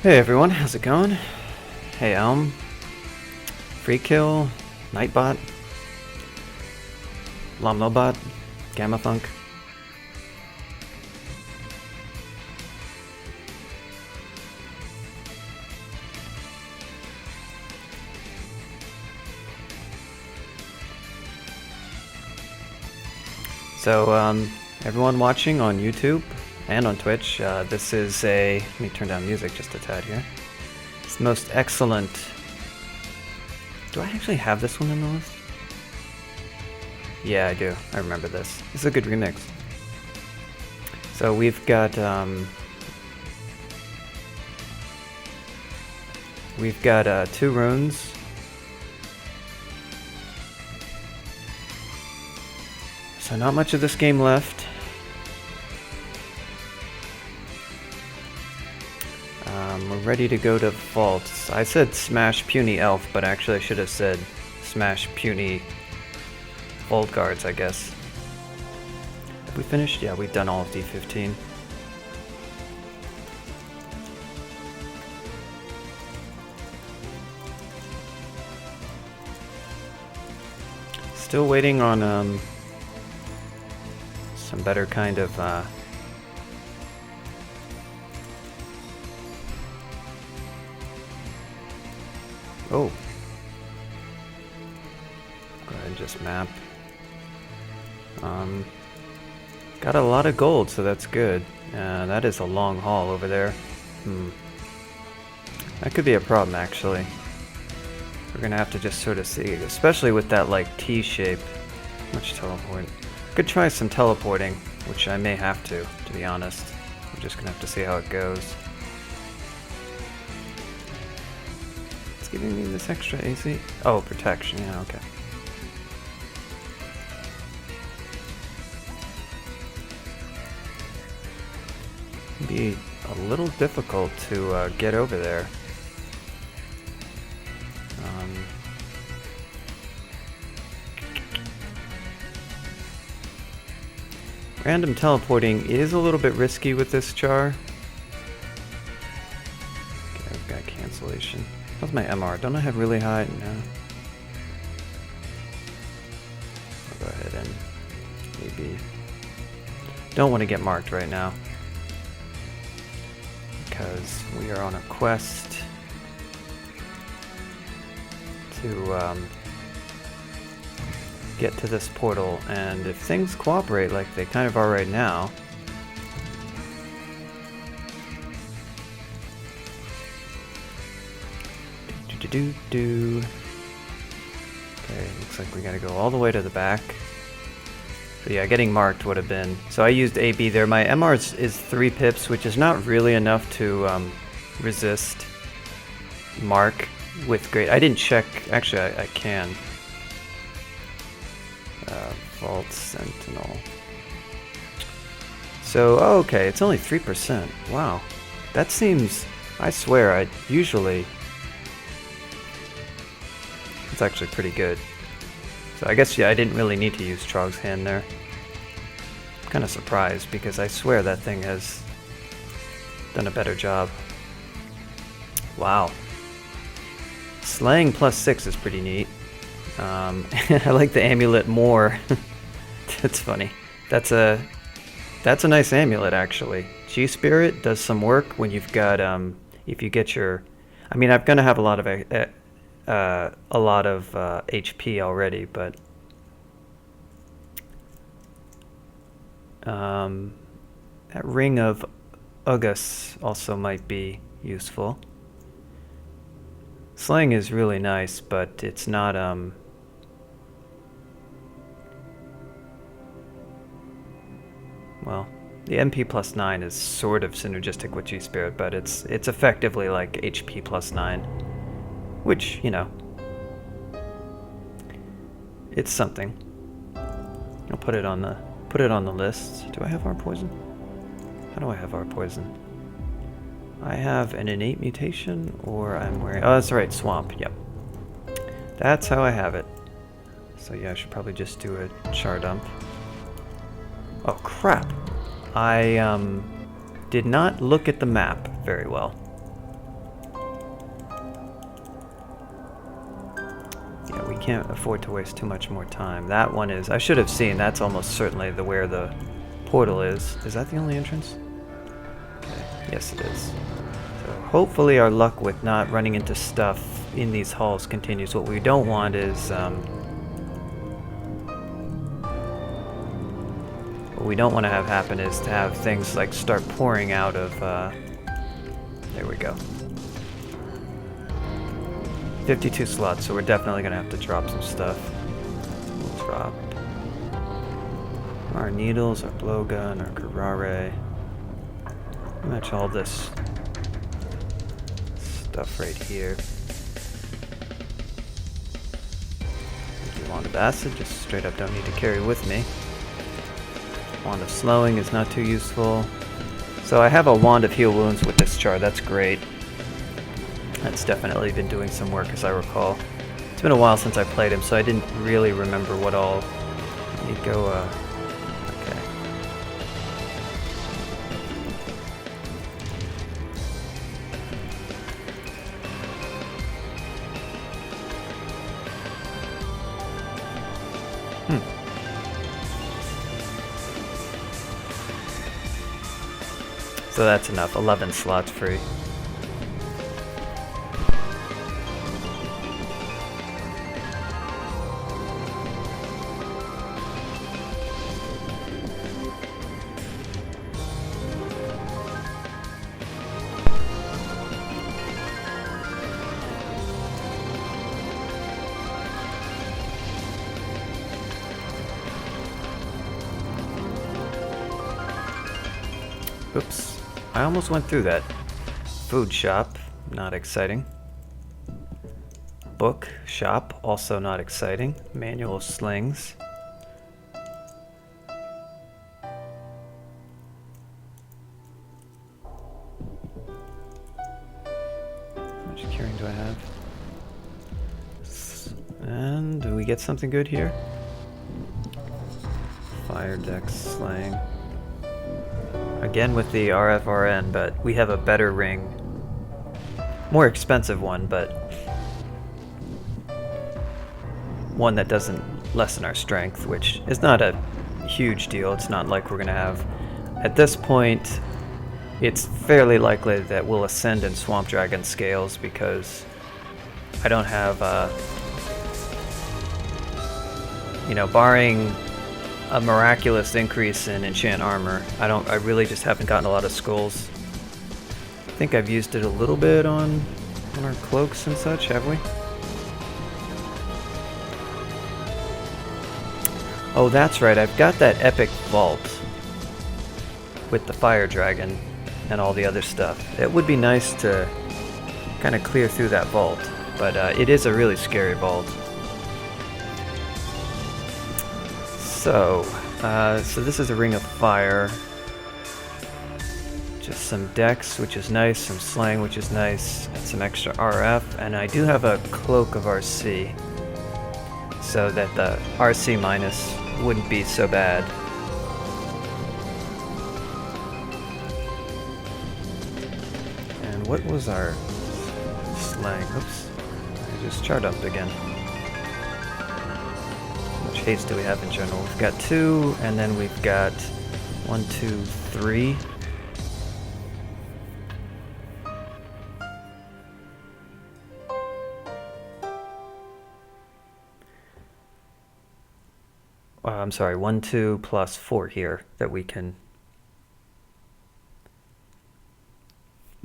Hey everyone, how's it going? Hey Elm, Free Kill, Nightbot, Lomlobot, Gamma Funk. So everyone watching on YouTube and on Twitch, this is let me turn down music just a tad here. It's the most excellent. Do I actually have this one in the list? Yeah, I do. I remember this. This is a good remix. So we've got 2 runes. So not much of this game left. We're ready to go to vaults. I said smash puny elf, but actually I should have said smash puny vault guards, I guess. Have we finished? Yeah, we've done all of D15. Still waiting on some better kind of oh. Go ahead and just map. Got a lot of gold, so that's good. That is a long haul over there. That could be a problem, actually. We're gonna have to just sort of see, especially with that like T shape. Much teleport. Could try some teleporting, which I may have to be honest. We're just gonna have to see how it goes. It's giving me this extra AC. Oh, protection. Yeah, okay. Be a little difficult to get over there. Random teleporting is a little bit risky with this char. Okay, I've got cancellation. How's my MR? Don't I have really high? No. I'll go ahead and maybe. Don't want to get marked right now, because we are on a quest to get to this portal, and if things cooperate like they kind of are right now, okay, looks like we gotta go all the way to the back. So yeah, getting marked would have been, so I used AB there. My MR is 3 pips, which is not really enough to resist mark with great. I didn't check, actually I can. Vault Sentinel. So, oh, okay, it's only 3%. Wow. That seems, I swear, I usually, it's actually pretty good. So I guess, yeah, I didn't really need to use Trog's hand there. I'm kind of surprised, because I swear that thing has done a better job. Wow. Slaying +6 is pretty neat. I like the amulet more. That's funny. That's a nice amulet, actually. G-Spirit does some work when you've got if you get your, I mean, I'm gonna have a lot of HP already, but that ring of Ugus also might be useful. Slaying is really nice, but it's not well, the MP +9 is sort of synergistic with G-Spirit, but it's effectively like HP +9, which, you know, it's something. I'll put it on the list. Do I have our poison? How do I have our poison? I have an innate mutation, or I'm wearing, oh, that's right, swamp. Yep, that's how I have it. So yeah, I should probably just do a char dump. Oh crap! I did not look at the map very well. can't afford to waste too much more time. That one is... I should have seen. That's almost certainly where the portal is. Is that the only entrance? Okay. Yes, it is. So hopefully our luck with not running into stuff in these halls continues. What we don't want is... what we don't want to have happen is to have things like start pouring out of... there we go. 52 slots, so we're definitely going to have to drop some stuff. We'll drop our needles, our blowgun, our curare. Pretty much all this stuff right here. Wand of acid, just straight up don't need to carry with me. Wand of slowing is not too useful. So I have a wand of heal wounds with this char, that's great. That's definitely been doing some work, as I recall. It's been a while since I played him, so I didn't really remember what all... Let me go, okay. So that's enough, 11 slots free. Oops, I almost went through that. Food shop, not exciting. Book shop, also not exciting. Manual slings. How much curing do I have? And do we get something good here? Fire deck slang. Again with the RFRN, but we have a better ring. More expensive one, but one that doesn't lessen our strength, which is not a huge deal. It's not like we're going to have... At this point, it's fairly likely that we'll ascend in Swamp Dragon scales because I don't have, you know, barring a miraculous increase in enchant armor, I really just haven't gotten a lot of skulls. I think I've used it a little bit on our cloaks and such, have we? Oh, that's right, I've got that epic vault with the fire dragon and all the other stuff. It would be nice to kind of clear through that vault, but it is a really scary vault. So this is a ring of fire. Just some dex, which is nice, some slang, which is nice, and some extra RF, and I do have a cloak of RC, so that the RC minus wouldn't be so bad. And what was our slang? Oops, I just char dumped again. Haste do we have in general? We've got 2, and then we've got 1, 2, 3. I'm sorry, 1, 2 plus 4 here that we can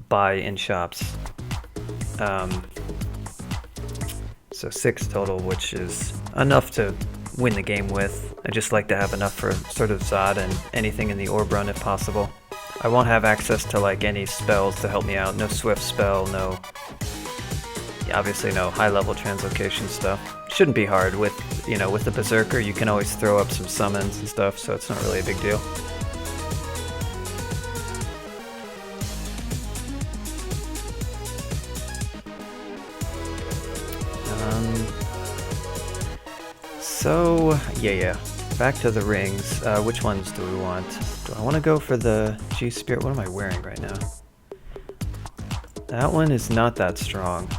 buy in shops. So 6 total, which is enough to win the game with. I just like to have enough for sort of Zod and anything in the orb run if possible. I won't have access to like any spells to help me out. No swift spell, no... obviously no high level translocation stuff. Shouldn't be hard with, you know, with the Berserker you can always throw up some summons and stuff, so it's not really a big deal. So, yeah. Back to the rings. Which ones do we want? Do I want to go for the G-Spirit? What am I wearing right now? That one is not that strong.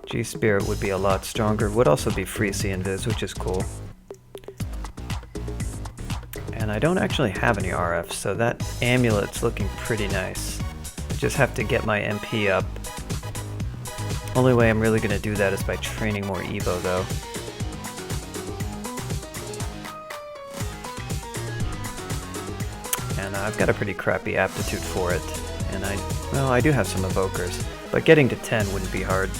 G-Spirit would be a lot stronger. Would also be free C-Invis, which is cool. And I don't actually have any RF, so that amulet's looking pretty nice. Just have to get my MP up. Only way I'm really going to do that is by training more Evo, though. And I've got a pretty crappy aptitude for it. And I do have some evokers, but getting to 10 wouldn't be hard.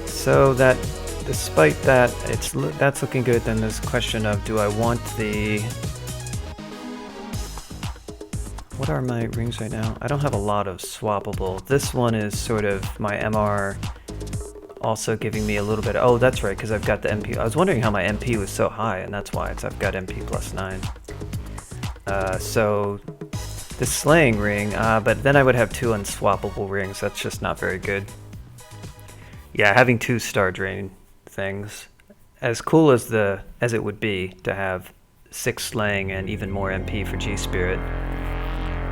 So that, despite that, that's looking good. Then there's a question of, do I want the... What are my rings right now? I don't have a lot of swappable. This one is sort of my MR also giving me a little bit. Oh, that's right, because I've got the MP. I was wondering how my MP was so high, and that's why. I've got MP plus 9. So the slaying ring, but then I would have 2 unswappable rings. That's just not very good. Yeah, having 2 star drain things, as cool as it would be to have 6 slaying and even more MP for G-Spirit,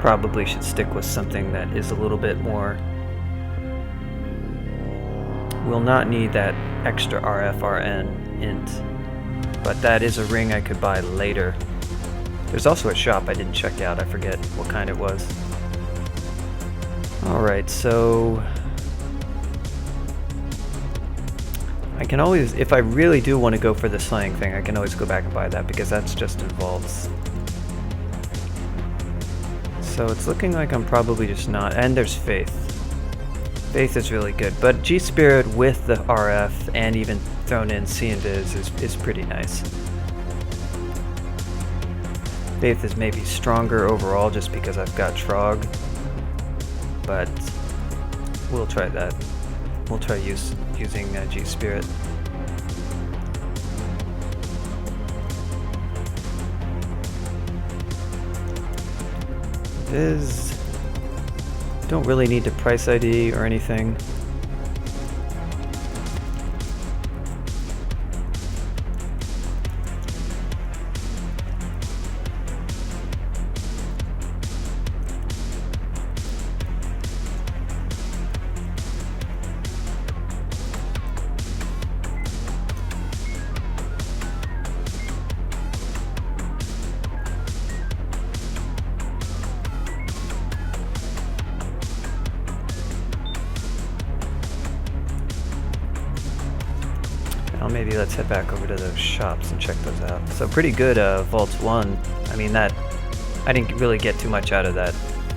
probably should stick with something that is a little bit more. Will not need that extra RFRN int, but that is a ring I could buy later. There's also a shop I didn't check out. I forget what kind it was. Alright, so I can always, if I really do want to go for the slaying thing, I can always go back and buy that, because that's just involves. So it's looking like I'm probably just not, and there's Faith. Faith is really good, but G-Spirit with the RF and even thrown in C-Invis is pretty nice. Faith is maybe stronger overall just because I've got Trog, but we'll try that. We'll try using G-Spirit. Don't really need to price ID or anything. Maybe let's head back over to those shops and check those out. So pretty good Vault 1. I mean, that I didn't really get too much out of that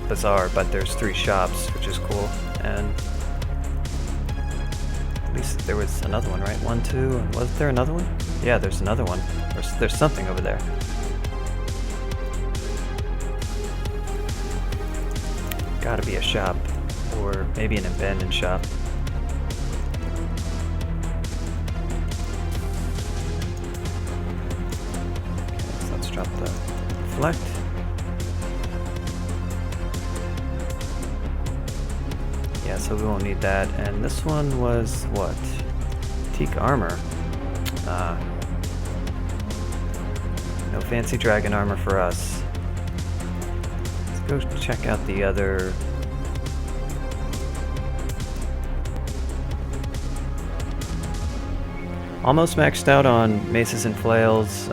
bazaar, but there's 3 shops, which is cool. And at least there was another one, right? 1, 2, and was there another one? Yeah, there's another one. There's something over there. Gotta be a shop, or maybe an abandoned shop. Drop the reflect. Yeah, so we won't need that. And this one was what? Teak armor. No fancy dragon armor for us. Let's go check out the other. Almost maxed out on maces and flails.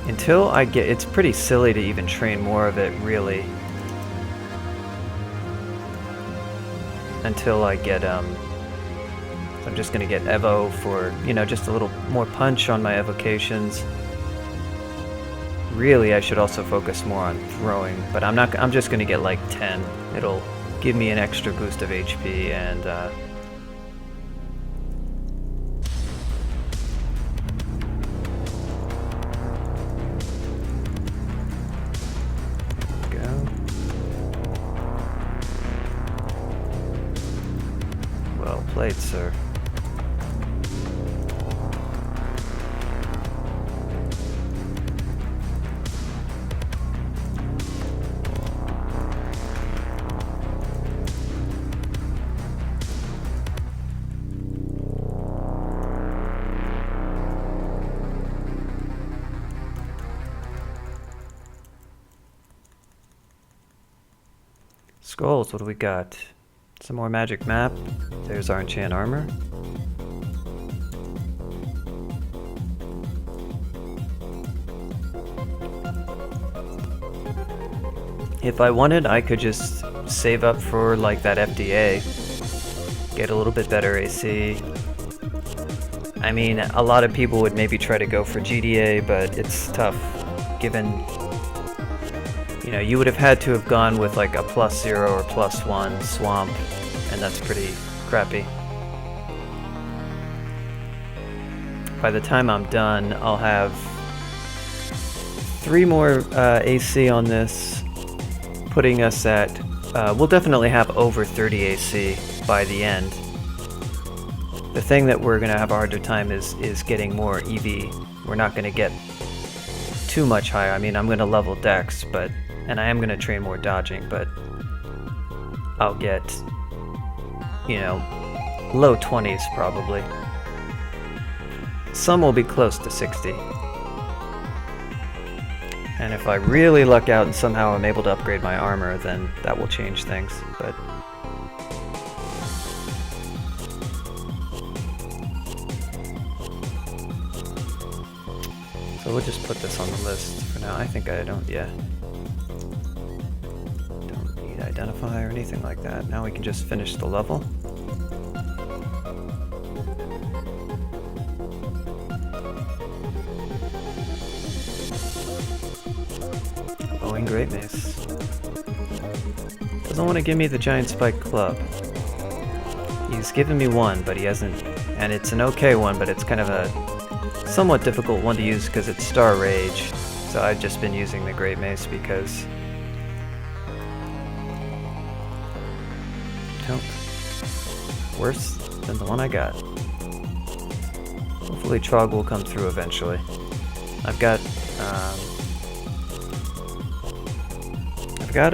Until I get, it's pretty silly to even train more of it, really. Until I get, I'm just gonna get Evo for, just a little more punch on my evocations. Really, I should also focus more on throwing, but I'm just gonna get like 10. It'll give me an extra boost of HP and, played, sir. Skulls, what do we got? Some more magic map. There's our enchant armor. If I wanted, I could just save up for like that FDA, get a little bit better AC. I mean, a lot of people would maybe try to go for GDA, but it's tough given, you know, you would have had to have gone with like a +0 or +1 swamp, and that's pretty crappy. By the time I'm done, I'll have 3 more AC on this, putting us at, we'll definitely have over 30 AC by the end. The thing that we're going to have a harder time is getting more EV. We're not going to get too much higher. I mean, I'm going to level Dex, and I am going to train more dodging, but I'll get, you know, low 20s probably. Some will be close to 60. And if I really luck out and somehow I'm able to upgrade my armor, then that will change things, but... So we'll just put this on the list for now. I think I don't, yeah. Don't need identify or anything like that. Now we can just finish the level. Glowing Great Mace. Doesn't want to give me the giant spike club. He's given me one, but he hasn't, and it's an okay one, but it's kind of a somewhat difficult one to use because it's Star Rage. So I've just been using the Great Mace because, nope, worse than the one I got. Hopefully Trog will come through eventually. I've got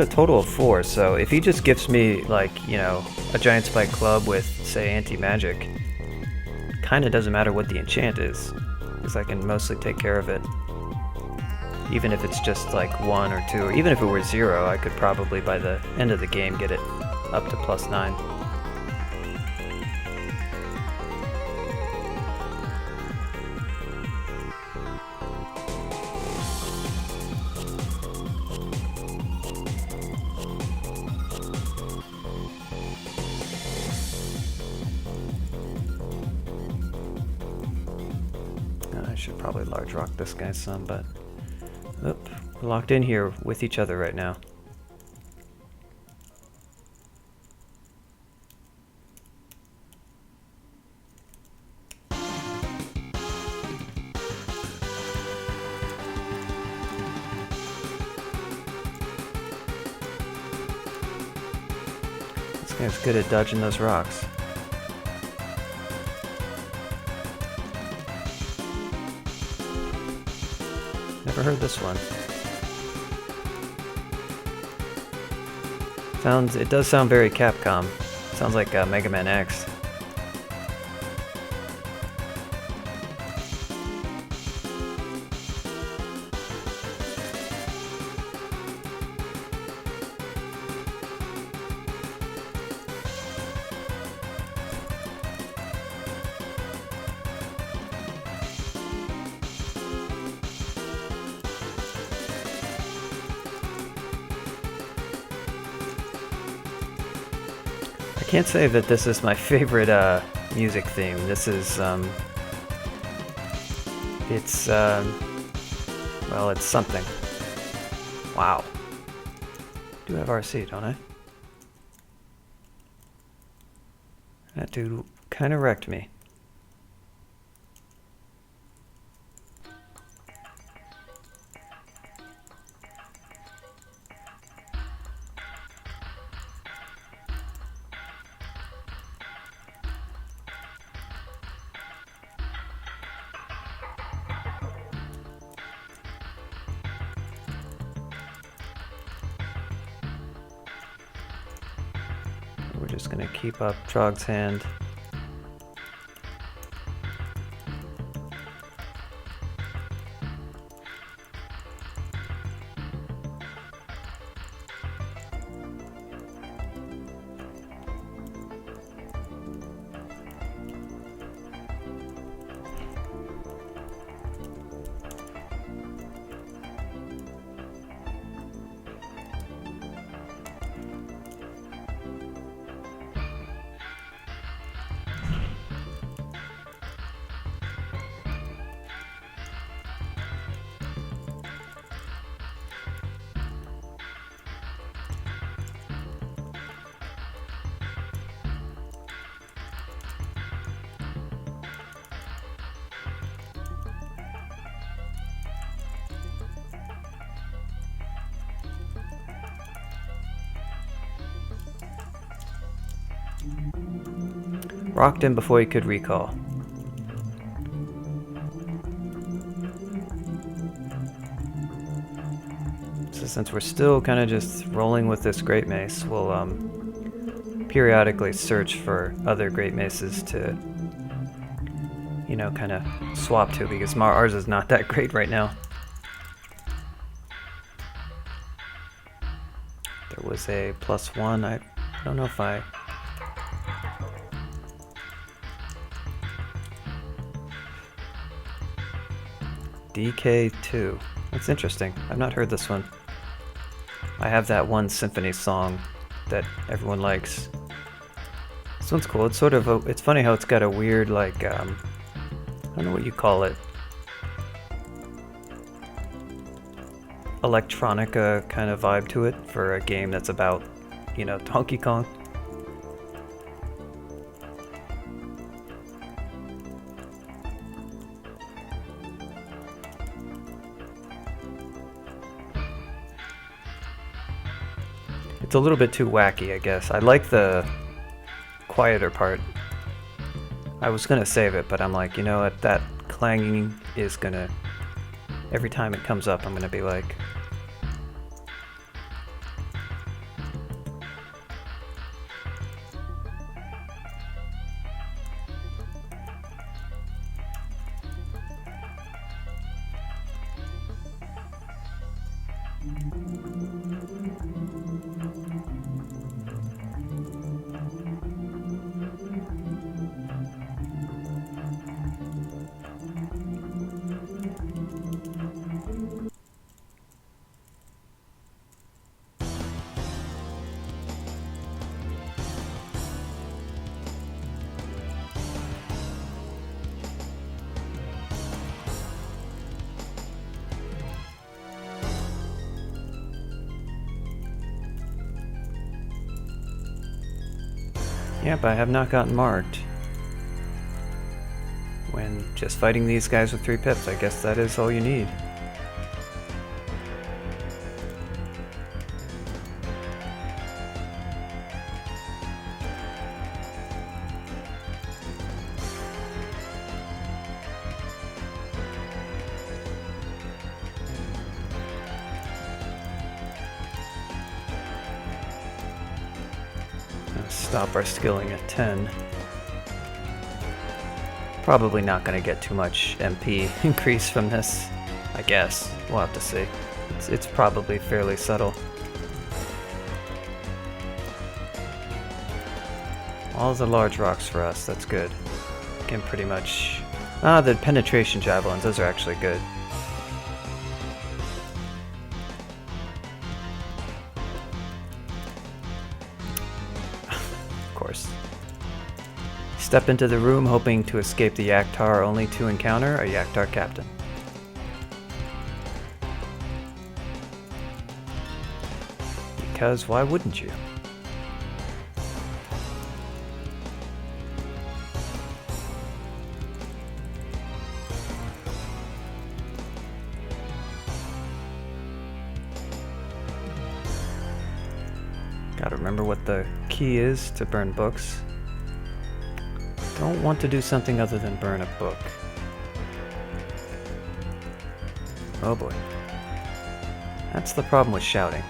a total of 4, so if he just gives me, like, you know, a giant spike club with, say, anti-magic, kind of doesn't matter what the enchant is, because I can mostly take care of it. Even if it's just like 1 or 2, or even if it were 0, I could probably by the end of the game get it up to +9. I should probably large rock this guy some, but oop, we're locked in here with each other right now. This guy's good at dodging those rocks. Never heard this one. It does sound very Capcom. Sounds like Mega Man X. I can't say that this is my favorite music theme. This is, it's, well, it's something. Wow. I do have RC, don't I? That dude kind of wrecked me. We're just gonna keep up Trog's hand. Rocked him before he could recall. So since we're still kind of just rolling with this Great Mace, we'll periodically search for other Great Maces to, you know, kind of swap to, because ours is not that great right now. There was a +1. I don't know if I... DK2. That's interesting. I've not heard this one. I have that one symphony song that everyone likes. This one's cool. It's sort of it's funny how it's got a weird, like, I don't know what you call it. Electronica kind of vibe to it for a game that's about, you know, Donkey Kong. It's a little bit too wacky, I guess. I like the quieter part. I was gonna save it, but I'm like, you know what, that clanging is gonna... Every time it comes up, I'm gonna be like... Yep, I have not gotten marked. When just fighting these guys with 3 pips, I guess that is all you need. Stop our skilling at 10. Probably not going to get too much MP increase from this, I guess. We'll have to see. It's probably fairly subtle. All the large rocks for us, that's good. Can pretty much... the penetration javelins, those are actually good. Step into the room hoping to escape the Yaktar, only to encounter a Yaktar captain. Because why wouldn't you? Gotta remember what the key is to burn books. Don't want to do something other than burn a book. Oh boy. That's the problem with shouting.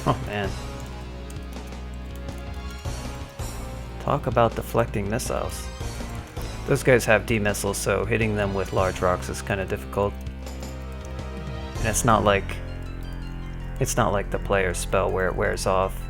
Oh man. Talk about deflecting missiles. Those guys have D-missiles, so hitting them with large rocks is kind of difficult. And it's not like the player's spell where it wears off.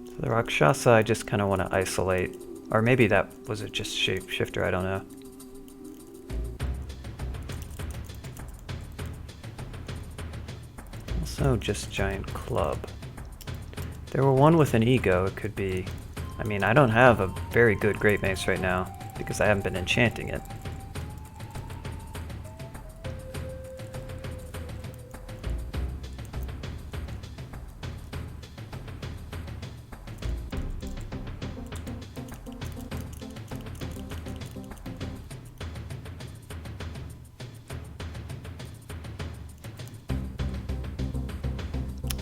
So the Rakshasa I just kind of want to isolate. Or maybe that was it just shapeshifter, I don't know. Also just giant club. If there were one with an ego, it could be... I mean, I don't have a very good Great Mace right now, because I haven't been enchanting it.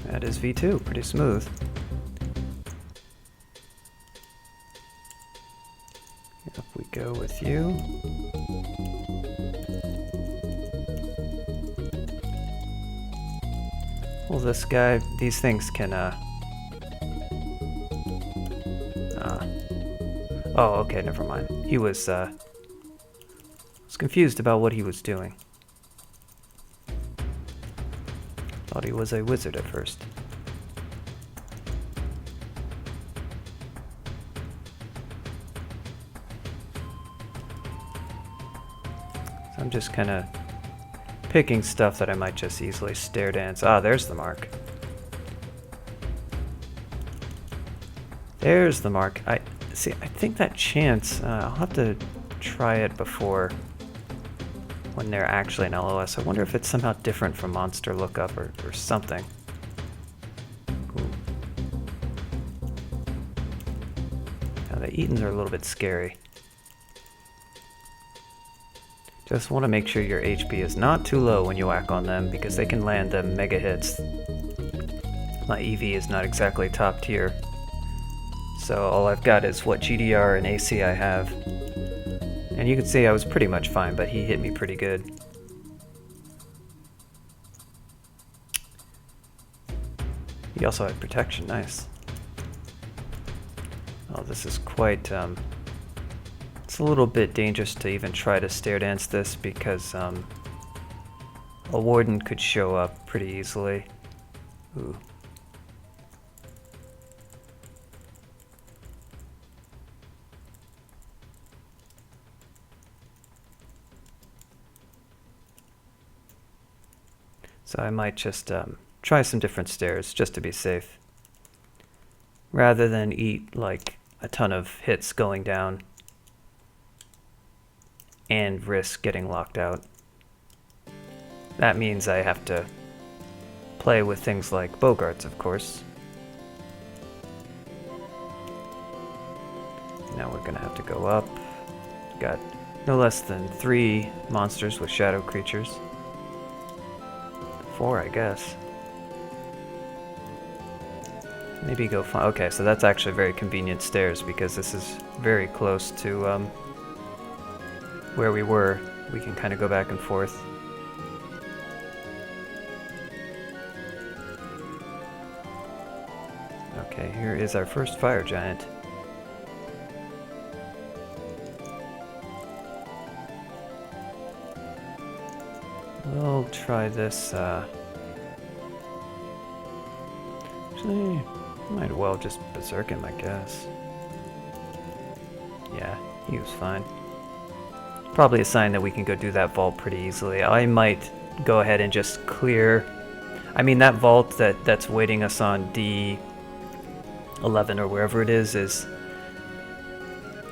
That is V2, pretty smooth. Up we go with you. Well, this guy, these things can, oh, okay, never mind. He was confused about what he was doing. Thought he was a wizard at first. So I'm just kind of picking stuff that I might just easily stare dance. Ah, there's the mark. There's the mark. I think that chance, I'll have to try it before when they're actually in LOS. I wonder if it's somehow different from monster lookup or something. Ooh. Now the Eatons are a little bit scary. Just want to make sure your HP is not too low when you whack on them, because they can land them mega hits. My EV is not exactly top tier, so all I've got is what GDR and AC I have. And you can see I was pretty much fine, but he hit me pretty good. He also had protection, nice. Oh, this is quite, it's a little bit dangerous to even try to stare dance this, because a warden could show up pretty easily. Ooh. So I might just try some different stairs just to be safe, rather than eat like a ton of hits going down and risk getting locked out. That means I have to play with things like Bogarts, of course. Now we're gonna have to go up. Got no less than 3 monsters with shadow creatures. 4, I guess. Maybe go find... Okay, so that's actually very convenient stairs, because this is very close to where we were. We can kind of go back and forth. Okay, here is our first fire giant. We'll try this, actually, might well just berserk him, I guess. Yeah, he was fine. Probably a sign that we can go do that vault pretty easily. I might go ahead and just clear... I mean, that vault that's waiting us on D11 or wherever it is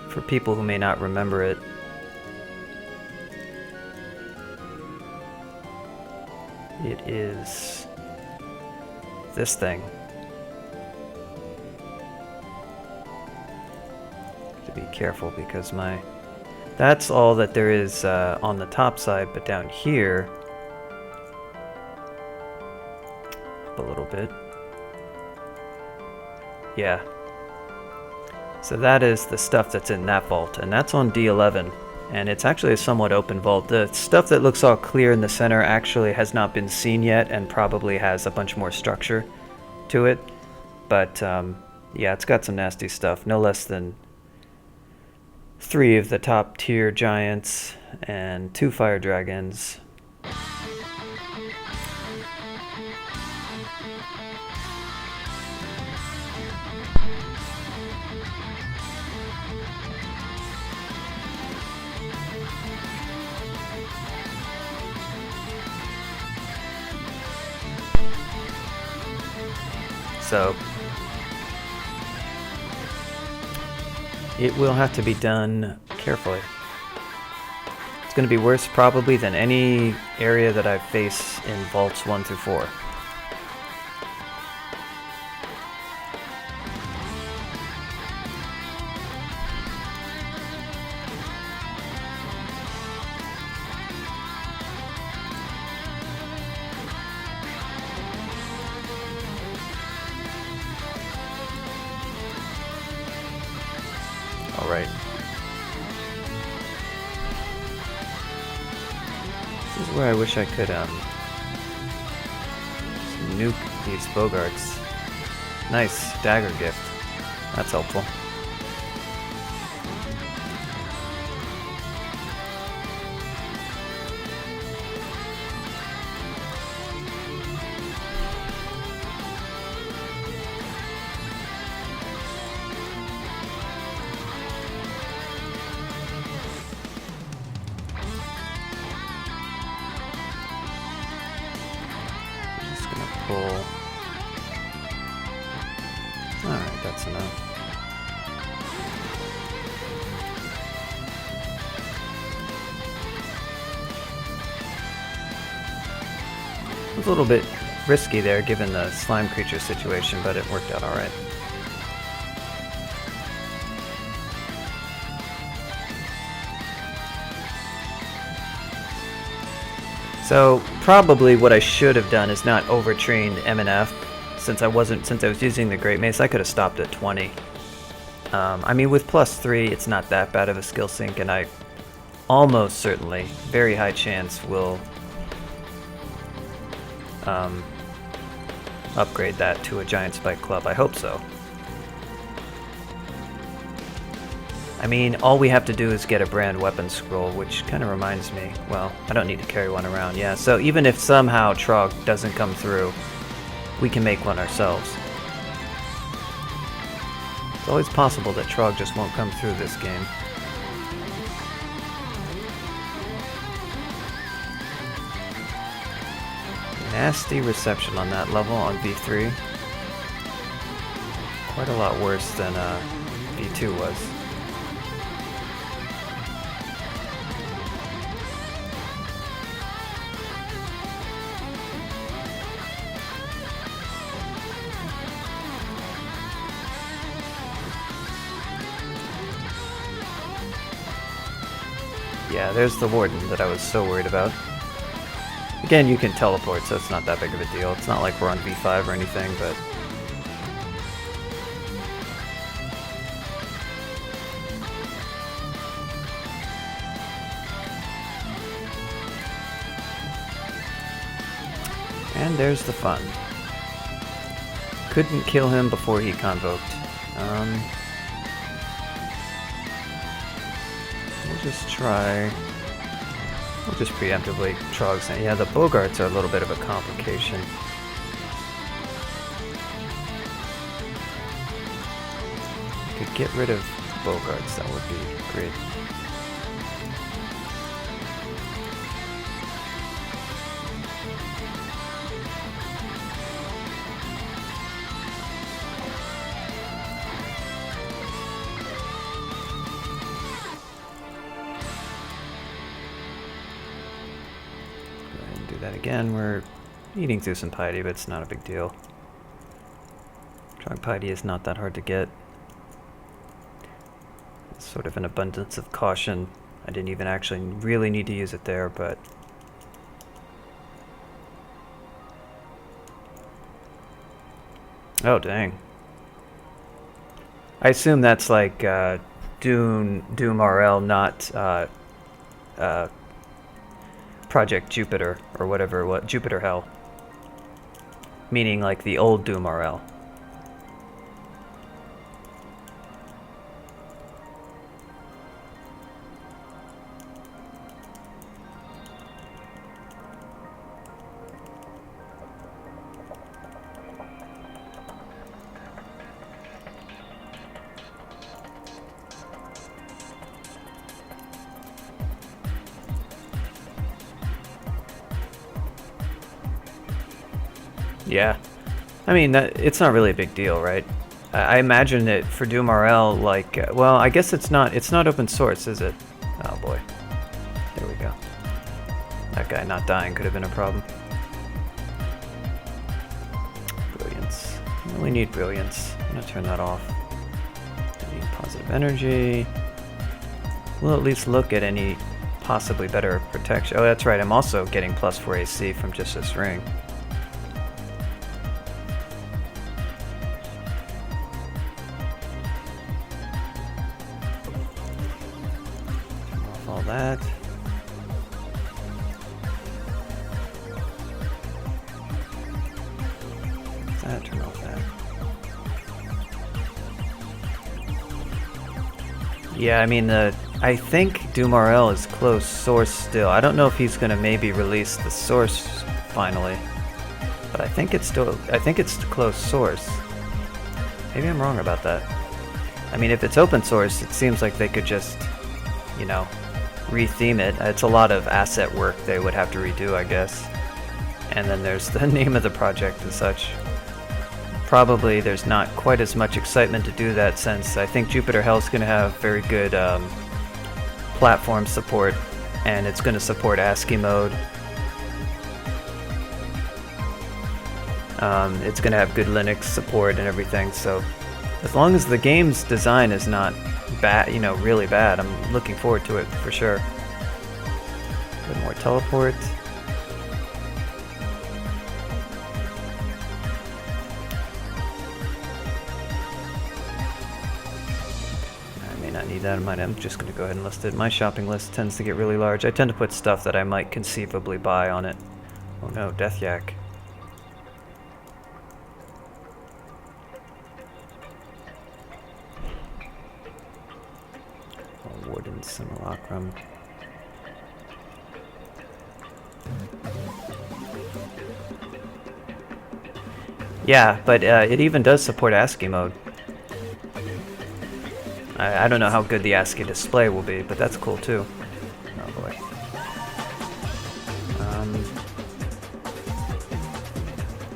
for people who may not remember it. It is this thing. To be careful, because that's all that there is on the top side, but down here, up a little bit. Yeah. So that is the stuff that's in that vault, and that's on D11. and it's actually a somewhat open vault. The stuff that looks all clear in the center actually has not been seen yet and probably has a bunch more structure to it. But yeah, it's got some nasty stuff. No less than 3 of the top tier giants and 2 fire dragons. So it will have to be done carefully. It's going to be worse probably than any area that I face in vaults 1 through 4. Alright. This is where I wish I could nuke these bogarts. Nice dagger gift. That's helpful. Alright, that's enough. It was a little bit risky there given the slime creature situation, but it worked out alright. So probably what I should have done is not overtrained MNF since I was using the Great Mace. I could have stopped at 20. I mean, with +3, it's not that bad of a skill sync, and I almost certainly, very high chance, will upgrade that to a Giant Spike Club. I hope so. I mean, all we have to do is get a brand weapon scroll, which kind of reminds me, well, I don't need to carry one around, yeah. So even if somehow Trog doesn't come through, we can make one ourselves. It's always possible that Trog just won't come through this game. Nasty reception on that level on V3. Quite a lot worse than V2 was. Yeah, there's the warden that I was so worried about. Again, you can teleport, so it's not that big of a deal. It's not like we're on V5 or anything, but... And there's the fun. Couldn't kill him before he convoked. We'll just try... We'll just preemptively Trog. Yeah, the Bogarts are a little bit of a complication. We could get rid of Bogarts, that would be great. That again, we're eating through some piety, but it's not a big deal. Trog piety is not that hard to get. It's sort of an abundance of caution. I didn't even actually really need to use it there, but... Oh, dang. I assume that's like Doom RL, not Project Jupiter, or whatever, Jupiter Hell. Meaning like the old Doom RL. Yeah, I mean, it's not really a big deal, right? I imagine it for Doom RL, like, well, I guess it's not open source, is it? Oh boy, there we go. That guy not dying could have been a problem. Brilliance, I really need brilliance. I'm gonna turn that off. I need positive energy. We'll at least look at any possibly better protection. Oh, that's right, I'm also getting +4 AC from just this ring. That. Turn off that. Yeah, I mean, I think Doom RL is closed source still. I don't know if he's gonna maybe release the source finally, but I think it's closed source. Maybe I'm wrong about that. I mean, if it's open source, it seems like they could just, you know, retheme it. It's a lot of asset work they would have to redo, I guess. And then there's the name of the project and such. Probably there's not quite as much excitement to do that, since I think Jupiter Hell's going to have very good platform support, and it's going to support ASCII mode. It's going to have good Linux support and everything, so as long as the game's design is not bad, you know, really bad, I'm looking forward to it for sure. Good, more teleport. I may not need that in mine. I'm just going to go ahead and list it. My shopping list tends to get really large. I tend to put stuff that I might conceivably buy on it. Oh no, Death Yak. Warden Simulacrum. Yeah, but it even does support ASCII mode. I don't know how good the ASCII display will be, but that's cool too. Oh boy.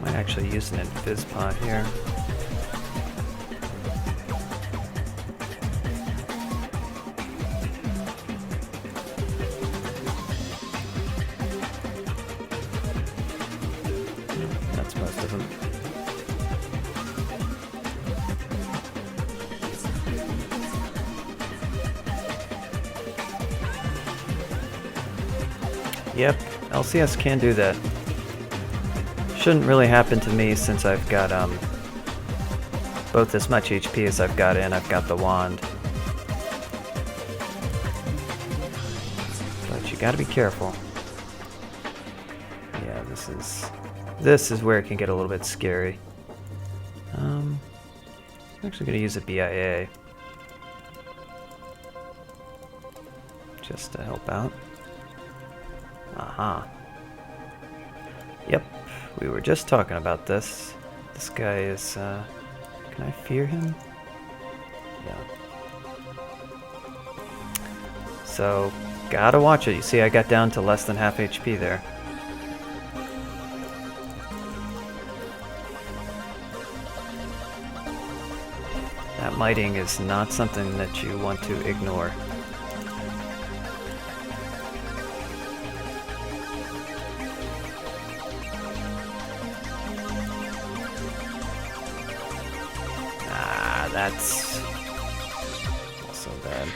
Might actually use an invis pod here. That's most of them. Yep, LCS can do that. Shouldn't really happen to me since I've got both as much HP as I've got and I've got the wand. But you gotta be careful. Yeah, this is where it can get a little bit scary. I'm actually gonna use a BIA just to help out. Aha. Yep, we were just talking about this. This guy is, can I fear him? Yeah. So, gotta watch it. You see, I got down to less than half HP there. That miting is not something that you want to ignore. That's also bad.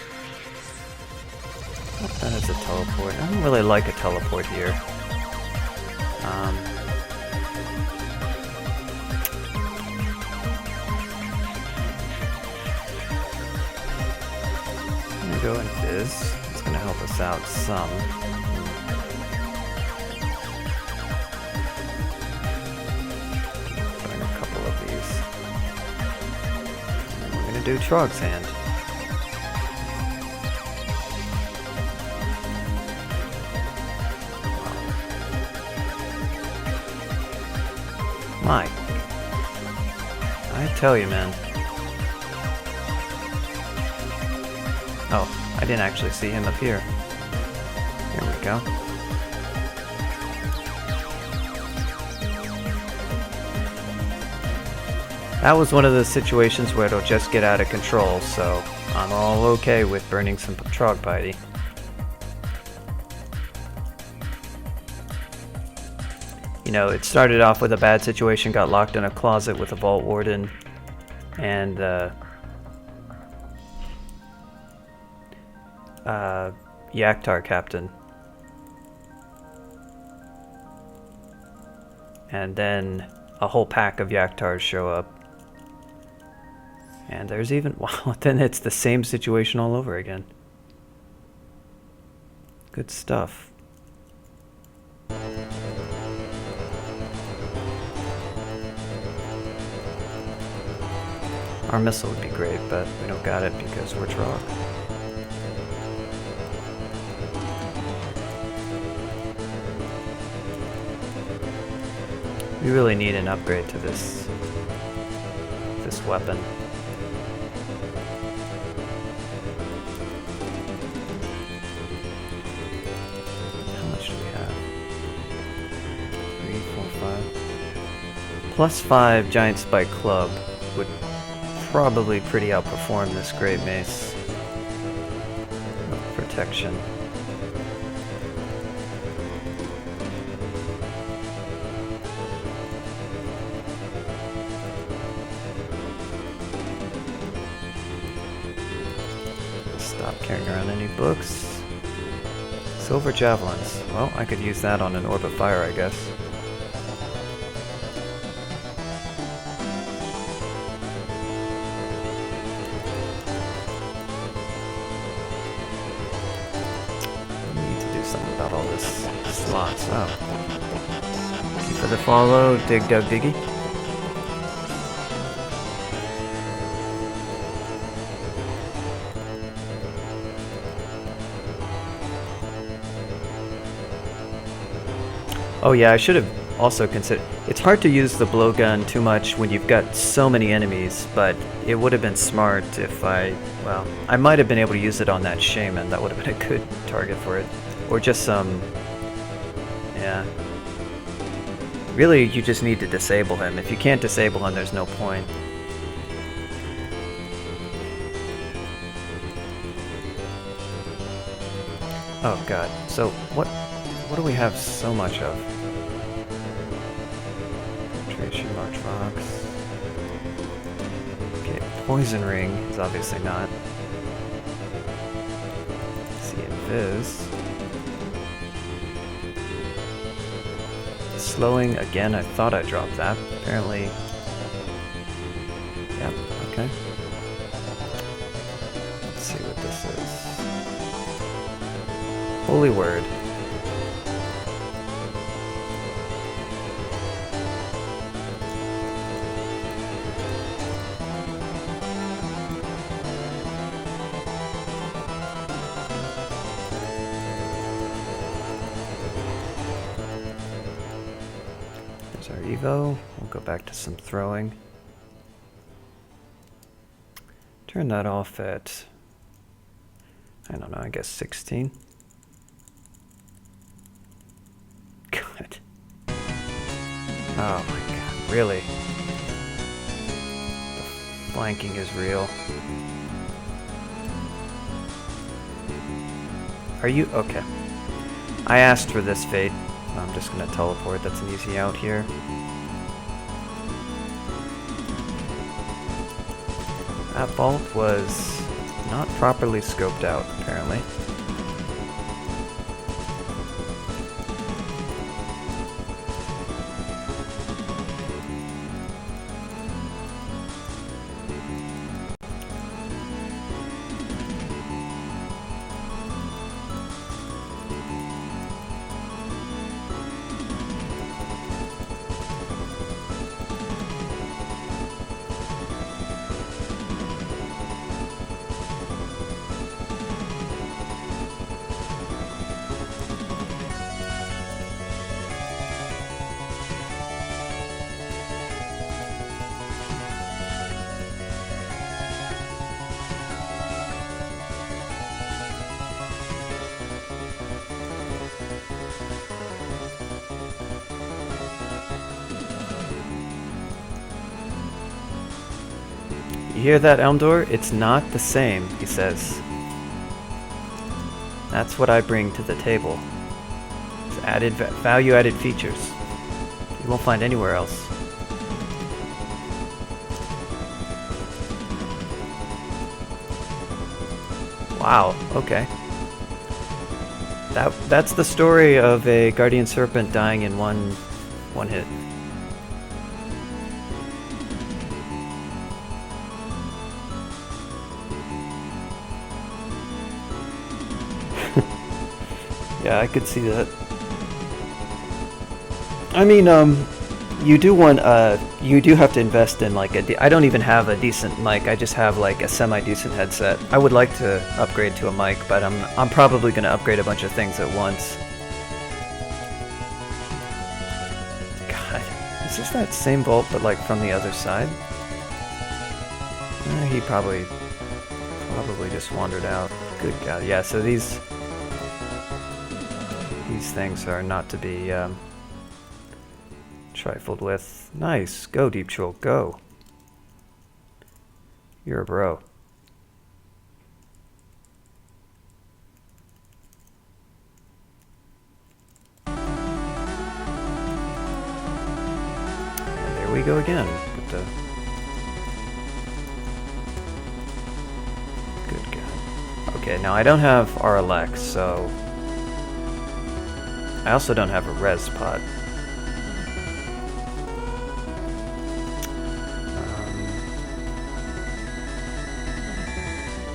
That is a teleport. I don't really like a teleport here. I'm gonna go in Fizz. Let's gonna help us out some. Doing a couple of these. And we're gonna do Trog's hand. My, I tell you, man. Oh, I didn't actually see him up here. Here we go. That was one of the situations where it'll just get out of control, so I'm all okay with burning some Trog piety. You know, it started off with a bad situation, got locked in a closet with a vault warden, and Yaktar captain. And then a whole pack of Yaktars show up. And there's even, well, then it's the same situation all over again. Good stuff. Our missile would be great, but we don't got it because we're Trog. We really need an upgrade to this weapon. How much do we have? 3, 4, 5. +5 giant spike club would probably pretty outperform this great mace of protection. Stop carrying around any books. Silver javelins. Well, I could use that on an orb of fire, I guess. About all this slots. Oh. Thank you for the follow, Dig Dug Diggy. Oh yeah, I should have also considered. It's hard to use the blowgun too much when you've got so many enemies, but it would have been smart if I might have been able to use it on that shaman. That would have been a good target for it. Or just some, yeah. Really, you just need to disable him. If you can't disable him, there's no point. Oh god. So what do we have so much of? Penetration, large rocks. Okay, poison ring is obviously not. See invis. Slowing again, I thought I dropped that. Apparently. Yep, okay. Let's see what this is. Holy word. Our Evo. We'll go back to some throwing. Turn that off at, I don't know, I guess 16. Good. Oh my god, really? The flanking is real. Are you? Okay. I asked for this fate. I'm just gonna teleport, that's an easy out here. That vault was not properly scoped out, apparently. You hear that, Elmdor? It's not the same, he says. That's what I bring to the table. It's added value-added features. You won't find anywhere else. Wow, okay. That's the story of a guardian serpent dying in one hit. Yeah, I could see that. I mean, you do have to invest in like I don't even have a decent mic. I just have like a semi-decent headset. I would like to upgrade to a mic, but I'm probably going to upgrade a bunch of things at once. God, is this that same vault but like from the other side? He probably just wandered out. Good God, yeah. So these things are not to be trifled with. Nice. Go, Deep Troll. Go. You're a bro. And there we go again. With the good God. Okay, now I don't have RLX, so I also don't have a res pod.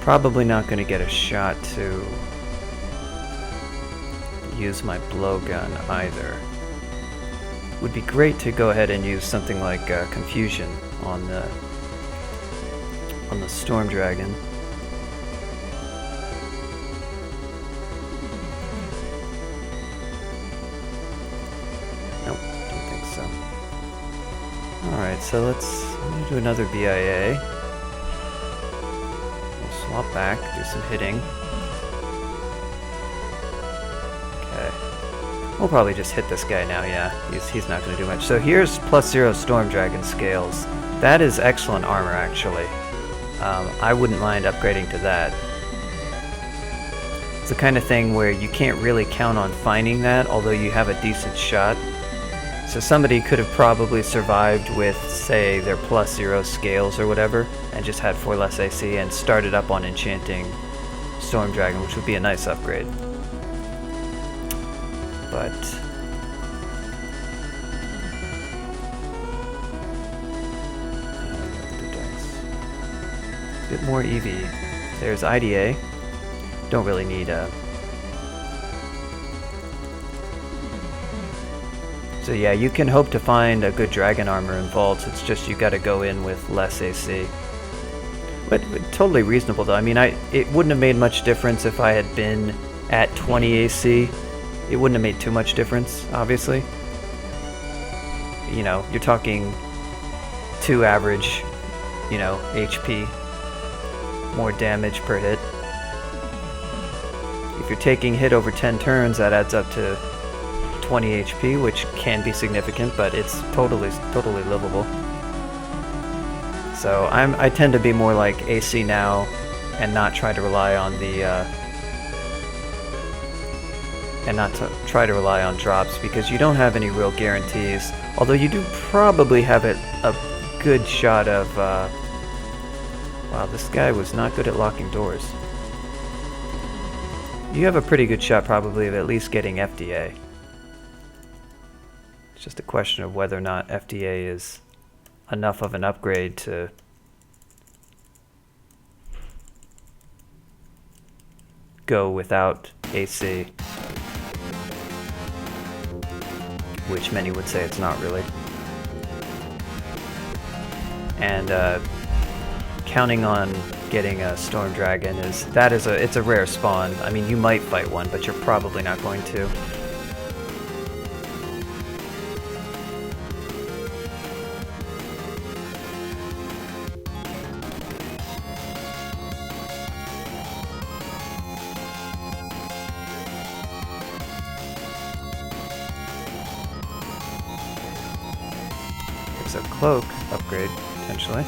Probably not going to get a shot to use my blowgun either. Would be great to go ahead and use something like Confusion on the Storm Dragon. Nope, don't think so. Alright, so let's do another BIA. Swap back, do some hitting. Okay. We'll probably just hit this guy now, yeah. He's not going to do much. So here's +0 Storm Dragon scales. That is excellent armor, actually. I wouldn't mind upgrading to that. It's the kind of thing where you can't really count on finding that, although you have a decent shot. So somebody could have probably survived with, say, their +0 scales or whatever, and just had 4 less AC and started up on enchanting Storm Dragon, which would be a nice upgrade. But a bit more EV. There's IDA. Don't really need a. So yeah, you can hope to find a good dragon armor in vaults. It's just you got to go in with less AC. But totally reasonable though. I mean, it wouldn't have made much difference if I had been at 20 AC. It wouldn't have made too much difference, obviously. You know, you're talking 2 average, you know, HP. More damage per hit. If you're taking hit over 10 turns, that adds up to 20 HP, which can be significant, but it's totally livable. So I tend to be more like AC now, and not try to rely on the try to rely on drops, because you don't have any real guarantees. Although you do probably have a good shot of. Wow, this guy was not good at locking doors. You have a pretty good shot probably of at least getting FDA. It's just a question of whether or not FDA is enough of an upgrade to go without AC, which many would say it's not really. And counting on getting a Storm Dragon it's a rare spawn. I mean, you might fight one, but you're probably not going to. There's a cloak upgrade, potentially.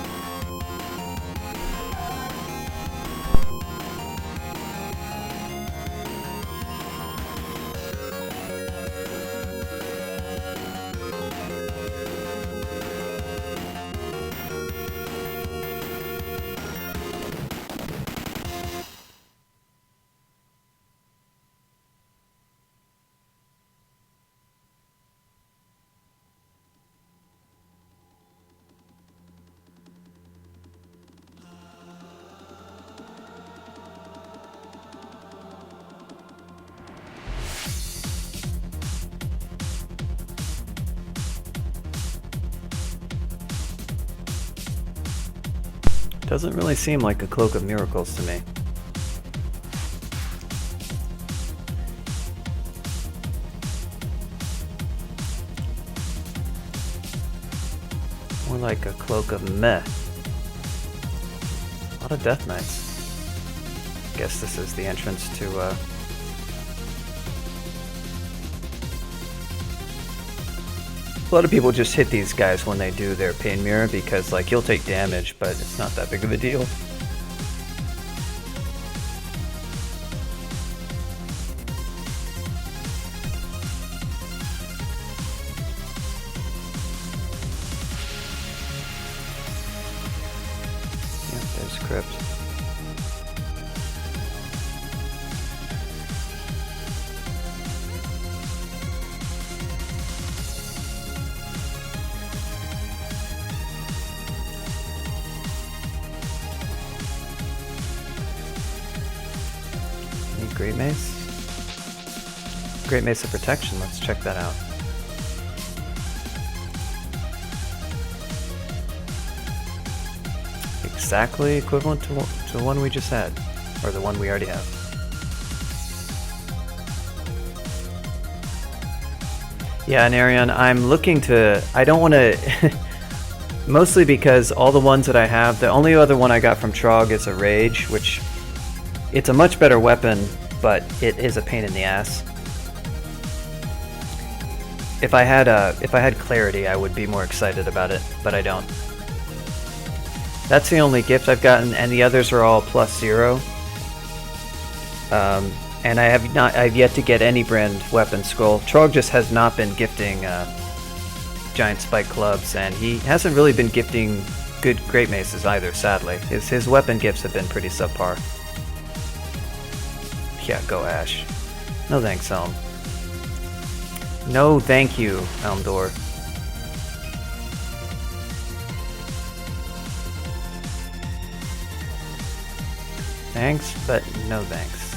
Doesn't really seem like a cloak of miracles to me. More like a cloak of meh. A lot of death knights. Guess this is the entrance to a lot of people just hit these guys when they do their pain mirror because, like, you'll take damage, but it's not that big of a deal. Yep, there's Crypt. Great Mace? Great Mace of Protection, let's check that out. Exactly equivalent to the one we just had, or the one we already have. Yeah, and Arion, I'm looking to, I don't want to, mostly because all the ones that I have, the only other one I got from Trog is a Rage, which it's a much better weapon, but it is a pain in the ass. If I had clarity, I would be more excited about it, but I don't. That's the only gift I've gotten, and the others are all +0. And I've yet to get any brand weapon scroll. Trog just has not been gifting giant spike clubs, and he hasn't really been gifting good great maces either, sadly. His weapon gifts have been pretty subpar. Yeah, go Ash. No thanks, Elm. No thank you, Elmdor. Thanks, but no thanks.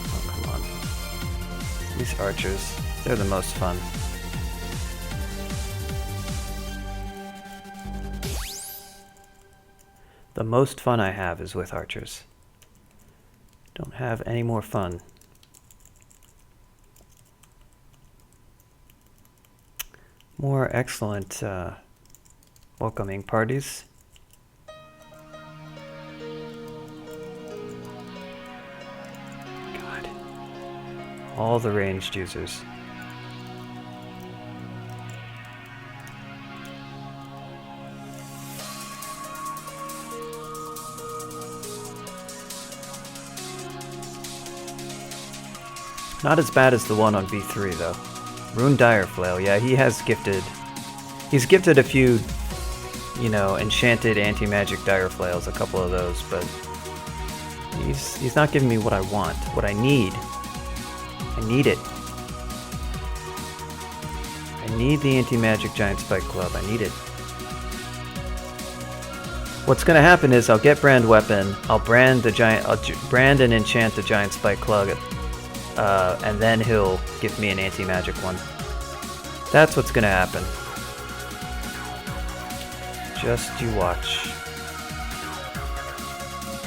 Oh, come on. These archers, they're the most fun. The most fun I have is with archers. Don't have any more fun. More excellent welcoming parties. God. All the ranged users. Not as bad as the one on V3 though. Rune Direflail, yeah, he has gifted. He's gifted a few, you know, enchanted anti-magic Direflails, a couple of those, but he's not giving me what I want, what I need. I need it. I need the anti-magic giant spike club. I need it. What's gonna happen is I'll get brand weapon. I'll brand and enchant the giant spike club. And then he'll give me an anti-magic one. That's what's gonna happen. Just you watch.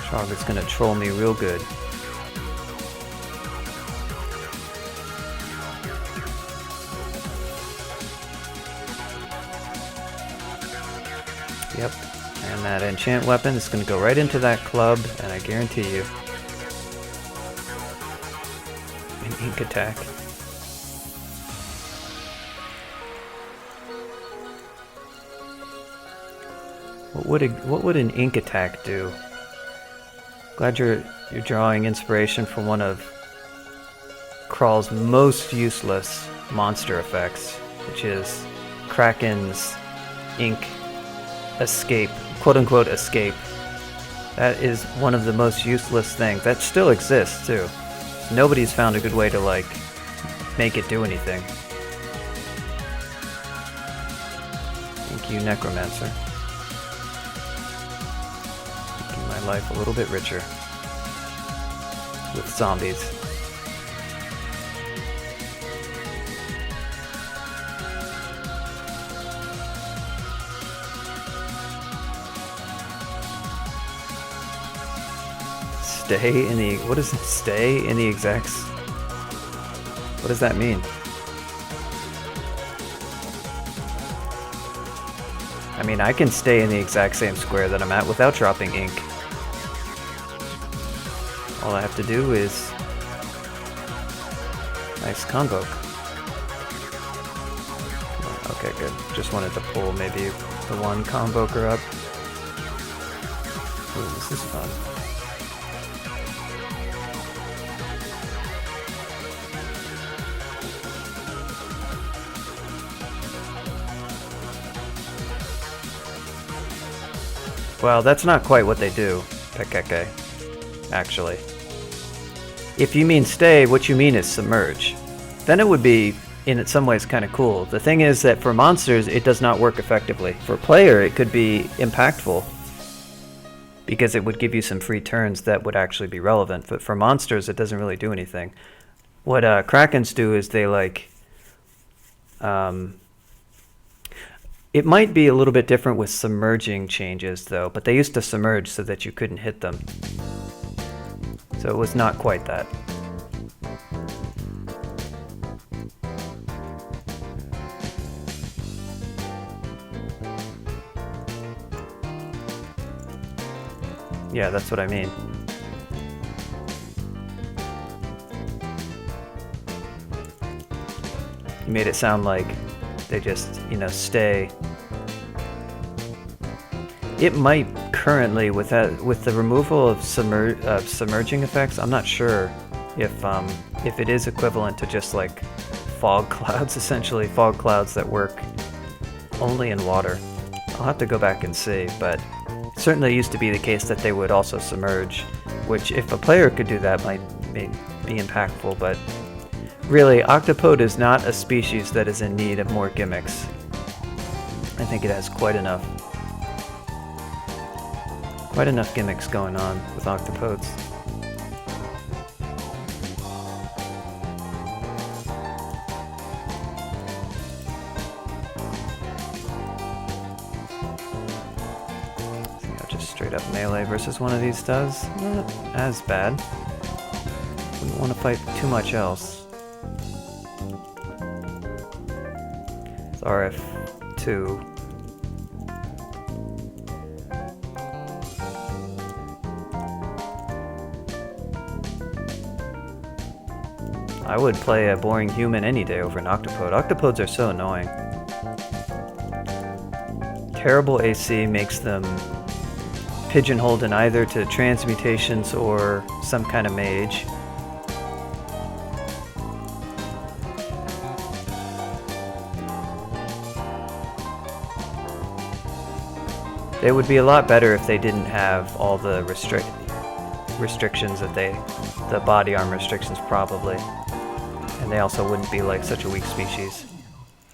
Trog is gonna troll me real good. Yep, and that enchant weapon is gonna go right into that club, and I guarantee you. Ink attack. What would an ink attack do? Glad you're drawing inspiration from one of Krawl's most useless monster effects, which is Kraken's ink escape, quote unquote escape. That is one of the most useless things. That still exists too. Nobody's found a good way to, like, make it do anything. Thank you, Necromancer. Making my life a little bit richer. With zombies. stay in the... What does it stay in the exact... What does that mean? I mean, I can stay in the exact same square that I'm at without dropping ink. All I have to do is... Nice convoke. Okay, good. Just wanted to pull maybe the one convoker up. Ooh, this is fun. Well, that's not quite what they do, Pekeke, actually. If you mean stay, what you mean is submerge. Then it would be, in some ways, kind of cool. The thing is that for monsters, it does not work effectively. For player, it could be impactful, because it would give you some free turns that would actually be relevant. But for monsters, it doesn't really do anything. What Krakens do is they, like... It might be a little bit different with submerging changes, though, but they used to submerge so that you couldn't hit them. So it was not quite that. Yeah, that's what I mean. You made it sound like they just, you know, stay. It might currently, with the removal of submerging effects, I'm not sure if it is equivalent to just like fog clouds, essentially fog clouds that work only in water. I'll have to go back and see, but it certainly used to be the case that they would also submerge, which if a player could do that might be impactful, but really, Octopode is not a species that is in need of more gimmicks. I think it has quite enough gimmicks going on with Octopodes. See how just straight up melee versus one of these does? Not as bad. Wouldn't want to fight too much else. It's RF2. I would play a boring human any day over an octopode. Octopodes are so annoying. Terrible AC makes them pigeonholed in either to transmutations or some kind of mage. They would be a lot better if they didn't have all the restrictions that the body arm restrictions probably. And they also wouldn't be like such a weak species.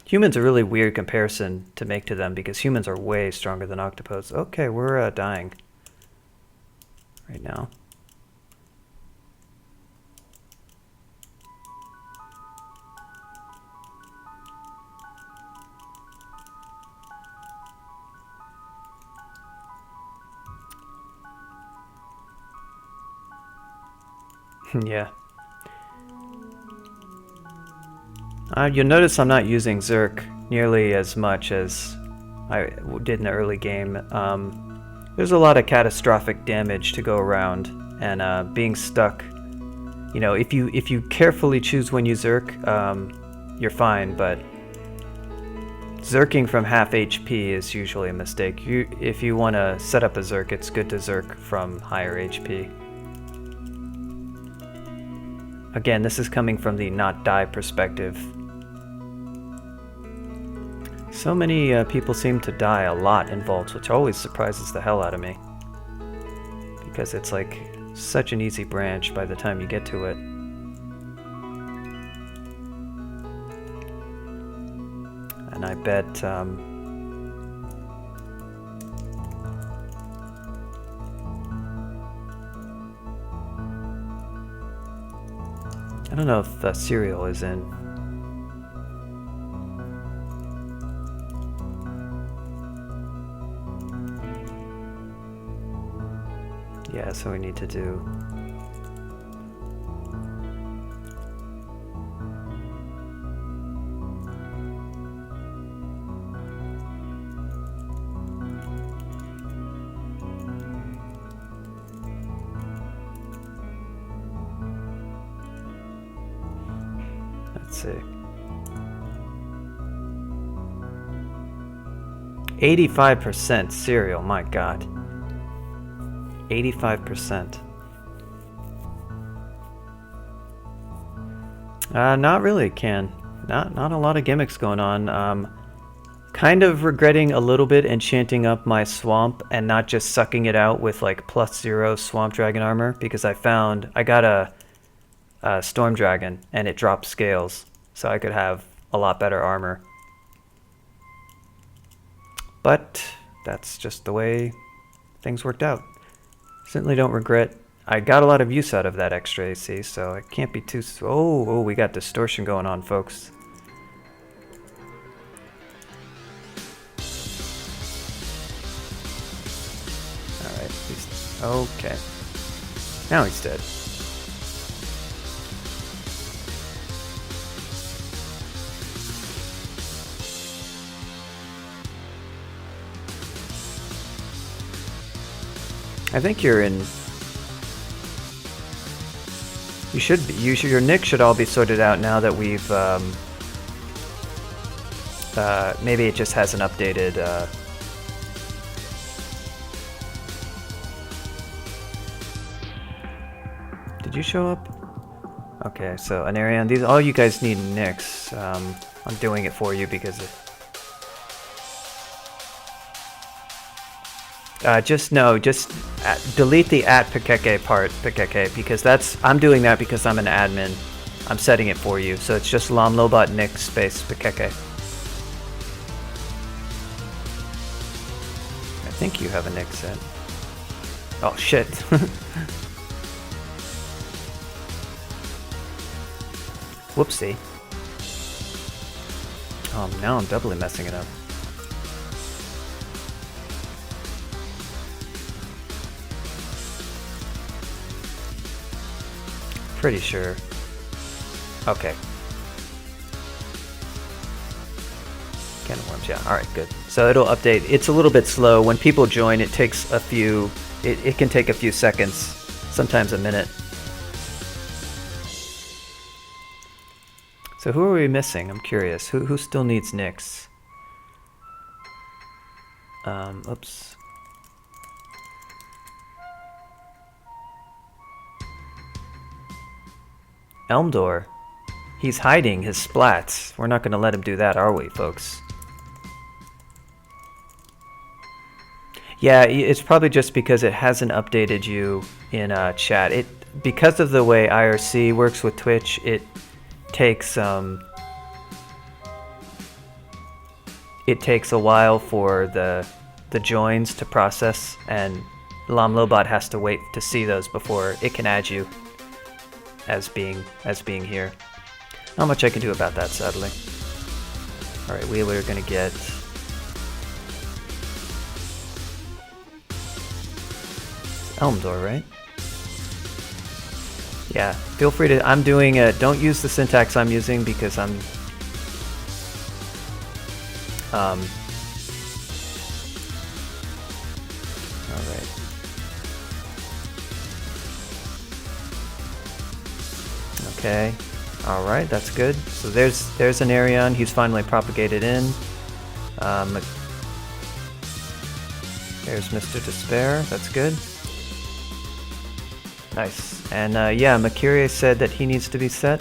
Humans are a really weird comparison to make to them because humans are way stronger than octopodes. Okay, we're dying right now. Yeah. You'll notice I'm not using Zerk nearly as much as I did in the early game. There's a lot of catastrophic damage to go around, and being stuck. You know, if you carefully choose when you Zerk, you're fine. But Zerking from half HP is usually a mistake. If you want to set up a Zerk, it's good to Zerk from higher HP. Again, this is coming from the not die perspective. So many people seem to die a lot in vaults, which always surprises the hell out of me. Because it's like such an easy branch by the time you get to it. And I bet I don't know if the cereal is in. Yeah, so we need to do Let's see. 85% cereal, my god. 85%. Not really, Can. Not a lot of gimmicks going on. Kind of regretting a little bit enchanting up my swamp and not just sucking it out with like +0 swamp dragon armor, because I got a storm dragon and it dropped scales, so I could have a lot better armor. But that's just the way things worked out. Certainly don't regret. I got a lot of use out of that extra AC, so I can't be too... Oh, we got distortion going on, folks. Alright, he's... Okay. Now he's dead. I think you're in... You should be. Your nick should all be sorted out now that we've... maybe it just hasn't updated... Did you show up? Okay, so Anarion, these all you guys need nicks. I'm doing it for you because... just delete the @Pekeke part, Pekeke, because I'm doing that because I'm an admin. I'm setting it for you, so it's just lamlobot nick space Pekeke. I think you have a nick set. Oh shit. Whoopsie. Oh, now I'm doubly messing it up. Pretty sure. Okay. Can of worms, yeah. Alright, good. So it'll update. It's a little bit slow. When people join, it takes a few... It can take a few seconds. Sometimes a minute. So who are we missing? I'm curious. Who still needs nicks? Oops. Elmdor. He's hiding his splats. We're not going to let him do that, are we, folks? Yeah, it's probably just because it hasn't updated you in chat. Because of the way IRC works with Twitch, it takes a while for the joins to process, and lamlobot has to wait to see those before it can add you as being here. Not much I can do about that, sadly. Alright, we're gonna get... Elmdor, right? Yeah, feel free to... I'm doing don't use the syntax I'm using because I'm... Alright. Okay. Alright, that's good. So there's Anarion. He's finally propagated in. There's Mr. Despair. That's good. Nice. And yeah, Mercurius said that he needs to be set.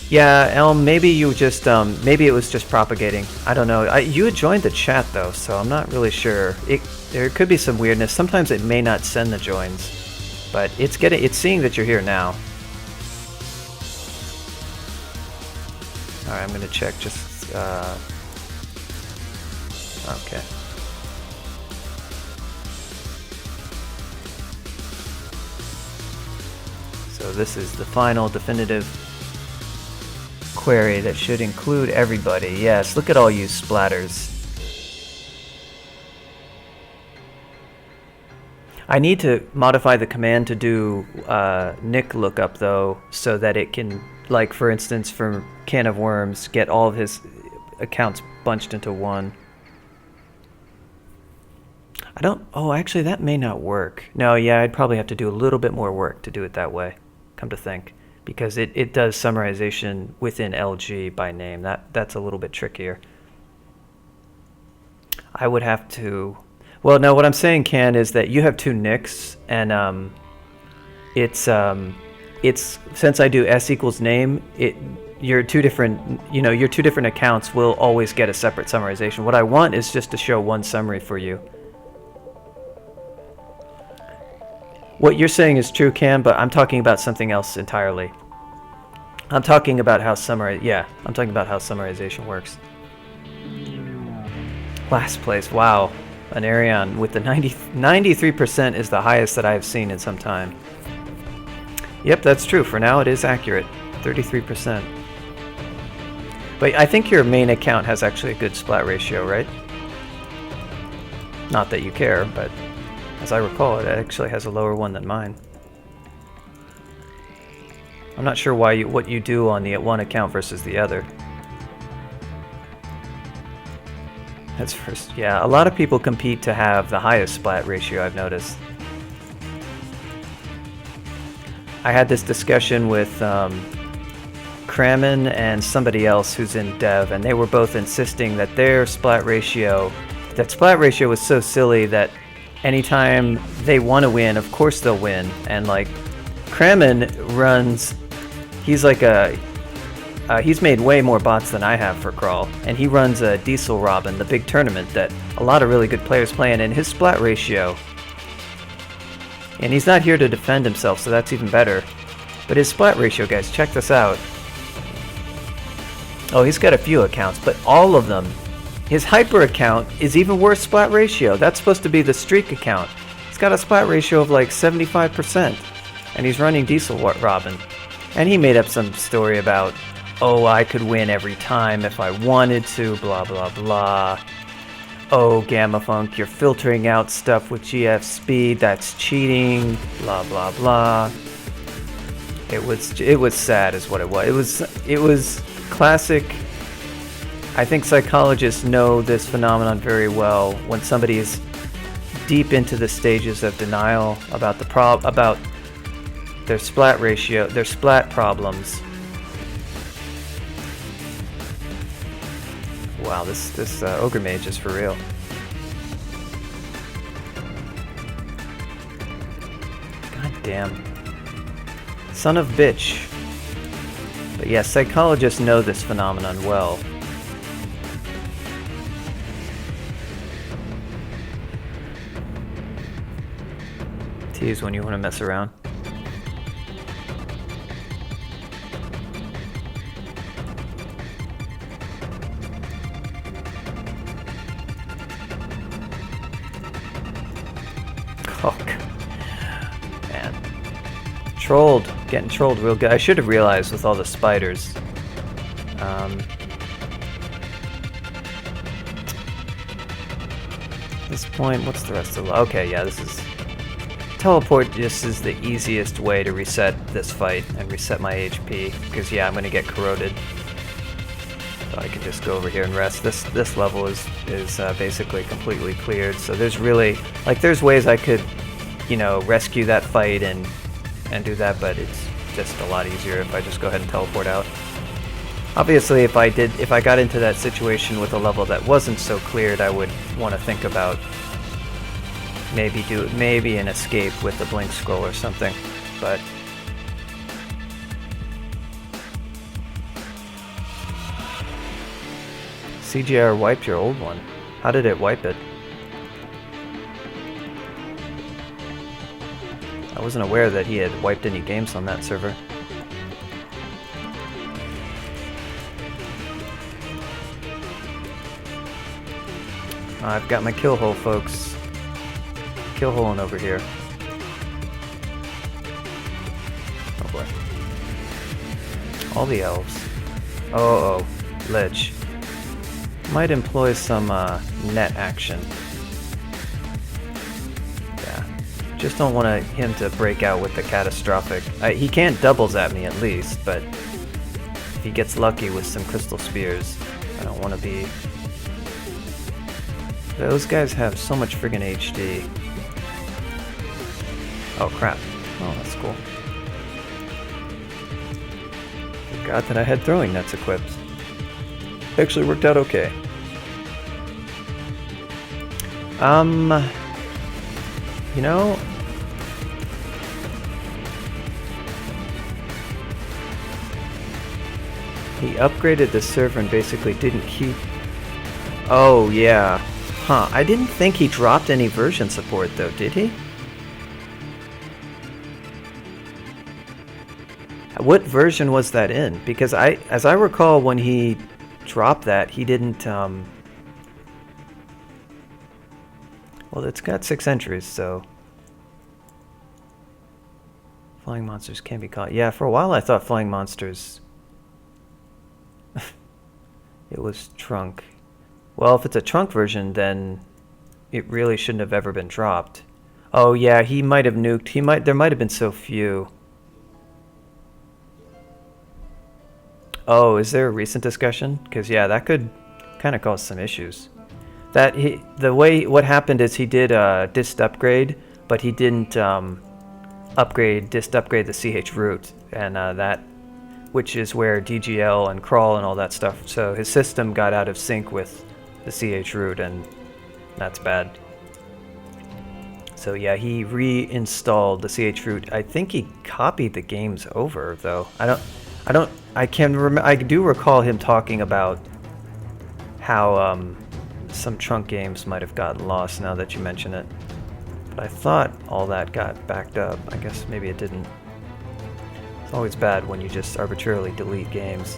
Yeah, Elm, maybe you just, maybe it was just propagating. I don't know. You had joined the chat though, so I'm not really sure. There could be some weirdness. Sometimes it may not send the joins. But it's seeing that you're here now. Alright, I'm gonna check just, okay. So this is the final definitive query that should include everybody. Yes, look at all you splatters. I need to modify the command to do nick lookup though, so that it can, like for instance for Can of Worms, get all of his accounts bunched into one. Oh actually that may not work. No, yeah, I'd probably have to do a little bit more work to do it that way, come to think. because it does summarization within LG by name. That's a little bit trickier. I would have to... Well, no, what I'm saying, Ken, is that you have two nicks, and it's since I do s equals name, your two different accounts will always get a separate summarization. What I want is just to show one summary for you. What you're saying is true, Cam, but I'm talking about something else entirely. I'm talking about how summarization works. Last place, wow. An Arion with the 93% is the highest that I have seen in some time. Yep, that's true. For now, it is accurate. 33%. But I think your main account has actually a good splat ratio, right? Not that you care, but as I recall, it actually has a lower one than mine. I'm not sure what you do on the one account versus the other. That's first. Yeah, a lot of people compete to have the highest splat ratio, I've noticed. I had this discussion with Kramen and somebody else who's in dev, and they were both insisting that their splat ratio was so silly that anytime they want to win, of course they'll win. And like Kramen runs, he's made way more bots than I have for crawl, and he runs a Diesel Robin, the big tournament that a lot of really good players play in, and his splat ratio, and he's not here to defend himself, so that's even better, but his splat ratio, guys, check this out. Oh, he's got a few accounts, but all of them, his hyper account is even worse splat ratio. That's supposed to be the streak account. He's got a splat ratio of like 75%, and he's running Diesel Robin, and he made up some story about, oh, I could win every time if I wanted to, blah, blah, blah. Oh, Gamma Funk, you're filtering out stuff with GF speed, that's cheating, blah, blah, blah. It was sad is what it was. It was classic. I think psychologists know this phenomenon very well when somebody is deep into the stages of denial about about their splat ratio, their splat problems. Wow, this Ogre Mage is for real. God damn. Son of bitch. But yes, psychologists know this phenomenon well. Tease when you want to mess around. Oh, man. Trolled. Getting trolled real good. I should have realized with all the spiders. At this point, what's the rest of the... Okay, yeah, this is... Teleport just is the easiest way to reset this fight and reset my HP. Because, yeah, I'm going to get corroded. So I can just go over here and rest. This level is basically completely cleared. So there's really... Like, there's ways I could, you know, rescue that fight and do that, but it's just a lot easier if I just go ahead and teleport out. Obviously, if I got into that situation with a level that wasn't so cleared, I would want to think about maybe an escape with the blink scroll or something, but CGR wiped your old one. How did it wipe it? I wasn't aware that he had wiped any games on that server. I've got my kill hole, folks. Kill holing over here. Oh boy. All the elves. Oh, Lich. Might employ some net action. Yeah. Just don't want him to break out with the catastrophic. He can't doubles at me at least, but if he gets lucky with some crystal spears, I don't want to be... Those guys have so much friggin' HD. Oh crap. Oh, that's cool. Forgot that I had throwing nets equipped. Actually worked out okay. You know, he upgraded the server and basically didn't keep... Oh, yeah. Huh, I didn't think he dropped any version support though, did he? What version was that in? Because as I recall, when he dropped that, he didn't, well, it's got 6 entries, so... Flying monsters can be caught. Yeah, for a while I thought flying monsters... it was trunk. Well, if it's a trunk version, then it really shouldn't have ever been dropped. Oh yeah, he might have nuked. There might have been so few. Oh, is there a recent discussion? Because yeah, that could kind of cause some issues. What happened is he did a dist upgrade, but he didn't dist upgrade the CH root, and which is where DGL and crawl and all that stuff. So his system got out of sync with the CH root, and that's bad. So yeah, he reinstalled the CH root. I think he copied the games over though. I do recall him talking about how some trunk games might have gotten lost now that you mention it. But I thought all that got backed up. I guess maybe it didn't. It's always bad when you just arbitrarily delete games.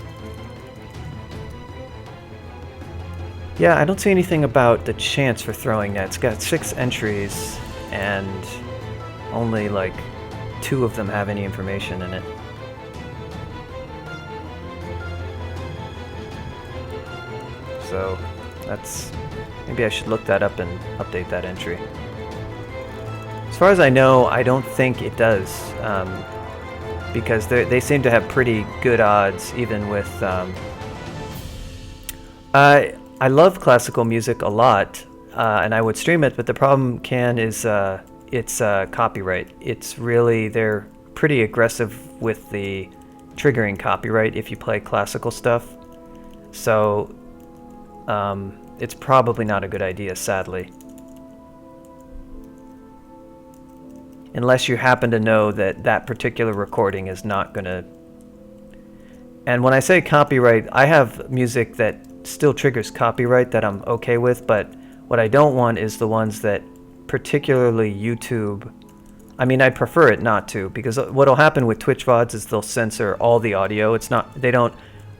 Yeah, I don't see anything about the chance for throwing net. It's got 6 entries, and only like 2 of them have any information in it. So that's... maybe I should look that up and update that entry. As far as I know, I don't think it does, because they seem to have pretty good odds, even with... I love classical music a lot, and I would stream it, but the problem is it's copyright. It's really... they're pretty aggressive with the triggering copyright if you play classical stuff. So... it's probably not a good idea, sadly. Unless you happen to know that that particular recording is not gonna... And when I say copyright, I have music that still triggers copyright that I'm okay with, but what I don't want is the ones that particularly YouTube... I mean, I'd prefer it not to, because what'll happen with Twitch VODs is they'll censor all the audio. It's not... they don't...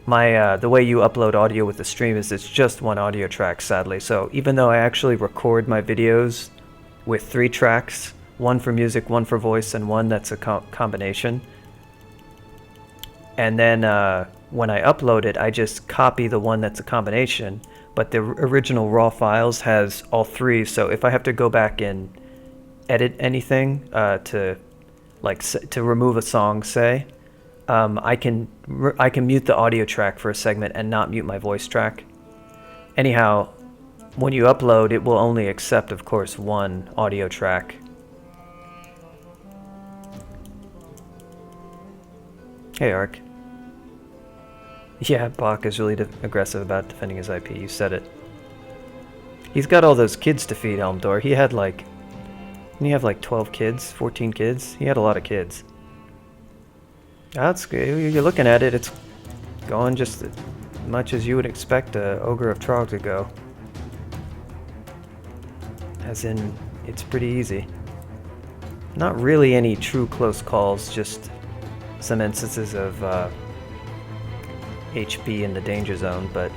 the way you upload audio with the stream is it's just one audio track, sadly. So even though I actually record my videos with 3 tracks, one for music, one for voice, and one that's a combination, and then when I upload it, I just copy the one that's a combination, but the original raw files has all 3. So if I have to go back and edit anything to remove a song, say, I can mute the audio track for a segment and not mute my voice track. Anyhow, when you upload, it will only accept, of course, one audio track. Hey, Ark. Yeah, Bach is really aggressive about defending his IP. You said it. He's got all those kids to feed, Elmdor. He had didn't he have like 12 kids, 14 kids? He had a lot of kids. That's good. You're looking at it, it's going just as much as you would expect a Ogre of Trog to go. As in, it's pretty easy. Not really any true close calls, just some instances of HP in the danger zone, but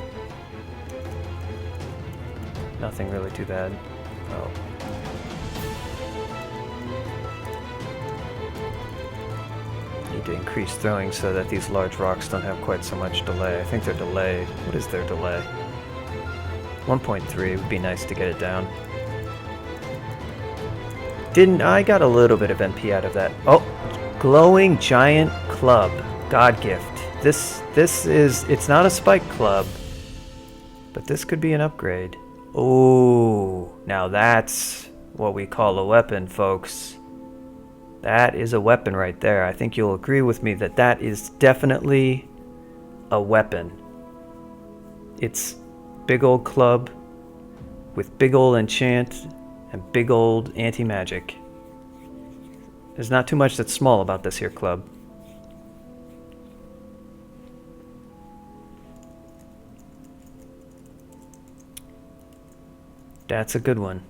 nothing really too bad. Oh. Need to increase throwing so that these large rocks don't have quite so much delay. I think they're delayed. What is their delay? 1.3 would be nice to get it down. I got a little bit of MP out of that. Oh, glowing giant club. God gift. It's not a spike club, but this could be an upgrade. Oh, now that's what we call a weapon, folks. That is a weapon right there. I think you'll agree with me that that is definitely a weapon. It's big old club with big old enchant and big old anti-magic. There's not too much that's small about this here club. That's a good one.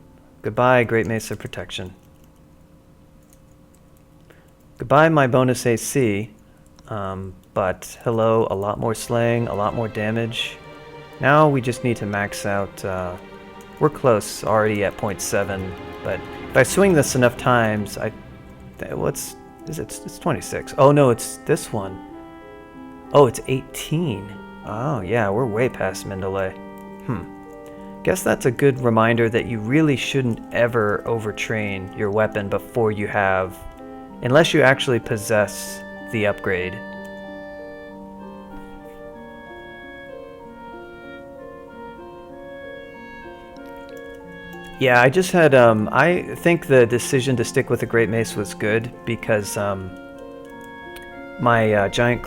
Goodbye, Great Mace of Protection. Goodbye, my bonus AC. But hello, a lot more slaying, a lot more damage. Now we just need to max out. We're close, already at 0.7. But if I swing this enough times, what's is it? It's 26. Oh no, it's this one. Oh, it's 18. Oh yeah, we're way past Mendeley. Guess that's a good reminder that you really shouldn't ever overtrain your weapon before you have, unless you actually possess the upgrade. Yeah, I just had, I think the decision to stick with the Great Mace was good because my Giant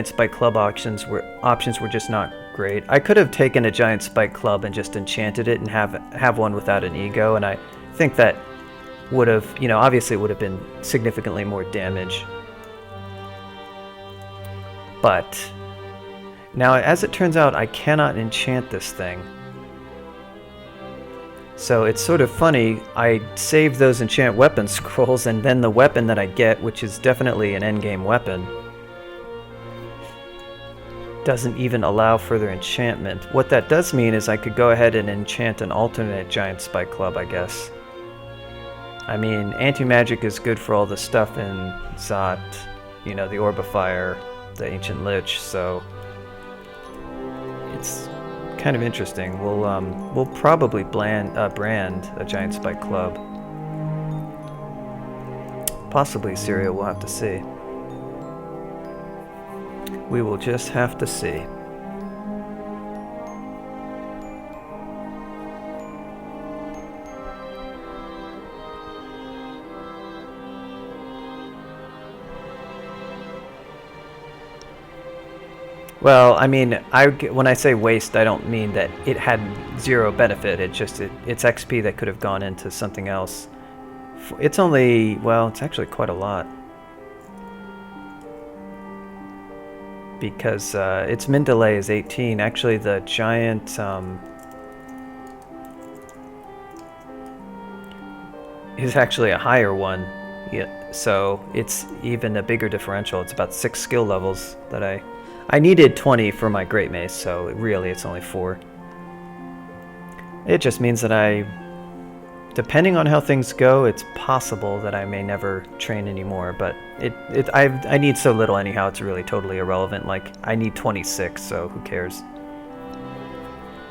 Spike Club options were just not great. I could have taken a Giant Spike Club and just enchanted it and have one without an ego, and I think that would have, obviously it would have been significantly more damage. But now, as it turns out, I cannot enchant this thing. So it's sort of funny, I saved those enchant weapon scrolls, and then the weapon that I get, which is definitely an endgame weapon, doesn't even allow further enchantment. What that does mean is I could go ahead and enchant an alternate Giant Spike Club, I guess. I mean, anti-magic is good for all the stuff in Zot, the Orb of Fire, the Ancient Lich, so it's kind of interesting. We'll probably brand a Giant Spike Club. Possibly Syria, we'll have to see. We will just have to see. Well, I mean, when I say waste, I don't mean that it had zero benefit. It's just it's XP that could have gone into something else. It's only, well, it's actually quite a lot. Because its min delay is 18. Actually, the giant is actually a higher one. Yeah, so it's even a bigger differential. It's about 6 skill levels that I needed 20 for my Great Mace, so really it's only 4. It just means that depending on how things go, it's possible that I may never train anymore, but I need so little anyhow, it's really totally irrelevant. Like, I need 26, so who cares?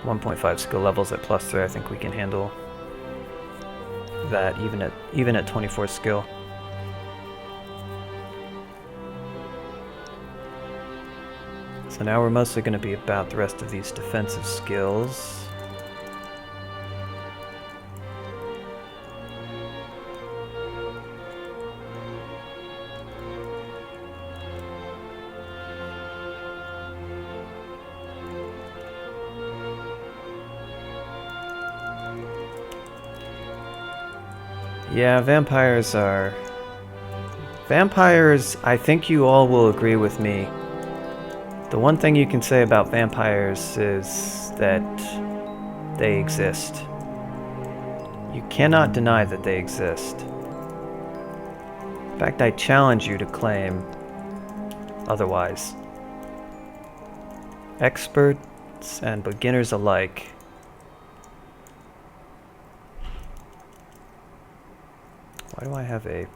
1.5 skill levels at +3, I think we can handle that even at 24 skill. So now we're mostly going to be about the rest of these defensive skills. Yeah, vampires, I think you all will agree with me. The one thing you can say about vampires is that they exist. You cannot deny that they exist. In fact, I challenge you to claim otherwise. Experts and beginners alike. Why do I have a...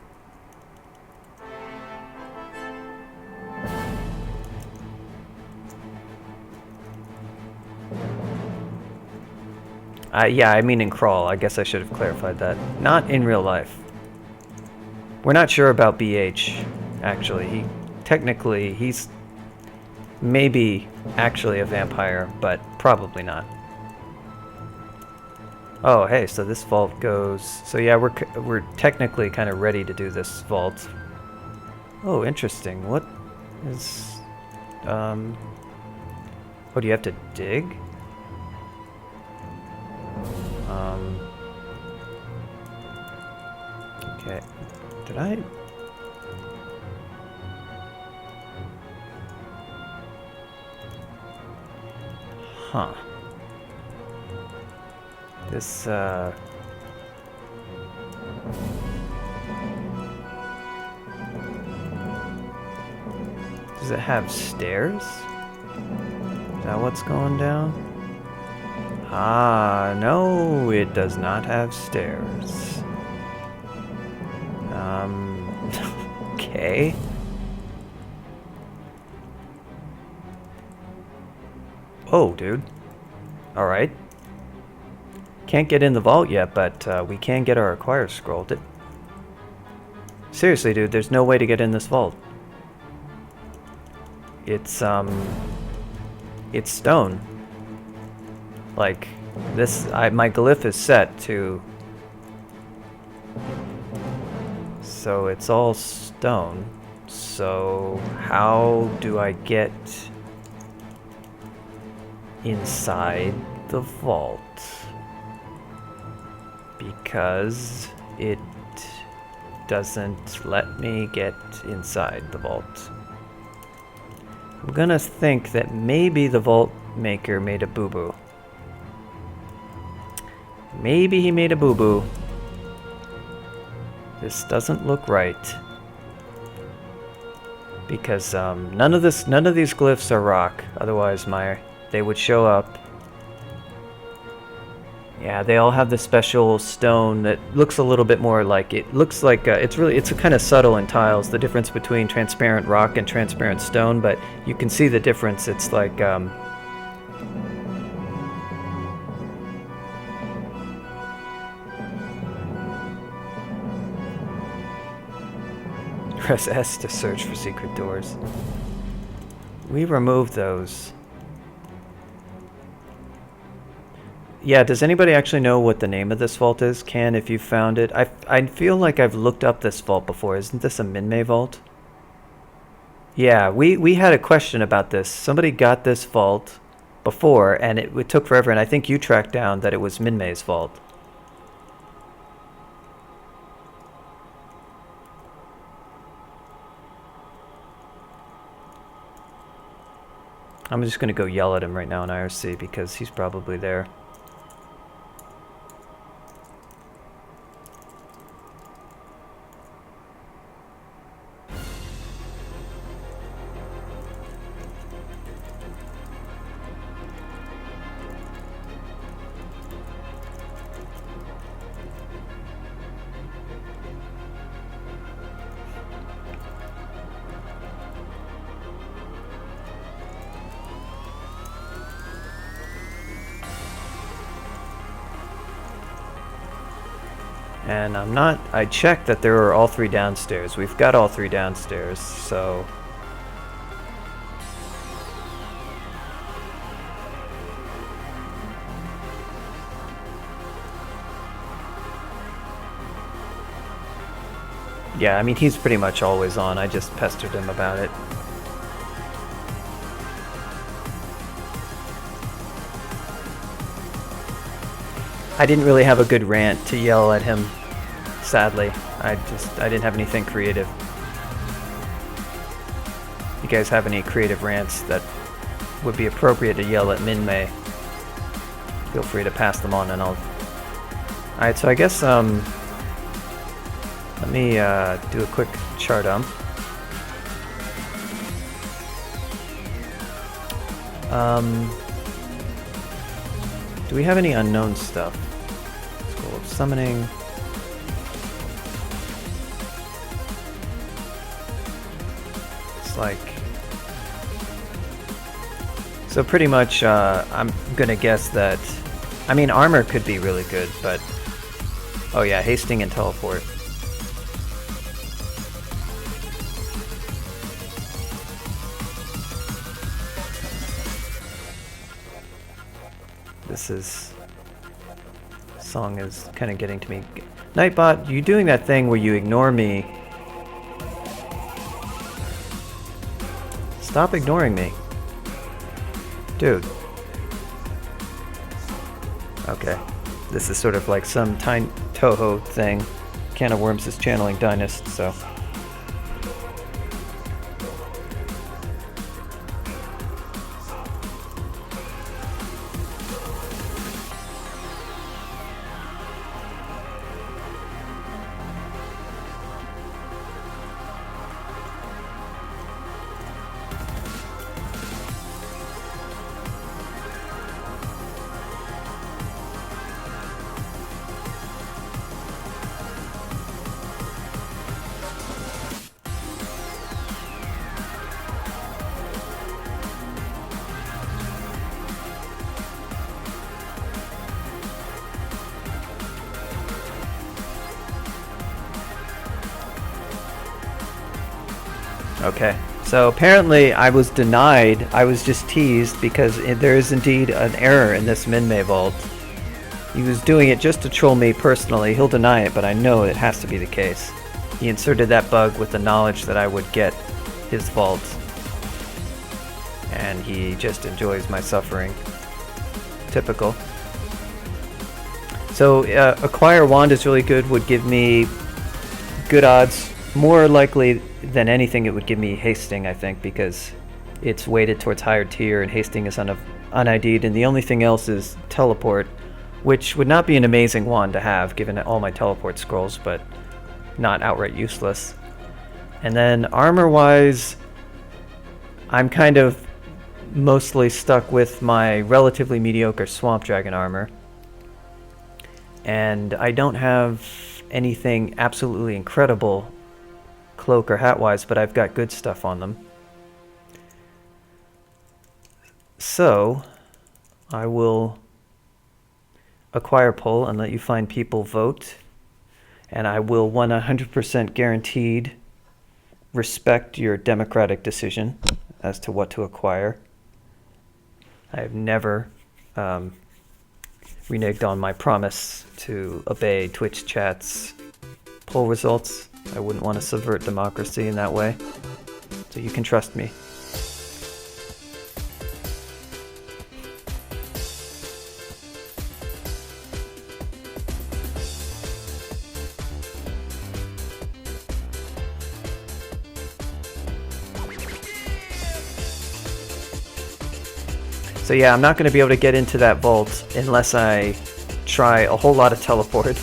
yeah, I mean in Crawl. I guess I should have clarified that. Not in real life. We're not sure about BH, actually. He's maybe actually a vampire, but probably not. Oh, hey, so this vault goes... So yeah, we're technically kind of ready to do this vault. Oh, interesting. What is... Oh, do you have to dig? Okay. Did I? Huh. This, does it have stairs? Is that what's going down? Ah, no, it does not have stairs. Okay. Oh, dude. Alright. Can't get in the vault yet, but we can get our acquire scroll. Seriously, dude, there's no way to get in this vault. It's stone. Like, this, my glyph is set to... So it's all stone. So how do I get inside the vault? Because it doesn't let me get inside the vault. I'm gonna think that maybe the vault maker made a boo-boo. Maybe he made a boo-boo. This doesn't look right. Because none of these glyphs are rock, otherwise they would show up. Yeah, they all have the special stone that looks a little bit more like it's a kind of subtle in tiles, the difference between transparent rock and transparent stone, but you can see the difference. It's like press S to search for secret doors. We removed those. Yeah, does anybody actually know what the name of this vault is? Can, if you found it. I feel like I've looked up this vault before. Isn't this a Minmay vault? Yeah, we had a question about this. Somebody got this vault before, and it took forever, and I think you tracked down that it was Minmay's vault. I'm just going to go yell at him right now in IRC because he's probably there. And I checked that there are all three downstairs. We've got all three downstairs, so... Yeah, I mean, he's pretty much always on. I just pestered him about it. I didn't really have a good rant to yell at him, sadly. I didn't have anything creative. If you guys have any creative rants that would be appropriate to yell at Minmay, feel free to pass them on and I'll... Alright, so I guess, let me do a quick chart dump. Do we have any unknown stuff? Scroll of Summoning. It's like... So pretty much, I'm gonna guess that... I mean, armor could be really good, but... Oh yeah, hasting and teleport. This song is kind of getting to me. Nightbot, you doing that thing where you ignore me? Stop ignoring me. Dude. Okay. This is sort of like some tiny Toho thing. Can of Worms is channeling Dynast, so... Okay, so apparently I was denied, I was just teased because there is indeed an error in this Minmay vault. He was doing it just to troll me personally. He'll deny it, but I know it has to be the case. He inserted that bug with the knowledge that I would get his vault. And he just enjoys my suffering. Typical. So Acquire Wand is really good, would give me good odds. More likely than anything, it would give me Hasting, I think, because it's weighted towards higher tier and Hasting is un-ID'd, and the only thing else is Teleport, which would not be an amazing wand to have given all my teleport scrolls, but not outright useless. And then armor-wise, I'm kind of mostly stuck with my relatively mediocre Swamp Dragon armor. And I don't have anything absolutely incredible cloak or hat-wise, but I've got good stuff on them. So, I will acquire poll and let you find people vote, and I will 100% guaranteed respect your democratic decision as to what to acquire. I have never reneged on my promise to obey Twitch chat's poll results. I wouldn't want to subvert democracy in that way, so you can trust me. So yeah, I'm not going to be able to get into that vault unless I try a whole lot of teleport.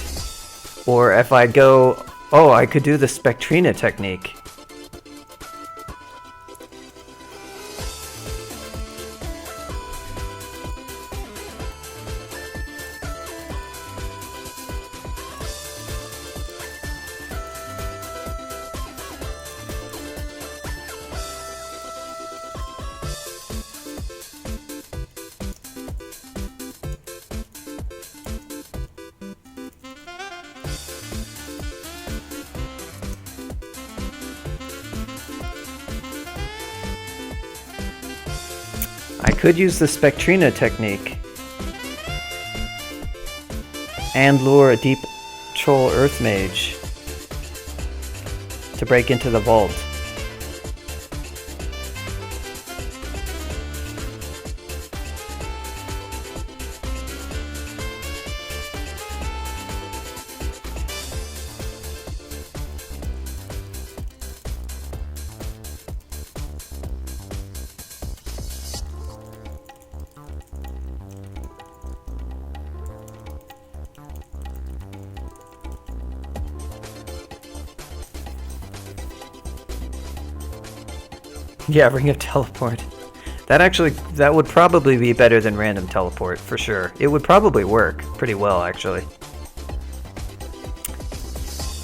Or if I go... Oh, I could do the Spectrina technique. I could use the Spectrina technique and lure a deep troll earth mage to break into the vault. Yeah, Ring of Teleport. That would probably be better than Random Teleport, for sure. It would probably work pretty well, actually.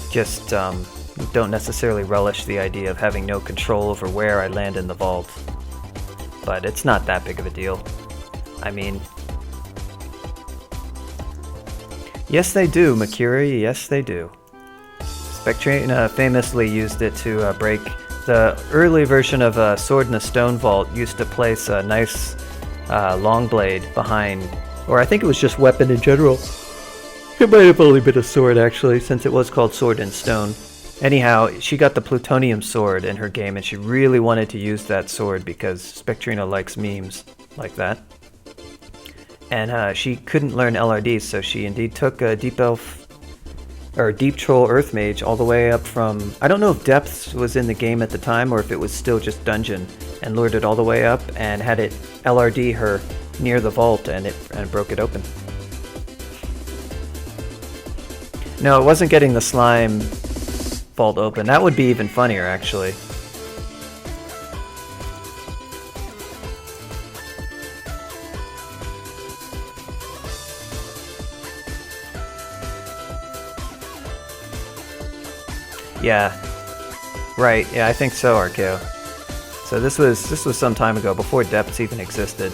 Just, don't necessarily relish the idea of having no control over where I land in the vault. But it's not that big of a deal. I mean... Yes, they do, Makiri, yes, they do. Spectrina famously used it to break... The early version of Sword in a Stone Vault used to place a nice long blade behind, or I think it was just weapon in general. It might have only been a sword actually, since it was called Sword in Stone. Anyhow, she got the plutonium sword in her game and she really wanted to use that sword because Spectrina likes memes. like that. And she couldn't learn LRD, so she indeed took a Deep Elf, or Deep Troll Earth Mage all the way up from, I don't know if Depths was in the game at the time or if it was still just Dungeon, and lured it all the way up and had it LRD her near the vault, and it broke it open. No, it wasn't getting the slime vault open. That would be even funnier, actually. Yeah, right. Yeah, I think so, Archeo. So this was some time ago, before Depths even existed.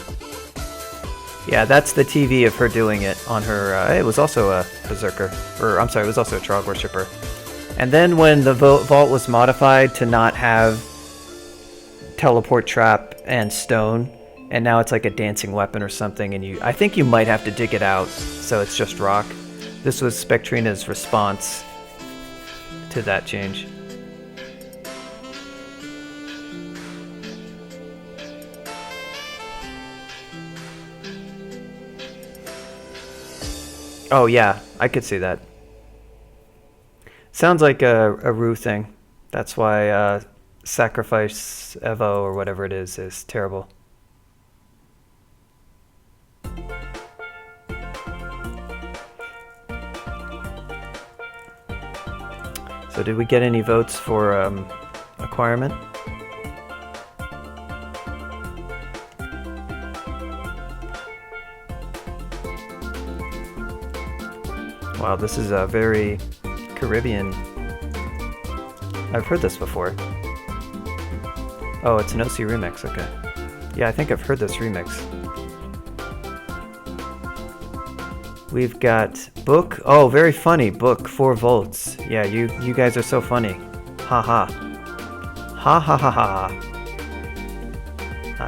Yeah, that's the TV of her doing it on her. It was also a Berserker, or I'm sorry, it was also a Trog worshipper. And then when the vault was modified to not have teleport trap and stone, and now it's like a dancing weapon or something, and I think you might have to dig it out, so it's just rock. This was Spectrina's response to that change. Oh yeah, I could see that. Sounds like a Rue thing. That's why Sacrifice Evo or whatever it is terrible. So did we get any votes for acquirement? Wow, this is a very Caribbean. I've heard this before. Oh, it's an OC remix, okay. Yeah, I think I've heard this remix. We've got book. Oh, very funny. Book, 4 volts. Yeah, you guys are so funny. Ha ha. Ha ha ha ha.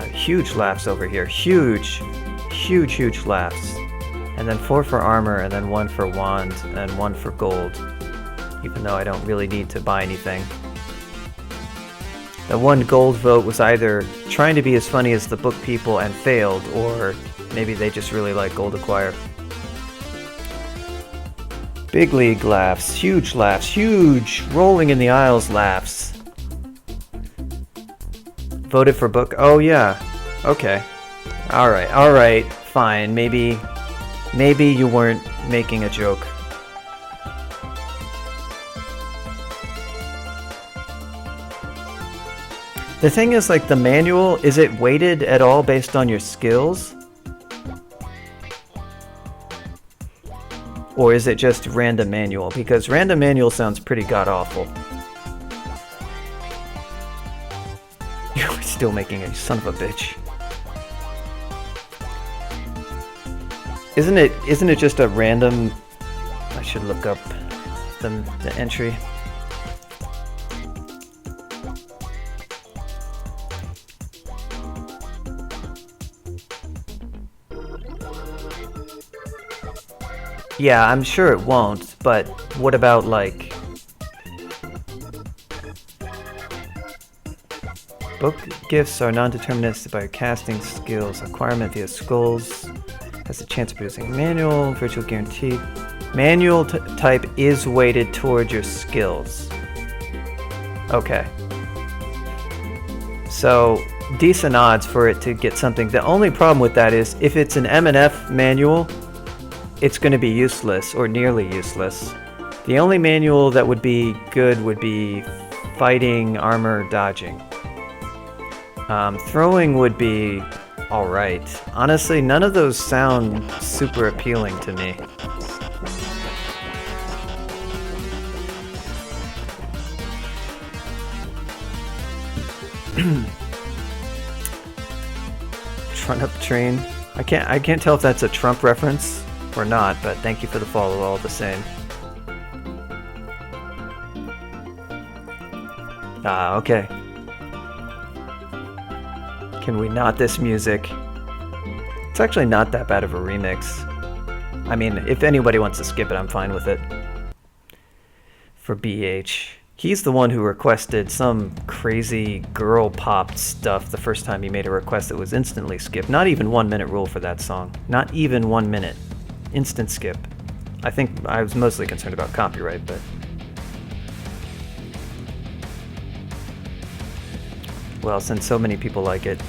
Huge laughs over here. Huge laughs. And then 4 for armor, and then 1 for wand, and 1 for gold. Even though I don't really need to buy anything. The 1 gold vote was either trying to be as funny as the book people and failed, or maybe they just really like gold acquire. Big league laughs, huge rolling in the aisles laughs. Voted for book? Oh yeah, okay. Alright, fine, maybe you weren't making a joke. The thing is, like, the manual, is it weighted at all based on your skills? Or is it just random manual? Because random manual sounds pretty god-awful. You're still making a son of a bitch. Isn't it just a random... I should look up the entry. Yeah, I'm sure it won't, but what about, like... Book gifts are non-deterministic by casting skills. Acquirement via skulls has a chance of producing manual, virtual guaranteed. Manual type is weighted towards your skills. Okay. So, decent odds for it to get something. The only problem with that is, if it's an M&F manual, it's going to be useless, or nearly useless. The only manual that would be good would be fighting, armor, dodging. Throwing would be alright. Honestly, none of those sound super appealing to me. Trump train. I can't tell if that's a Trump reference or not, but thank you for the follow all the same. Ah, okay. Can we not this music? It's actually not that bad of a remix. I mean, if anybody wants to skip it, I'm fine with it. For BH. He's the one who requested some crazy girl pop stuff the first time he made a request that was instantly skipped. Not even 1 minute rule for that song. Not even 1 minute. Instant skip. I think I was mostly concerned about copyright, but... well, since so many people like it...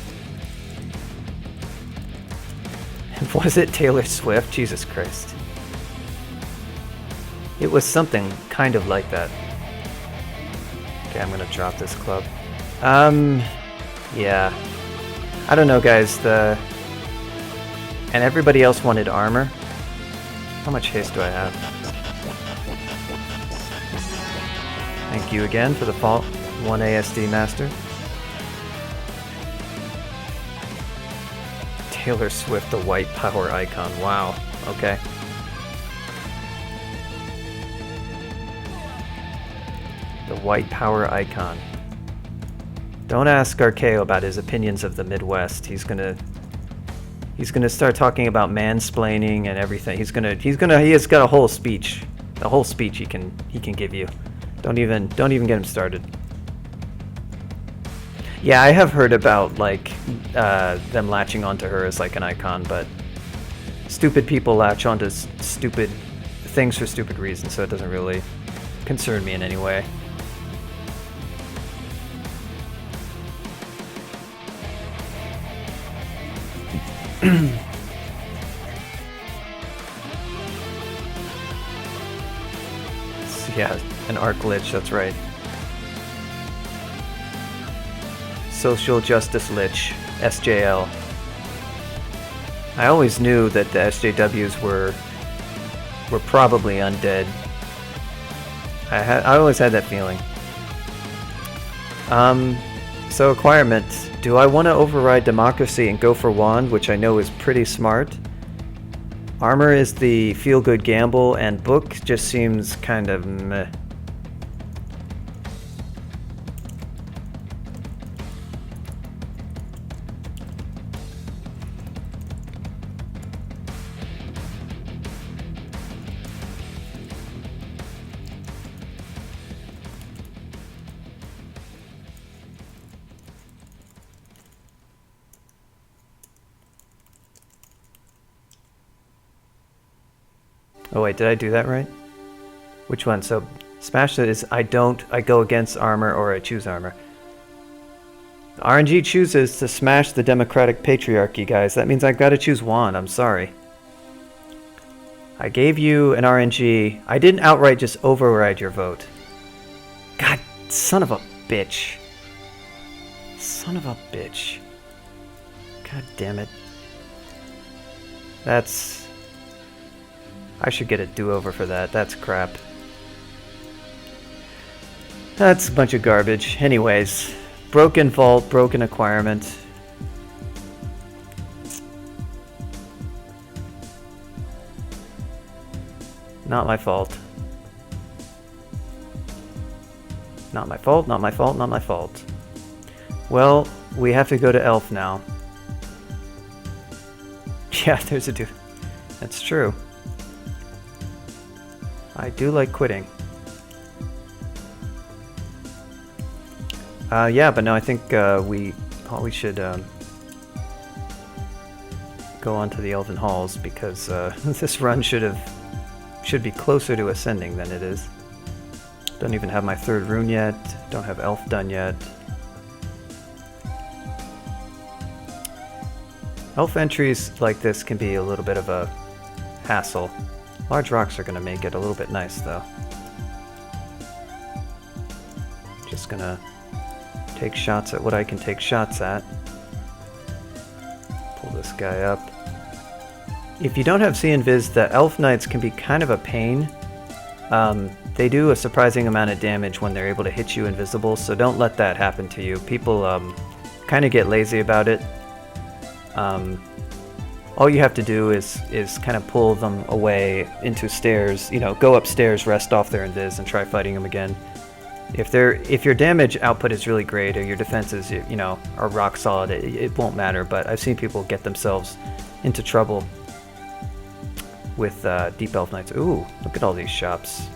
was it Taylor Swift? Jesus Christ. It was something kind of like that. Okay, I'm gonna drop this club. Yeah. I don't know, guys, and everybody else wanted armor. How much haste do I have? Thank you again for the fault, 1 ASD master. Taylor Swift, the white power icon. Wow. Okay. The white power icon. Don't ask Archeo about his opinions of the Midwest. He's gonna start talking about mansplaining and everything. He has got a whole speech. A whole speech he can give you. Don't even get him started. Yeah, I have heard about like them latching onto her as like an icon, but stupid people latch onto stupid things for stupid reasons, so it doesn't really concern me in any way. Yeah, an arc glitch, that's right. Social Justice Lich, SJL. I always knew that the SJWs were probably undead. I always had that feeling. So acquirement. Do I want to override democracy and go for wand, which I know is pretty smart? Armor is the feel-good gamble, and book just seems kind of meh. Oh wait, did I do that right? Which one? So, smash is I go against armor, or I choose armor. RNG chooses to smash the democratic patriarchy, guys. That means I've got to choose wand. I'm sorry. I gave you an RNG. I didn't outright just override your vote. God, son of a bitch. Son of a bitch. God damn it. I should get a do-over for that. That's crap. That's a bunch of garbage. Anyways, broken vault, broken acquirement. Not my fault. Not my fault, not my fault, not my fault. Well, we have to go to elf now. Yeah, there's a dude. That's true. I do like quitting. Yeah, but no, I think we should go on to the Elven Halls, because this run should be closer to ascending than it is. Don't even have my 3rd rune yet. Don't have elf done yet. Elf entries like this can be a little bit of a hassle. Large rocks are going to make it a little bit nice, though. Just gonna take shots at what I can take shots at. Pull this guy up. If you don't have See Invis, the Elf Knights can be kind of a pain. They do a surprising amount of damage when they're able to hit you invisible, so don't let that happen to you. People kind of get lazy about it. All you have to do is kind of pull them away into stairs, go upstairs, rest off their invis, and try fighting them again. If your damage output is really great, or your defenses, are rock solid, it won't matter, but I've seen people get themselves into trouble with Deep Elf Knights. Ooh, look at all these shops.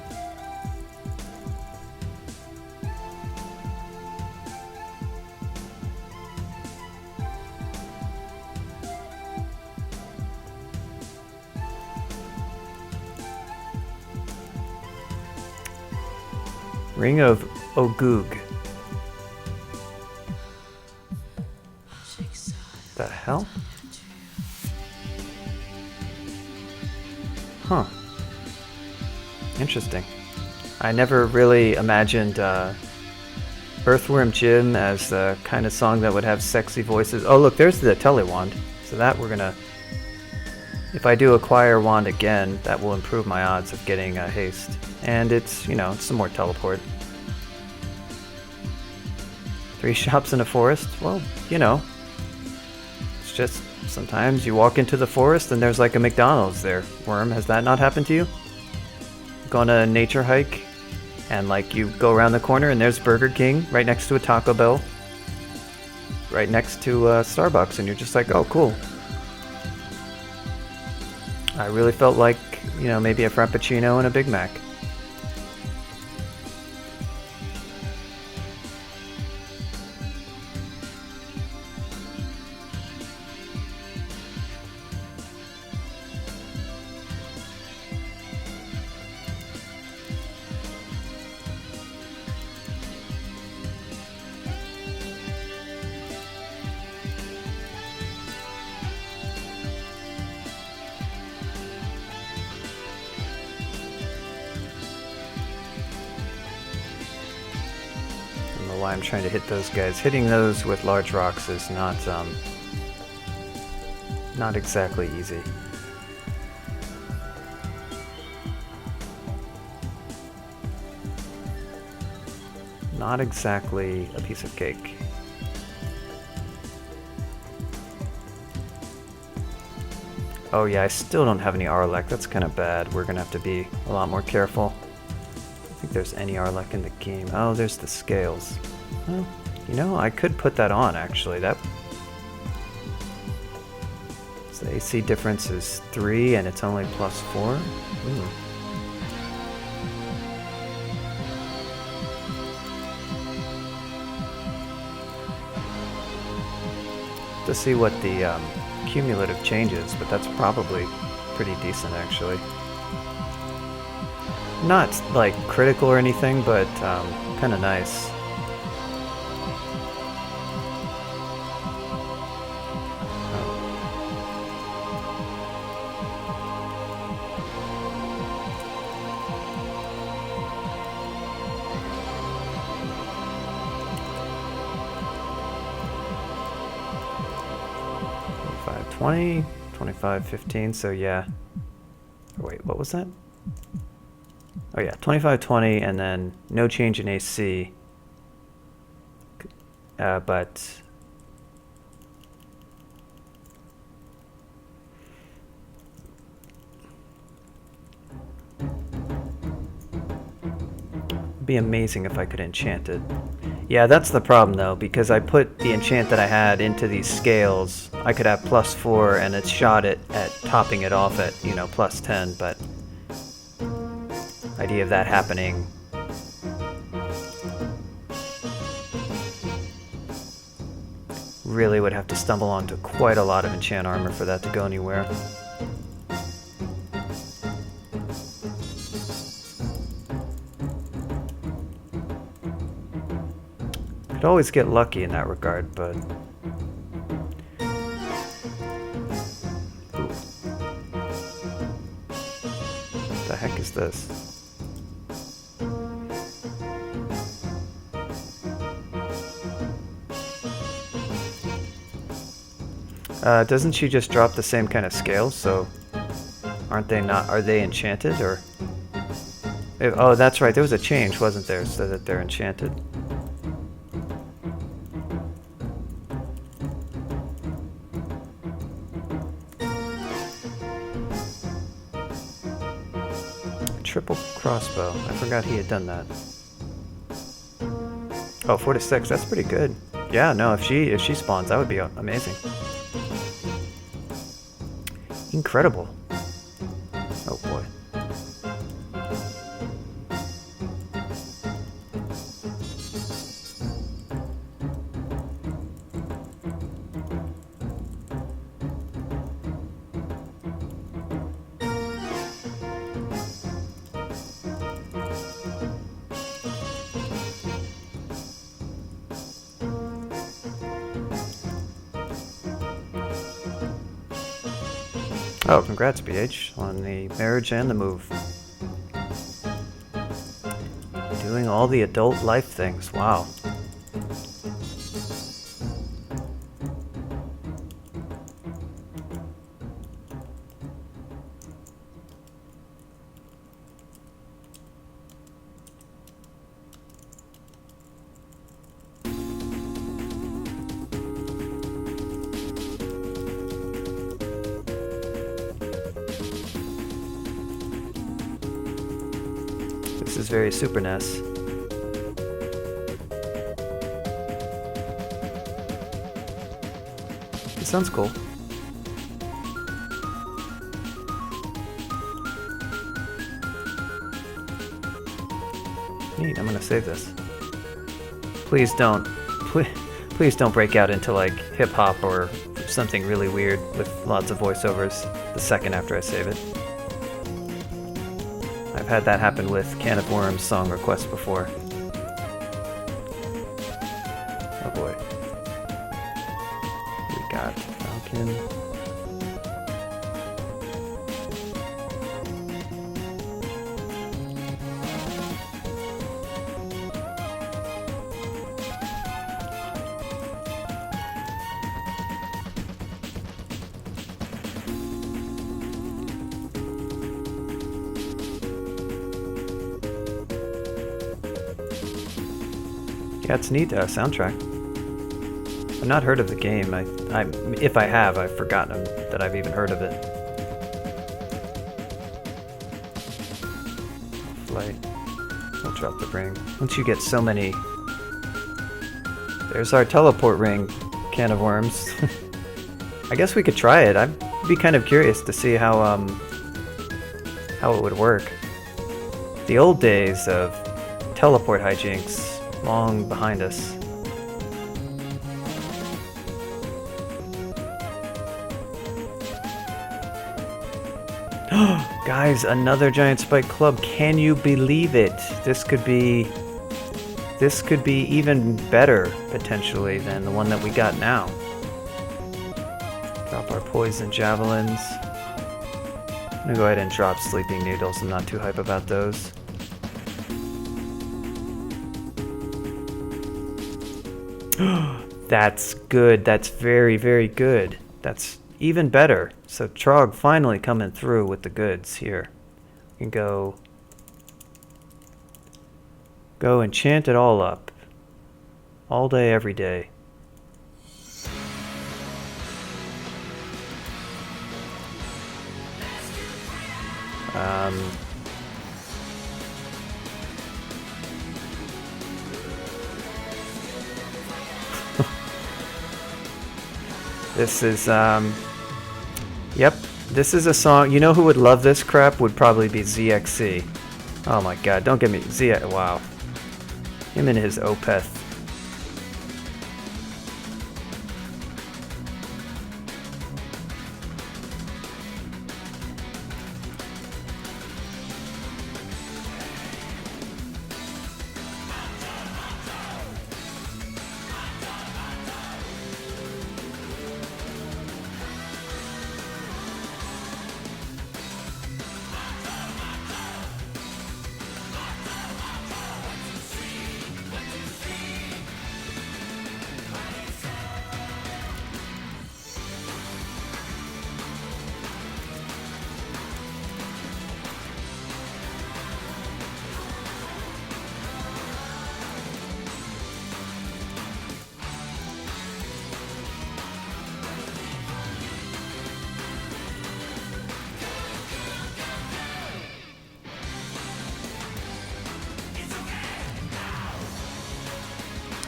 Ring of Ogre. The hell? Huh. Interesting. I never really imagined Earthworm Jim as the kind of song that would have sexy voices. Oh look, there's the telewand. So that we're gonna... If I do acquire wand again, that will improve my odds of getting haste. And it's, you know, it's some more teleport. 3 shops in a forest? Well, you know. It's just, sometimes you walk into the forest and there's like a McDonald's there. Worm, has that not happened to you? Go on a nature hike and like you go around the corner and there's Burger King right next to a Taco Bell. Right next to Starbucks, and you're just like, oh cool. I really felt like, you know, maybe a Frappuccino and a Big Mac. Why I'm trying to hit those guys. Hitting those with large rocks is not exactly easy. Not exactly a piece of cake. Oh yeah, I still don't have any Arlec. That's kind of bad. We're gonna have to be a lot more careful. I think there's any Arlec in the game. Oh, there's the scales. Well, you know, I could put that on actually. That so the AC difference is 3 and it's only +4. Ooh. To see what the cumulative changes, but that's probably pretty decent actually. Not like critical or anything, but kind of nice. $20, $25.15, so yeah. Oh, wait, what was that? Oh yeah, $25.20 and then no change in AC. But it'd be amazing if I could enchant it. Yeah, that's the problem though, because I put the enchant that I had into these scales. I could have +4 and it shot it at topping it off at, you know, +10, but idea of that happening. Really would have to stumble onto quite a lot of enchant armor for that to go anywhere. Could always get lucky in that regard, but... Ooh. What the heck is this? Doesn't she just drop the same kind of scales, so aren't they not, are they enchanted, or? Oh, that's right, there was a change, wasn't there, so that they're enchanted. Triple crossbow, I forgot he had done that. Oh, 4 to 6, that's pretty good. Yeah, no, if she spawns, that would be amazing. Incredible. Oh boy. Oh, congrats, BH, on the marriage and the move. Doing all the adult life things. Wow. This is very Super NES. It sounds cool. Neat, I'm gonna save this. Please don't, please don't break out into like hip-hop or something really weird with lots of voiceovers the second after I save it. I've had that happen with Can of Worms song requests before. Oh boy. We got Falcon. Yeah, it's neat soundtrack. I've not heard of the game. If I have, I've forgotten that I've even heard of it. Flight. I'll drop the ring. Once you get so many... There's our teleport ring, Can of Worms. I guess we could try it. I'd be kind of curious to see how it would work. The old days of teleport hijinks long behind us. Guys, another giant spike club. Can you believe it? This could be even better potentially than the one that we got now. Drop our poison javelins. I'm gonna go ahead and drop sleeping needles. I'm not too hype about those. That's good. That's very, very good. That's even better. So Trog finally coming through with the goods here. You can go and chant it all up. All day, every day. This is, yep, this is a song, you know who would love this crap? Would probably be ZXC. Oh my god, don't get me, wow. Him and his Opeth.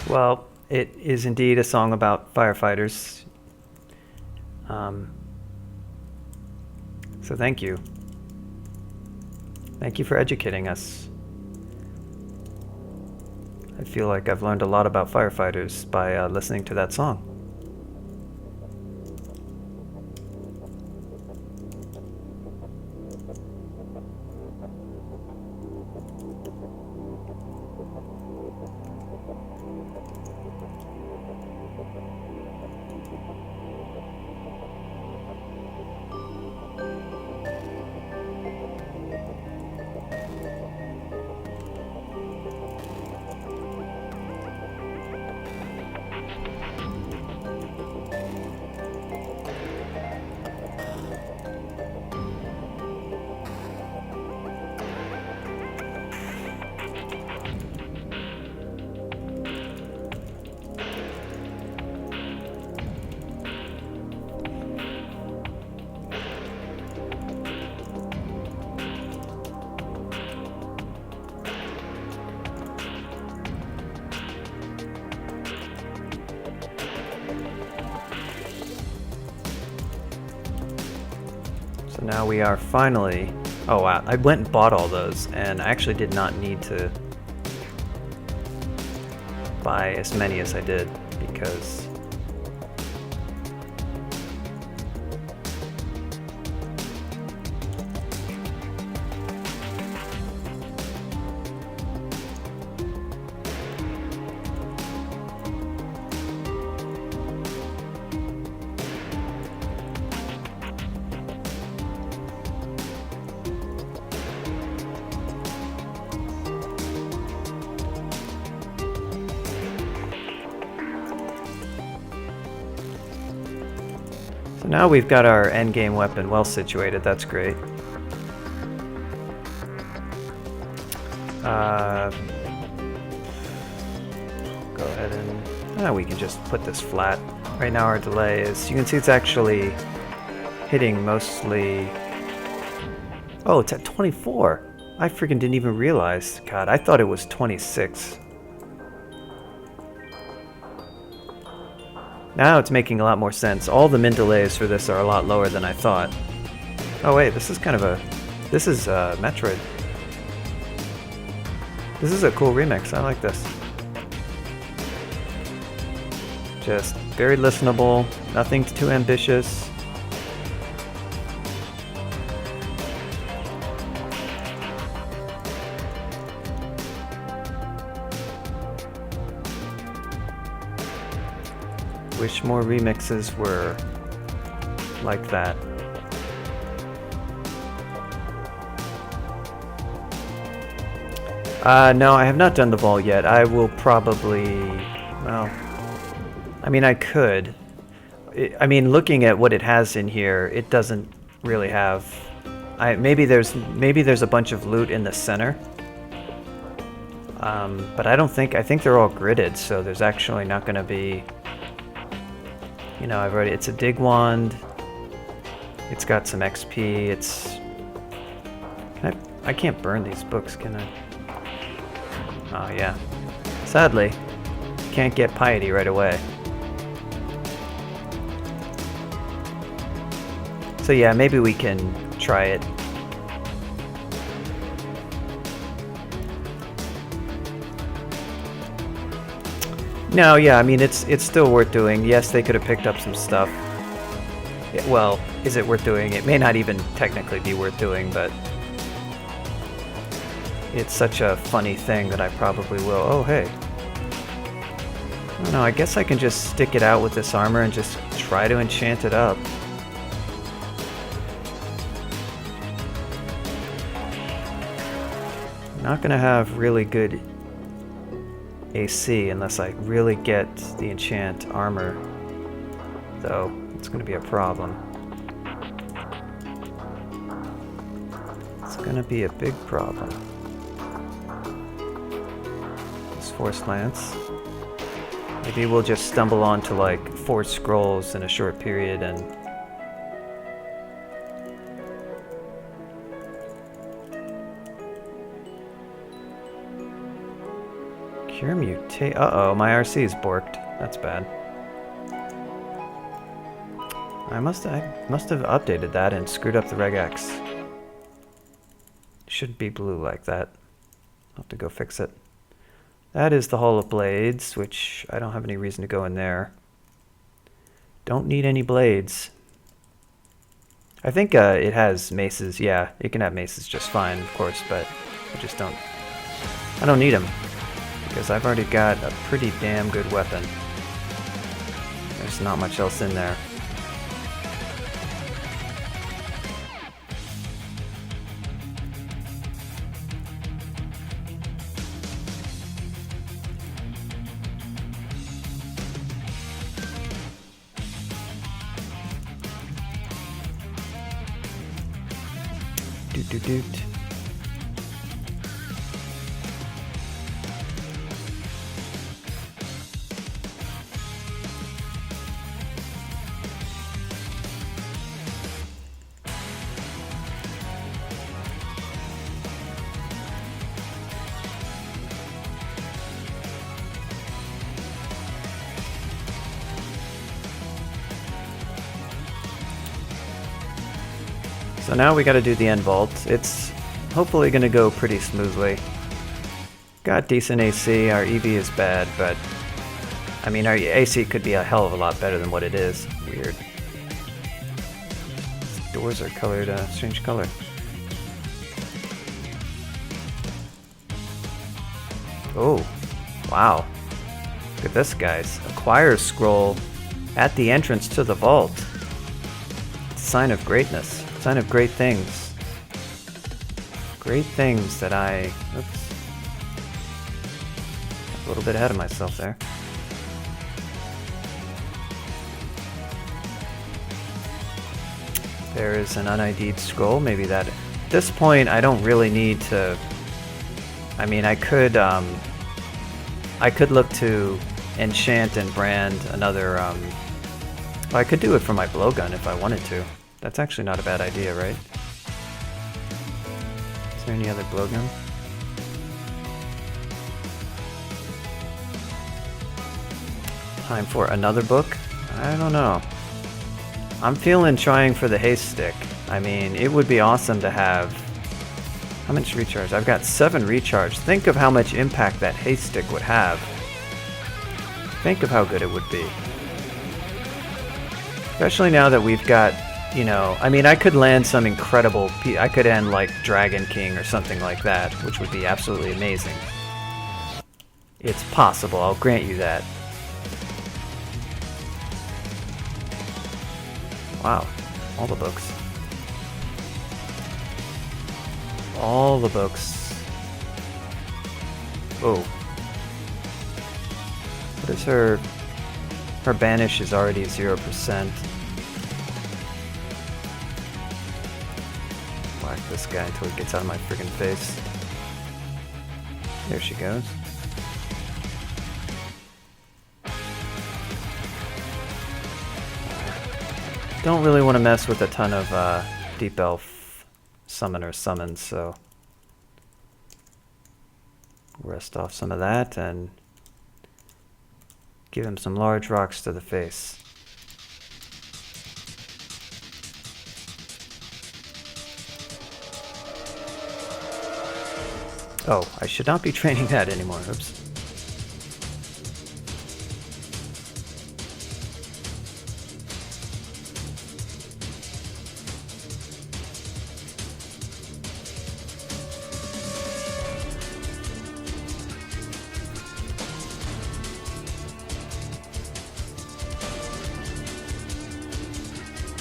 Well, it is indeed a song about firefighters. So thank you. Thank you for educating us. I feel like I've learned a lot about firefighters by listening to that song. So now we are finally... Oh wow, I went and bought all those, and I actually did not need to buy as many as I did, because now we've got our endgame weapon well situated. That's great. Go ahead and... we can just put this flat. Right now our delay is... You can see it's actually hitting mostly... Oh, it's at 24. I freaking didn't even realize. God, I thought it was 26. Now it's making a lot more sense. All the min delays for this are a lot lower than I thought. Oh wait, this is kind of a... This is Metroid. This is a cool remix. I like this. Just very listenable. Nothing too ambitious. Wish more remixes were like that. No, I have not done the vault yet. I will probably... Well... I mean, I could. I mean, looking at what it has in here, it doesn't really have... maybe there's a bunch of loot in the center. But I don't think... I think they're all gridded, so there's actually not going to be... You know, I've already... It's a dig wand. It's got some XP. It's... I can't burn these books, can I? Oh, yeah. Sadly, can't get piety right away. So yeah, maybe we can try it. No, yeah, I mean, it's still worth doing. Yes, they could have picked up some stuff. Yeah, well, is it worth doing? It may not even technically be worth doing, but it's such a funny thing that I probably will. Oh, hey. I don't know, I guess I can just stick it out with this armor and just try to enchant it up. Not gonna have really good AC unless I really get the enchant armor, though. It's gonna be a problem. It's gonna be a big problem. This Force Lance. Maybe we'll just stumble onto like 4 scrolls in a short period and... Cure mutate. Uh-oh, my RC is borked. That's bad. I must have updated that and screwed up the regex. Shouldn't be blue like that. I'll have to go fix it. That is the Hall of Blades, which I don't have any reason to go in there. Don't need any blades. I think it has maces. Yeah, it can have maces just fine, of course, but I just don't... I don't need them. Because I've already got a pretty damn good weapon. There's not much else in there. Doot doot doot. So now we gotta do the end vault. It's hopefully gonna go pretty smoothly. Got decent AC, our EV is bad, but I mean our AC could be a hell of a lot better than what it is. Weird. These doors are colored a strange color. Oh, wow. Look at this, guys. Acquire scroll at the entrance to the vault. Sign of greatness. Sign of great things. Great things that I... Oops. A little bit ahead of myself there. There is an un-ID'd scroll. Maybe that... At this point, I don't really need to... I mean, I could look to enchant and brand another, well, I could do it for my blowgun if I wanted to. That's actually not a bad idea, right? Is there any other blowgun? Time for another book? I don't know. I'm feeling trying for the haste stick. I mean, it would be awesome to have... How much recharge? I've got 7 recharge. Think of how much impact that haste stick would have. Think of how good it would be. Especially now that we've got, you know, I mean, I could land some incredible... I could end like Dragon King or something like that, which would be absolutely amazing. It's possible, I'll grant you that. Wow, all the books. All the books. Oh. What is her... Her banish is already 0%. Whack this guy until he gets out of my friggin' face. There she goes. Don't really want to mess with a ton of deep elf summoner summons, so rest off some of that and give him some large rocks to the face. Oh, I should not be training that anymore. Oops.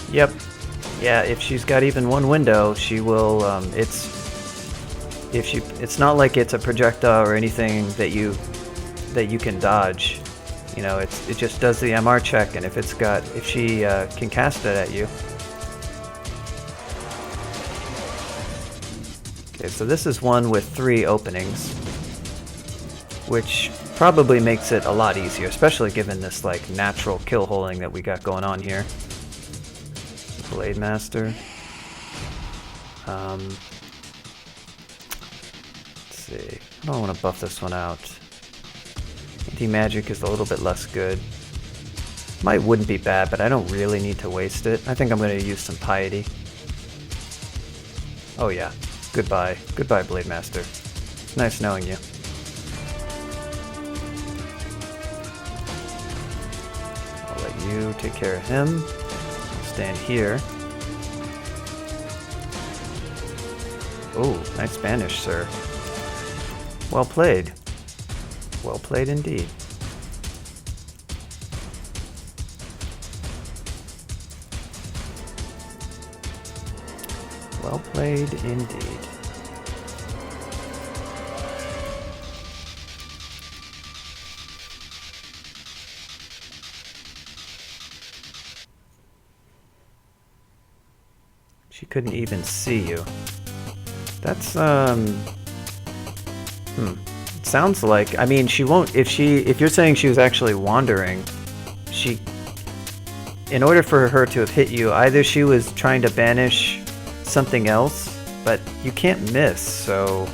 Yep. Yeah, if she's got even one window, she will, it's not like it's a projectile or anything that you can dodge. You know, it just does the MR check, and if she can cast it at you. Okay, so this is one with 3 openings, which probably makes it a lot easier, especially given this like natural kill holing that we got going on here. Blade Master. Let's see. I don't want to buff this one out. Anti-magic is a little bit less good. Wouldn't be bad, but I don't really need to waste it. I think I'm going to use some piety. Oh yeah. Goodbye. Goodbye, Blade Master. Nice knowing you. I'll let you take care of him. Stand here. Oh, nice Spanish, sir. Well played. Well played indeed. Well played indeed. She couldn't even see you. That's, It sounds like, I mean, she won't, if you're saying she was actually wandering, in order for her to have hit you, either she was trying to banish something else, but you can't miss, so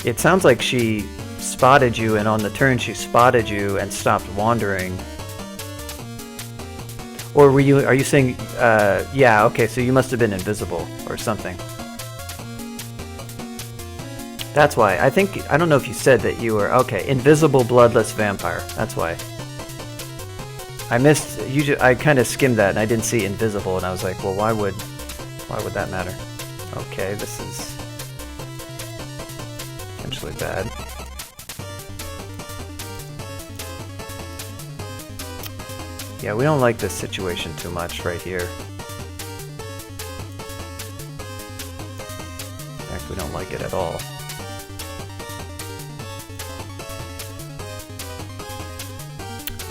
it sounds like she spotted you, and on the turn she spotted you and stopped wandering. Or were you? Are you saying? Yeah. Okay. So you must have been invisible or something. That's why. I think I don't know if you said that you were okay. Invisible, bloodless vampire. That's why. I missed. I kind of skimmed that and I didn't see invisible, and I was like, well, why would that matter? Okay, this is potentially bad. Yeah, we don't like this situation too much right here. In fact, we don't like it at all.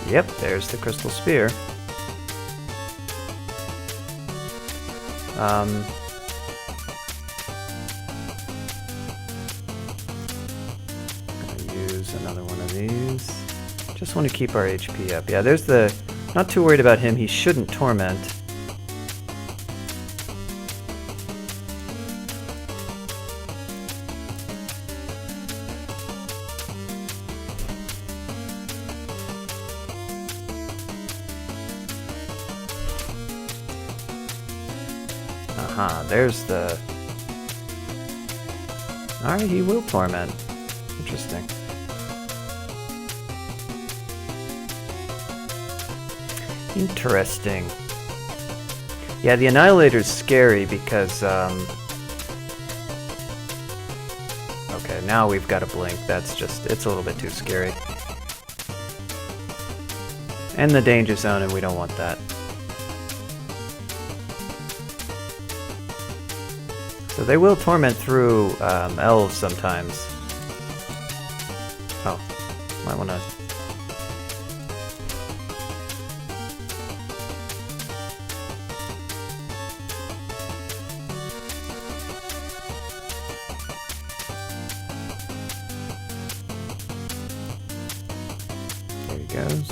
Yep, there's the crystal spear. Gonna use another one of these. Just want to keep our HP up. Yeah, there's the... Not too worried about him, he shouldn't torment. Aha, there's the... Alright, he will torment. Interesting. Interesting. Yeah, the Annihilator's scary because, okay, now we've got a blink. That's just, it's a little bit too scary. And the danger zone, and we don't want that. So they will torment through elves sometimes. Oh, might want to... There he goes.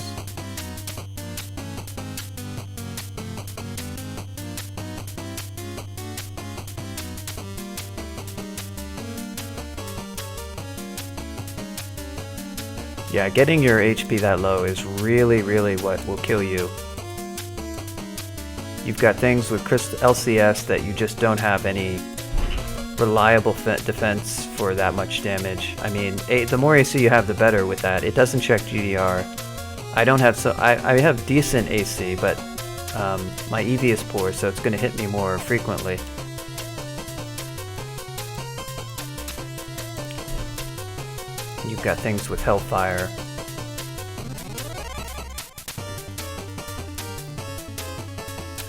Yeah, getting your HP that low is really, really what will kill you. You've got things with LCS that you just don't have any reliable defense for that much damage. I mean, the more AC you have, the better with that. It doesn't check GDR. I don't have I have decent AC, but my EV is poor, so it's going to hit me more frequently. You've got things with Hellfire.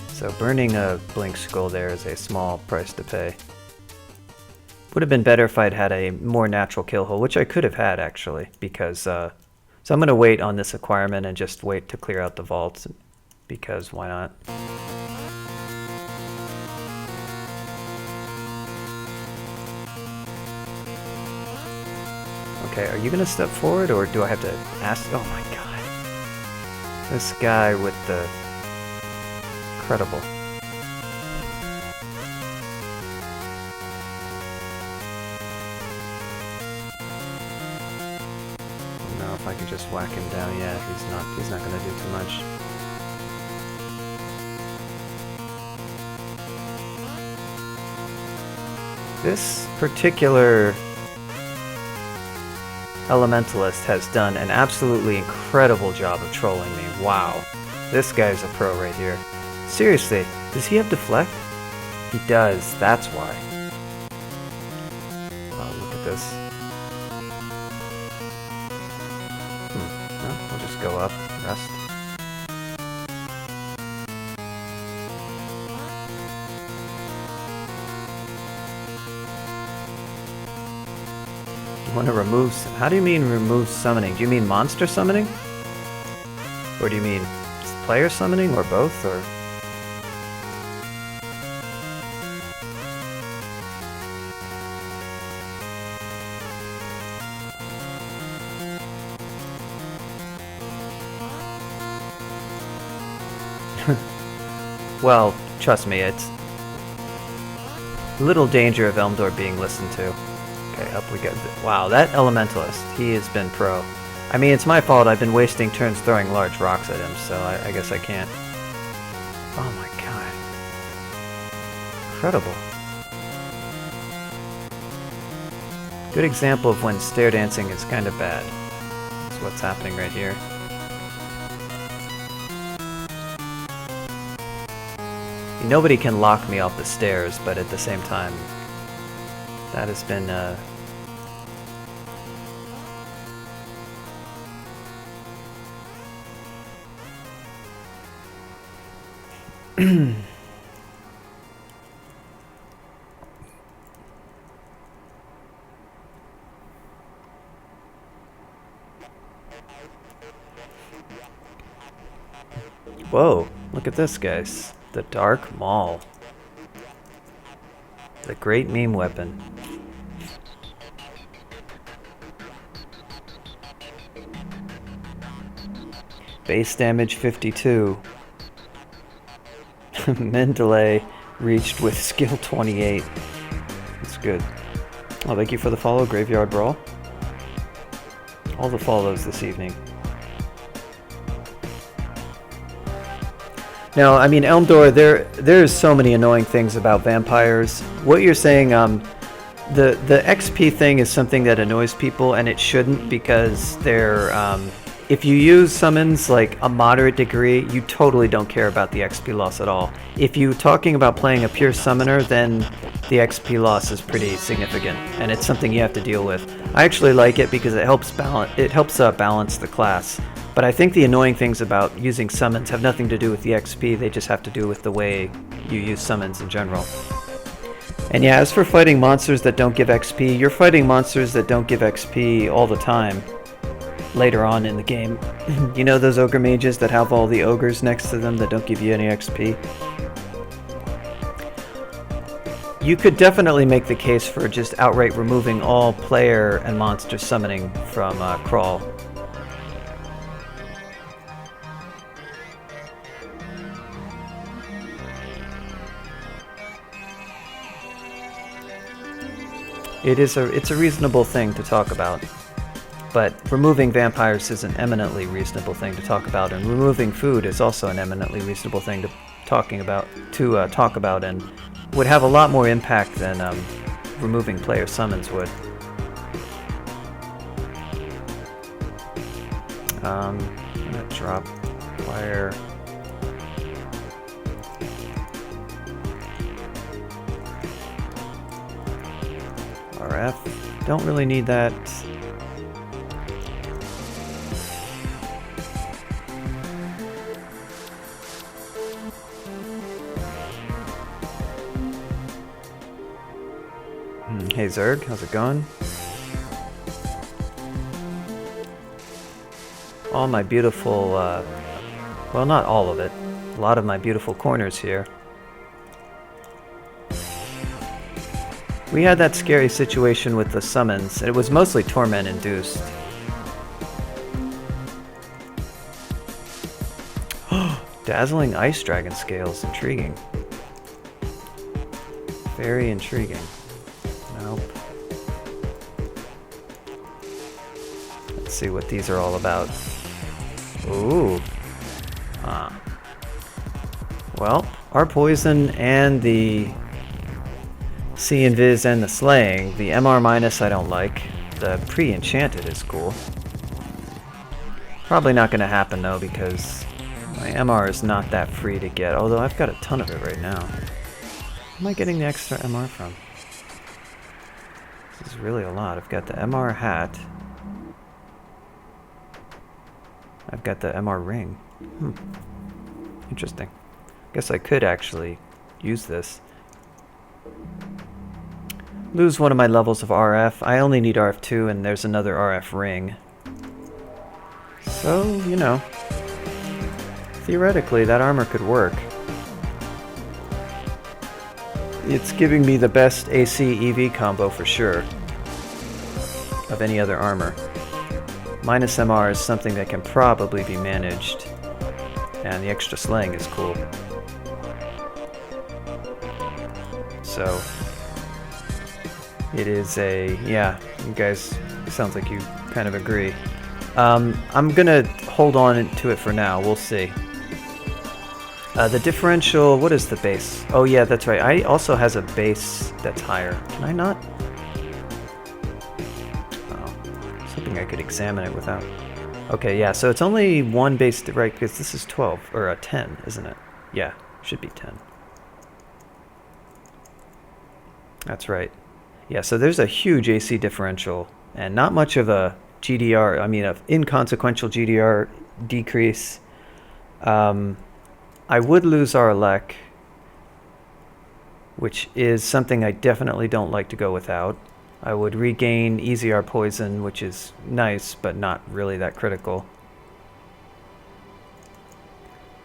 So burning a Blink Skull there is a small price to pay. Would have been better if I'd had a more natural kill hole, which I could have had actually, because so I'm going to wait on this acquirement and just wait to clear out the vaults, because why not? Okay, are you going to step forward, or do I have to ask? Oh my god. This guy with the... Incredible. No, if I can just whack him down, yeah, he's not going to do too much. This particular Elementalist has done an absolutely incredible job of trolling me. Wow. This guy's a pro right here. Seriously, does he have deflect? He does, that's why. Oh, look at this. Well, we'll just go up, rest. You want to remove... How do you mean remove summoning? Do you mean monster summoning? Or do you mean player summoning, or both, or... Well, trust me, it's little danger of Elmdor being listened to. Okay, up we go. Wow, that Elementalist, he has been pro. I mean, it's my fault, I've been wasting turns throwing large rocks at him, so I guess I can't Oh my god. Incredible. Good example of when stair dancing is kind of bad. That's what's happening right here. Nobody can lock me off the stairs, but at the same time, that has been Whoa, look at this, guys. The Dark Maul. The great meme weapon. Base damage 52. Mendeley reached with skill 28. That's good. Oh, thank you for the follow, Graveyard Brawl. All the follows this evening. No, I mean, Elmdor, there's so many annoying things about vampires. What you're saying, the XP thing is something that annoys people, and it shouldn't, because they're, if you use summons like a moderate degree, you totally don't care about the XP loss at all. If you're talking about playing a pure summoner, then the XP loss is pretty significant, and it's something you have to deal with. I actually like it because it helps balance the class. But I think the annoying things about using summons have nothing to do with the XP, they just have to do with the way you use summons in general. And yeah, as for fighting monsters that don't give XP, you're fighting monsters that don't give XP all the time later on in the game. You know those ogre mages that have all the ogres next to them that don't give you any XP? You could definitely make the case for just outright removing all player and monster summoning from Crawl. It's a reasonable thing to talk about, but removing vampires is an eminently reasonable thing to talk about, and removing food is also an eminently reasonable thing to talk about, and would have a lot more impact than removing player summons would. I'm gonna drop player. RF. Don't really need that. Hey Zerg, how's it going? All my beautiful, well, not all of it. A lot of my beautiful corners here. We had that scary situation with the summons. It was mostly torment induced. Dazzling ice dragon scales, intriguing. Very intriguing. Nope. Let's see what these are all about. Ooh. Well, our poison and the C Invis and the slaying. The MR minus I don't like. The pre-enchanted is cool. Probably not going to happen though because my MR is not that free to get. Although I've got a ton of it right now. Where am I getting the extra MR from? This is really a lot. I've got the MR hat. I've got the MR ring. Interesting. Guess I could actually use this. Lose one of my levels of RF. I only need RF2 and there's another RF ring. So, you know, theoretically that armor could work. It's giving me the best AC EV combo for sure of any other armor. Minus MR is something that can probably be managed, and the extra slaying is cool. So it is a, yeah, you guys, it sounds like you kind of agree. I'm gonna hold on to it for now, we'll see. The differential, what is the base? Oh yeah, that's right. I also has a base that's higher. Can I not? Oh, I was hoping I could examine it without. Okay, yeah, so it's only one base, right? Because this is 12, or 10, isn't it? Yeah, should be 10. That's right. Yeah, so there's a huge AC differential, and not much of a GDR, I mean, an inconsequential GDR decrease. I would lose our elec, which is something I definitely don't like to go without. I would regain EZR poison, which is nice, but not really that critical.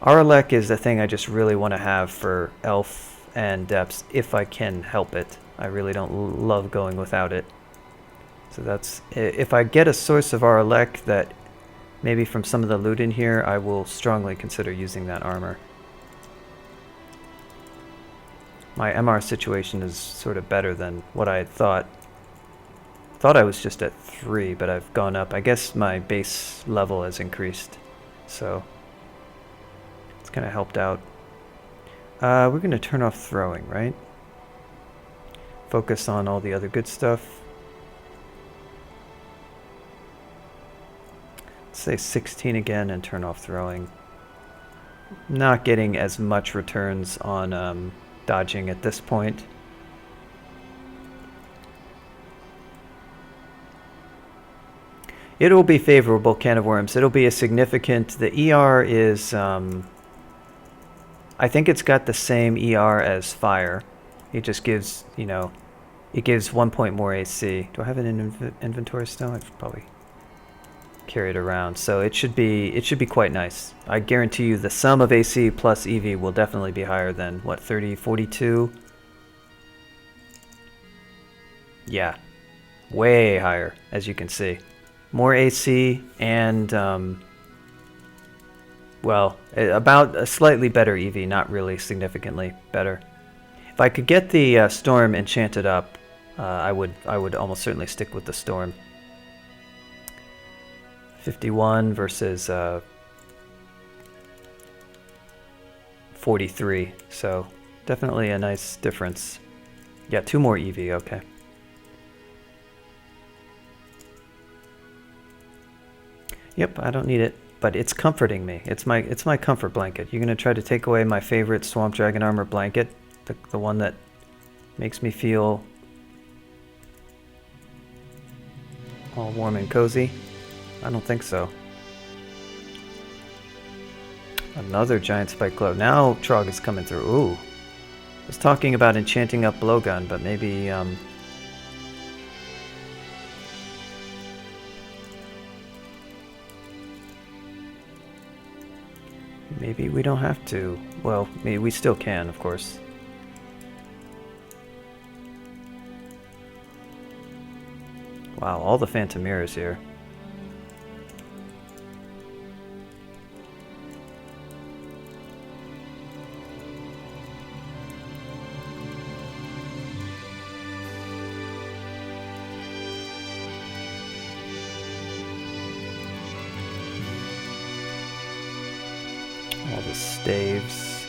Our elec is the thing I just really want to have for elf and depths, if I can help it. I really don't love going without it. So that's, if I get a source of our elec that maybe from some of the loot in here, I will strongly consider using that armor. My MR situation is sort of better than what I had thought. Thought I was just at 3, but I've gone up. I guess my base level has increased, so it's kind of helped out. We're going to turn off throwing, right? Focus on all the other good stuff. Let's say 16 again and turn off throwing. Not getting as much returns on dodging at this point. It'll be favorable, can of worms. It'll be a significant... The ER is... I think it's got the same ER as fire. It just gives, you know... It gives 1 point more AC. Do I have it in inventory still? I should probably carry it around. So it should be quite nice. I guarantee you the sum of AC plus EV will definitely be higher than, what, 30, 42? Yeah. Way higher, as you can see. More AC and, well, about a slightly better EV, not really significantly better. If I could get the storm enchanted up, I would almost certainly stick with the storm. 51 versus 43, so definitely a nice difference. Yeah, 2 more EV, okay. Yep, I don't need it, but it's comforting me. It's my comfort blanket. You're gonna try to take away my favorite Swamp Dragon Armor blanket, the one that makes me feel all warm and cozy? I don't think so. Another giant spike glow. Now Trog is coming through. Ooh. I was talking about enchanting up blowgun, but maybe maybe we don't have to. Well, maybe we still can, of course. Wow, all the phantom mirrors here. All the staves.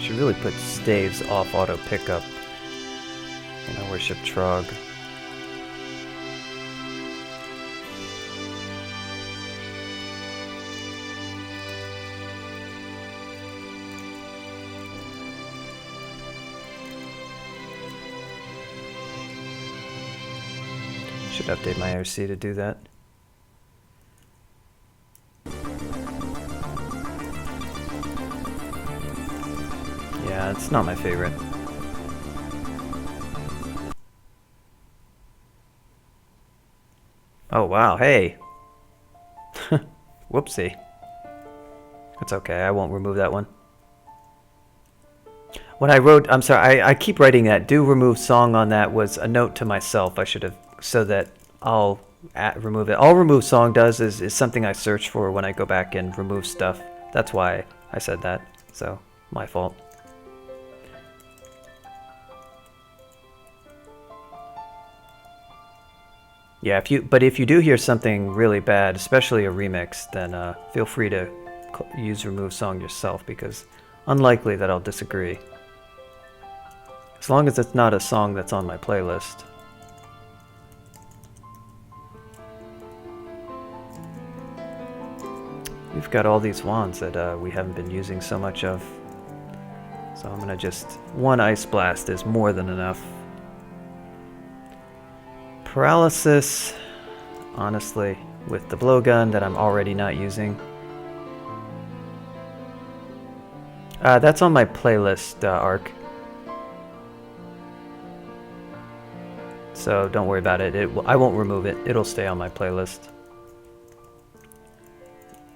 Should really put staves off auto pickup. And I worship Trog. Should update my IRC to do that. Yeah, it's not my favorite. Oh wow, hey! Whoopsie. That's okay, I won't remove that one. When I wrote, I'm sorry, I keep writing that, do remove song on that was a note to myself. I should have, so that I'll remove it. All remove song does is something I search for when I go back and remove stuff. That's why I said that, so my fault. Yeah, if you do hear something really bad, especially a remix, then feel free to use remove song yourself, because unlikely that I'll disagree. As long as it's not a song that's on my playlist. We've got all these wands that we haven't been using so much of. So I'm gonna just... one Ice Blast is more than enough. Paralysis, honestly, with the blowgun that I'm already not using. That's on my playlist, Arc. So don't worry about it. I won't remove it. It'll stay on my playlist.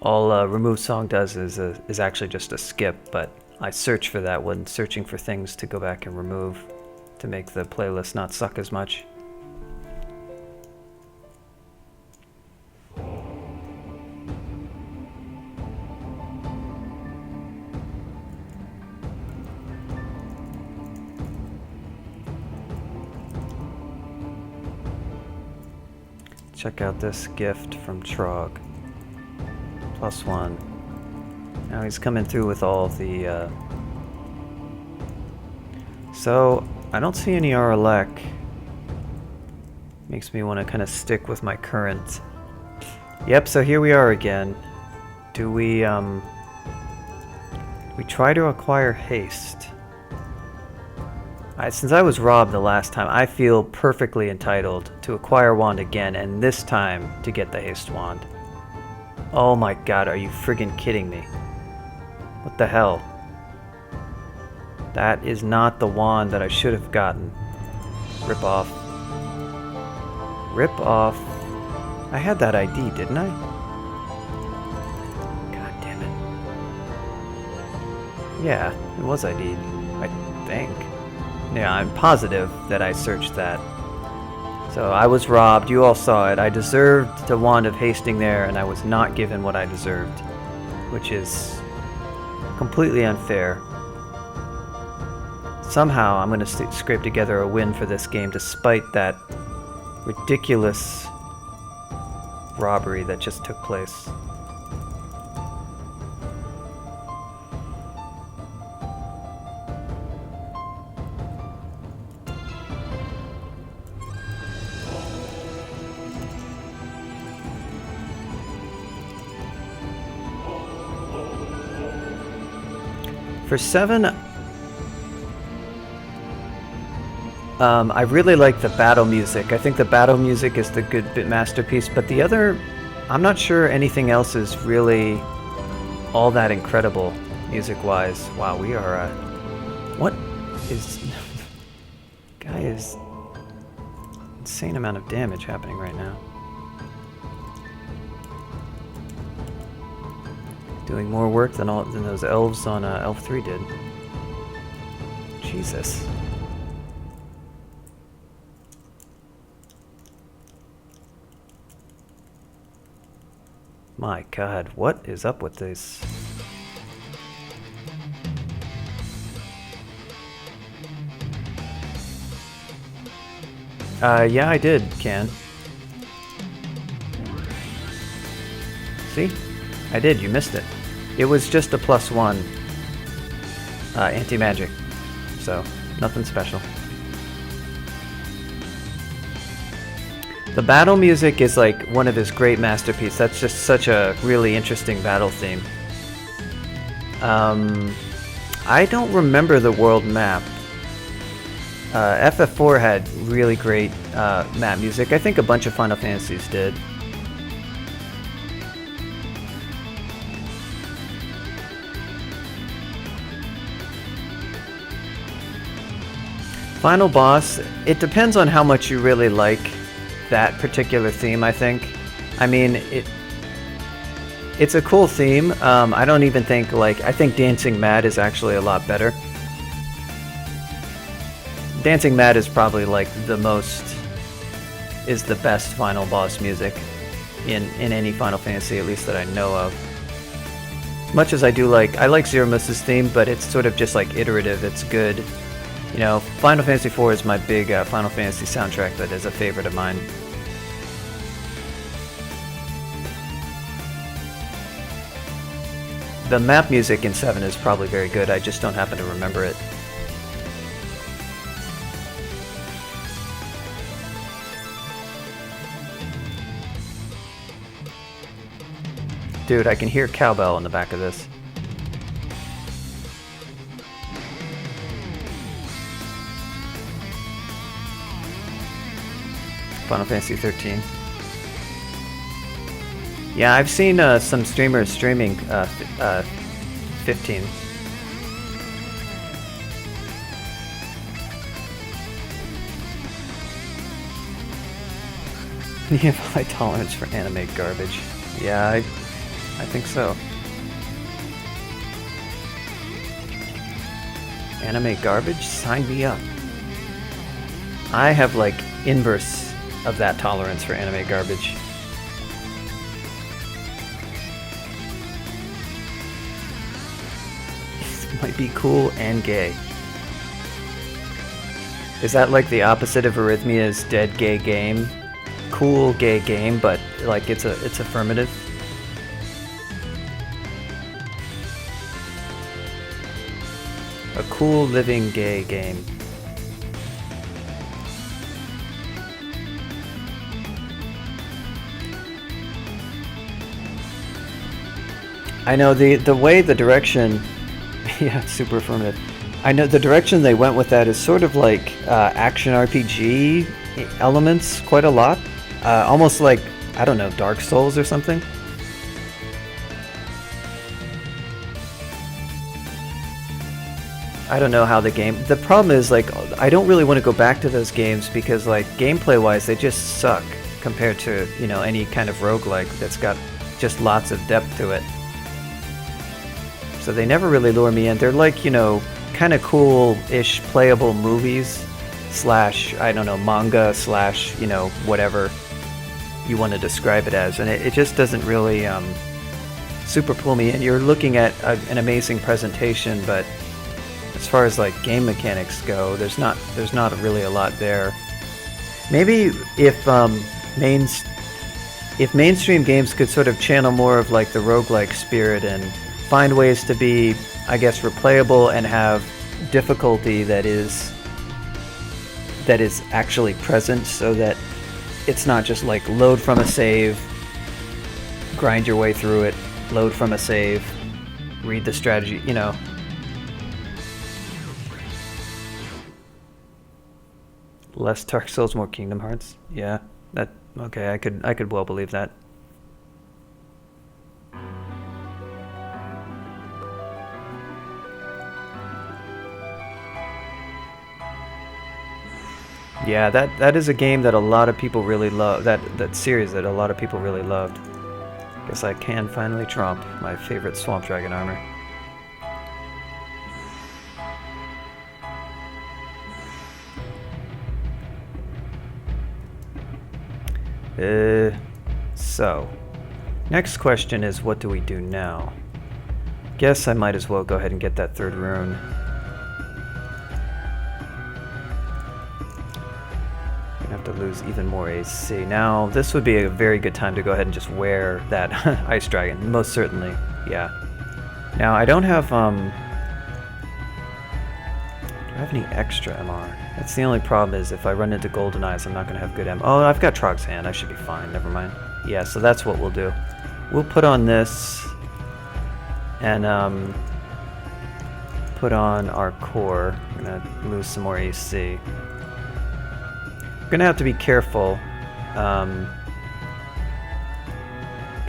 All remove song does is actually just a skip, but I search for that when searching for things to go back and remove to make the playlist not suck as much. Check out this gift from Trog. +1. Now he's coming through with all the... So, I don't see any Aralek. Makes me want to kind of stick with my current... Yep, so here we are again. Do we try to acquire haste? Since I was robbed the last time, I feel perfectly entitled to acquire wand again, and this time to get the haste wand. Oh my god, are you friggin' kidding me? What the hell? That is not the wand that I should have gotten. Rip off. Rip off. I had that ID, didn't I? God damn it. Yeah, it was ID'd, I think. Yeah, I'm positive that I searched that. So I was robbed, you all saw it. I deserved the wand of hasting there, and I was not given what I deserved. Which is completely unfair. Somehow I'm going to scrape together a win for this game despite that ridiculous robbery that just took place. For 7, I really like the battle music. I think the battle music is the good bit masterpiece, but the other, I'm not sure anything else is really all that incredible music-wise. Wow, we are, what is, guy is insane amount of damage happening right now. Doing more work than those elves on Elf 3 did. Jesus. My god, what is up with this? Yeah, I did, Can. See? I did, you missed it. It was just a +1 anti-magic, so nothing special. The battle music is like one of his great masterpieces. That's just such a really interesting battle theme. I don't remember the world map. FF4 had really great map music. I think a bunch of Final Fantasies did. Final boss, it depends on how much you really like that particular theme, I think. I mean, it's a cool theme. I don't even think, like, I think Dancing Mad is actually a lot better. Dancing Mad is probably, like, the best final boss music in any Final Fantasy, at least that I know of. As much as I like Zero Mist's theme, but it's sort of just, like, iterative. It's good. You know, Final Fantasy IV is my big Final Fantasy soundtrack that is a favorite of mine. The map music in 7 is probably very good, I just don't happen to remember it. Dude, I can hear cowbell in the back of this. Final Fantasy 13. Yeah, I've seen some streamers streaming 15. You have high tolerance for anime garbage. Yeah, I think so. Anime garbage? Sign me up. I have like inverse of that tolerance for anime garbage. It might be cool and gay. Is that like the opposite of Arrhythmia's dead gay game? Cool gay game, but like it's affirmative. A cool living gay game. I know the way the direction, yeah, super affirmative. I know the direction they went with that is sort of like action RPG elements quite a lot. Almost like, I don't know, Dark Souls or something. I don't know how the game... The problem is, like, I don't really want to go back to those games because, like, gameplay-wise, they just suck compared to, you know, any kind of roguelike that's got just lots of depth to it. So they never really lure me in. They're like, you know, kind of cool-ish playable movies slash, I don't know, manga slash, you know, whatever you want to describe it as. And it just doesn't really super pull me in. You're looking at an amazing presentation, but as far as like game mechanics go, there's not really a lot there. Maybe if mainstream games could sort of channel more of like the roguelike spirit and find ways to be, I guess, replayable and have difficulty that is actually present, so that it's not just like load from a save, grind your way through it, load from a save, read the strategy, you know. Less Dark Souls, more Kingdom Hearts. Yeah, that okay. I could well believe that. Yeah, that is a game that a lot of people really love. That series that a lot of people really loved. Guess I can finally tromp my favorite Swamp Dragon armor. So, next question is, what do we do now? Guess I might as well go ahead and get that third rune. Gonna have to lose even more AC. Now, this would be a very good time to go ahead and just wear that Ice Dragon. Most certainly, yeah. Now, I don't have, do I have any extra MR? That's the only problem, is if I run into Golden Eyes, I'm not going to have good MR. Oh, I've got Trog's Hand. I should be fine. Never mind. Yeah, so that's what we'll do. We'll put on this and put on our core. We're going to lose some more AC. We're going to have to be careful. Can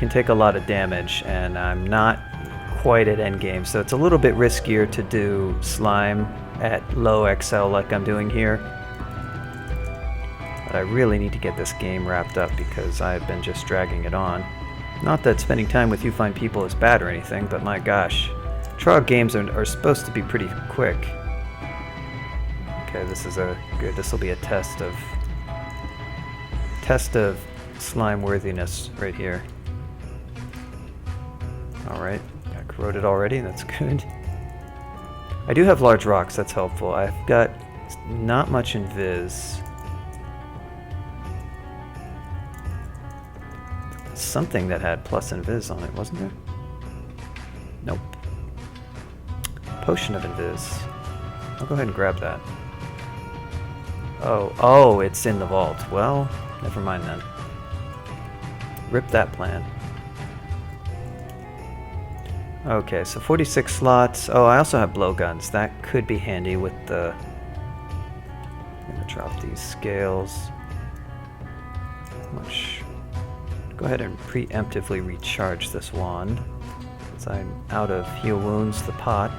take a lot of damage, and I'm not quite at endgame, so it's a little bit riskier to do slime at low XL like I'm doing here. But I really need to get this game wrapped up because I've been just dragging it on. Not that spending time with you fine people is bad or anything, but my gosh. Trog games are supposed to be pretty quick. Okay, this is a good, this will be a test of slime worthiness right here. Alright, got corroded already, that's good. I do have large rocks, that's helpful. I've got not much in Viz. Something that had plus in Viz on it, wasn't there? Nope. Potion of Invis. I'll go ahead and grab that. Oh, it's in the vault. Well, never mind then. Rip that plan. Okay, so 46 slots. Oh, I also have blowguns. That could be handy with the... I'm gonna drop these scales. Much. Go ahead and preemptively recharge this wand. Since I'm out of heal wounds, the pot.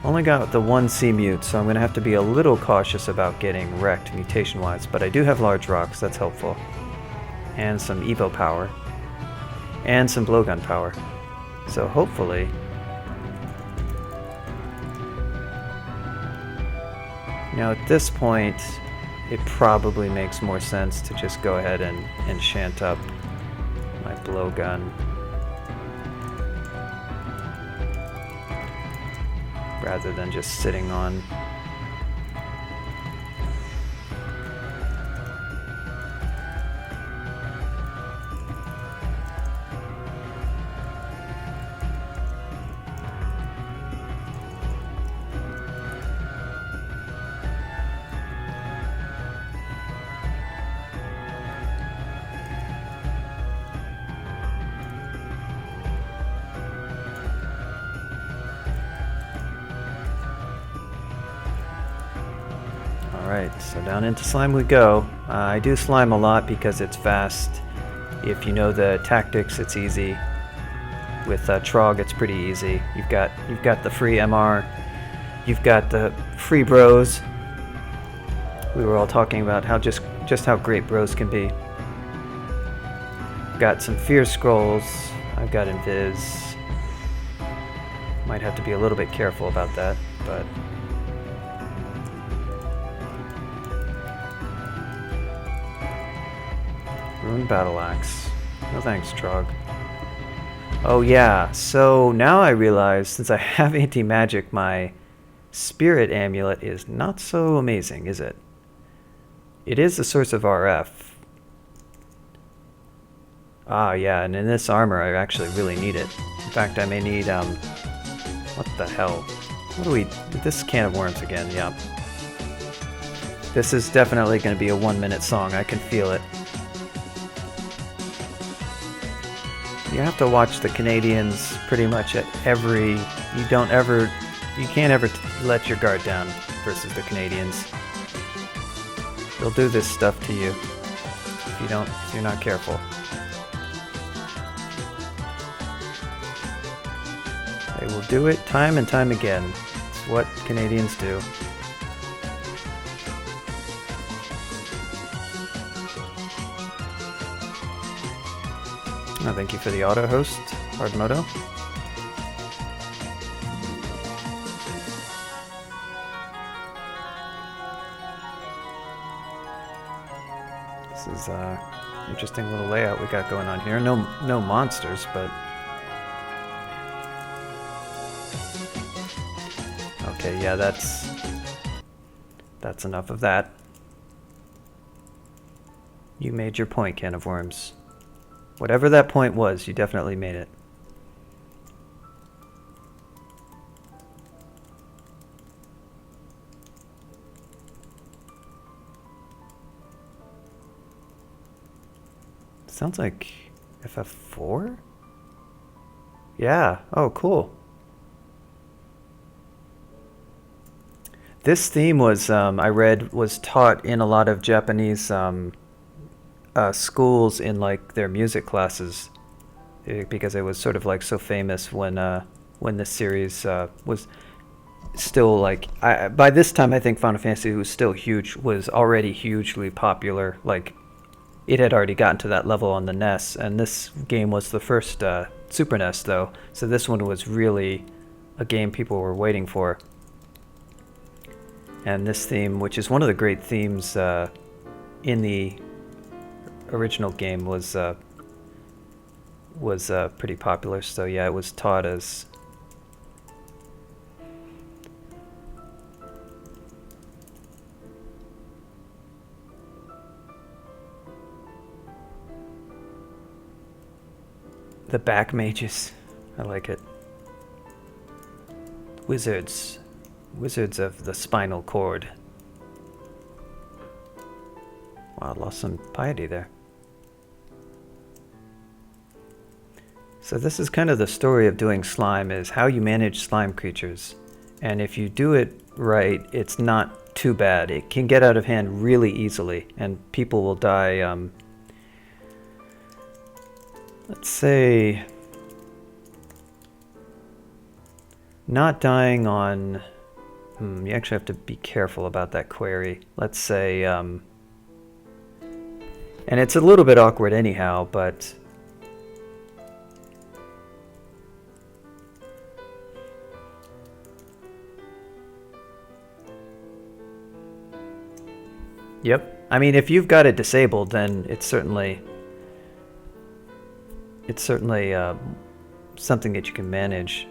Only got the one C mute, so I'm gonna have to be a little cautious about getting wrecked mutation-wise, but I do have large rocks, that's helpful. And some Evo power. And some blowgun power. So hopefully... Now at this point, it probably makes more sense to just go ahead and enchant up my blowgun. Rather than just sitting on... Alright, so down into slime we go. I do slime a lot because it's fast. If you know the tactics, it's easy. With Trog, it's pretty easy. You've got the free MR. You've got the free bros. We were all talking about how just how great bros can be. Got some fear scrolls. I've got invis. Might have to be a little bit careful about that, but... Ruined battle axe. No thanks, Trog. Oh yeah, so now I realize since I have anti-magic, my spirit amulet is not so amazing, is it? It is a source of RF. Ah yeah, and in this armor I actually really need it. In fact, I may need, what the hell? What do we... This can of worms again, yeah. This is definitely going to be a 1-minute song, I can feel it. You have to watch the Canadians pretty much at every... You can't ever let your guard down versus the Canadians. They'll do this stuff to you if you're not careful. They will do it time and time again. It's what Canadians do. Oh, thank you for the auto host, Hardmoto. This is interesting little layout we got going on here. No monsters, but okay, yeah, that's enough of that. You made your point, can of worms. Whatever that point was, you definitely made it. Sounds like FF4? Yeah. Oh, cool. This theme was, I read, was taught in a lot of Japanese schools in like their music classes, because it was sort of like so famous when this series was still like, by this time I think Final Fantasy was still huge, was already hugely popular. Like it had already gotten to that level on the NES, and this game was the first Super NES though, so this one was really a game people were waiting for. And this theme, which is one of the great themes in the original game, was pretty popular. So yeah, it was taught as the back mages. I like it. Wizards. Wizards of the spinal cord. Wow, I lost some piety there. So this is kind of the story of doing slime, is how you manage slime creatures. And if you do it right, it's not too bad. It can get out of hand really easily, and people will die, let's say, not dying on, you actually have to be careful about that query. Let's say, and it's a little bit awkward anyhow, but yep. I mean, if you've got it disabled, then it's certainly something that you can manage.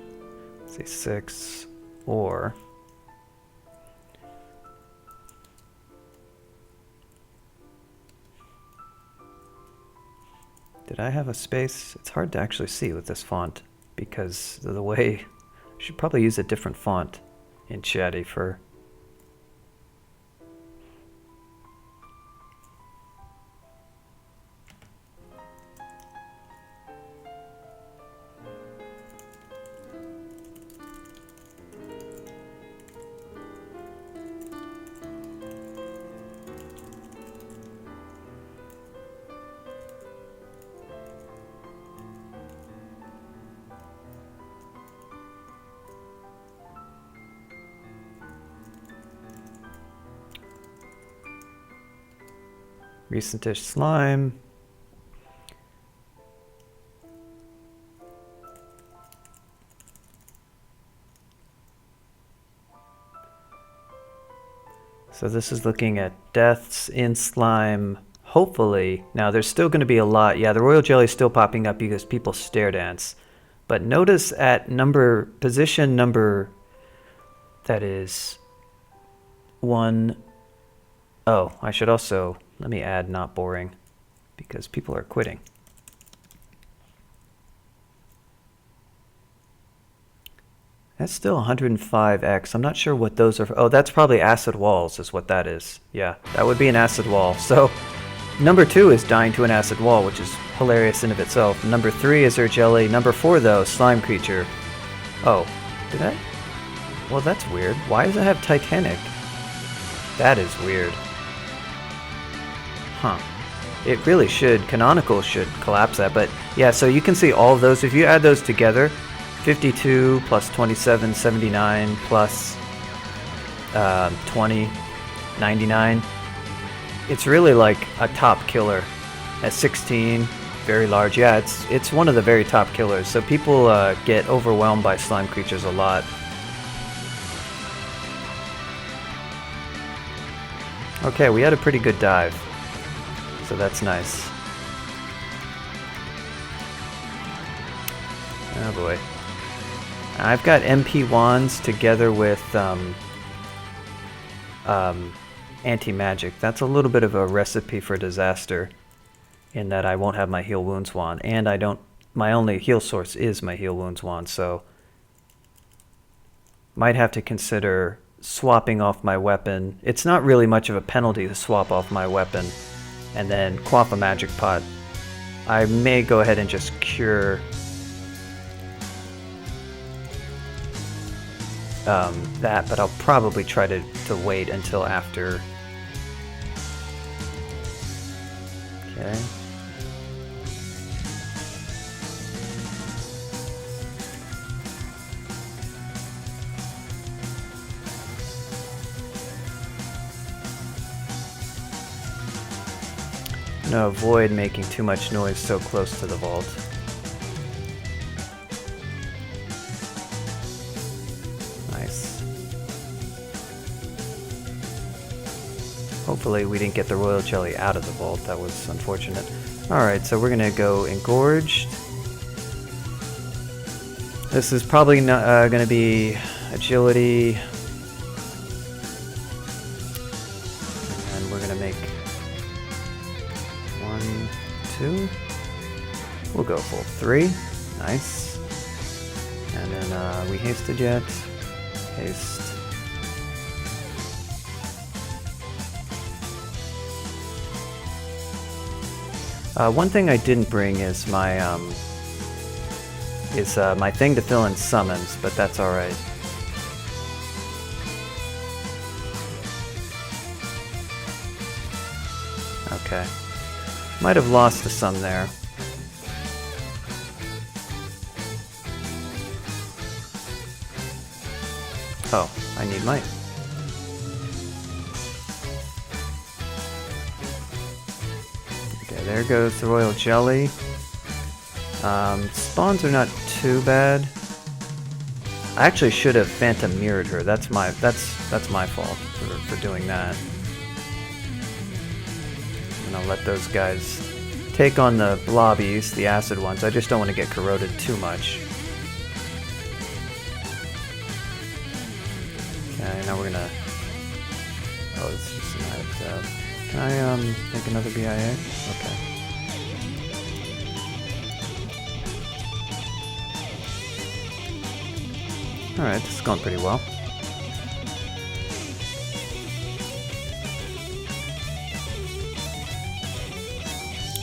Let's say 6 or did I have a space? It's hard to actually see with this font because of the way. I should probably use a different font in Chatty for. Recentish slime. So this is looking at deaths in slime. Hopefully, now there's still going to be a lot. Yeah, the royal jelly is still popping up because people stare dance. But notice at position number, that is 1. Oh, I should also, let me add not boring because people are quitting. That's still 105x. I'm not sure what those are. Oh, that's probably acid walls is what that is. Yeah, that would be an acid wall. So number 2 is dying to an acid wall, which is hilarious in of itself. Number 3 is her jelly. Number 4, though, slime creature. Oh, did I? Well, that's weird. Why does it have Titanic? That is weird. Huh. It really should. Canonical should collapse that. But yeah, so you can see all of those. If you add those together, 52 plus 27, 79 plus 20, 99. It's really like a top killer. At 16, very large. Yeah, it's one of the very top killers. So people get overwhelmed by slime creatures a lot. Okay, we had a pretty good dive. So that's nice. Oh boy. I've got MP wands together with anti-magic. That's a little bit of a recipe for disaster in that I won't have my heal wounds wand, and my only heal source is my heal wounds wand, so might have to consider swapping off my weapon. It's not really much of a penalty to swap off my weapon and then quaff a magic pot. I may go ahead and just cure that, but I'll probably try to wait until after. Okay. I'm gonna avoid making too much noise so close to the vault. Hopefully we didn't get the royal jelly out of the vault. That was unfortunate. Alright, so we're gonna go engorged. This is probably not gonna be agility. And we're gonna make 1, 2. We'll go full 3. Nice. And then, we hasted yet? Haste. One thing I didn't bring is my my thing to fill in summons, but that's alright. Okay. Might have lost to some there. Oh, I need might. Okay, there goes the royal jelly. Spawns are not too bad. I actually should have phantom mirrored her. That's my fault for doing that. I'm gonna let those guys take on the blobbies, the acid ones. I just don't want to get corroded too much. Okay, now we're gonna... Oh, it's just an item. Can I make another BIA? Okay. Alright, this is going pretty well.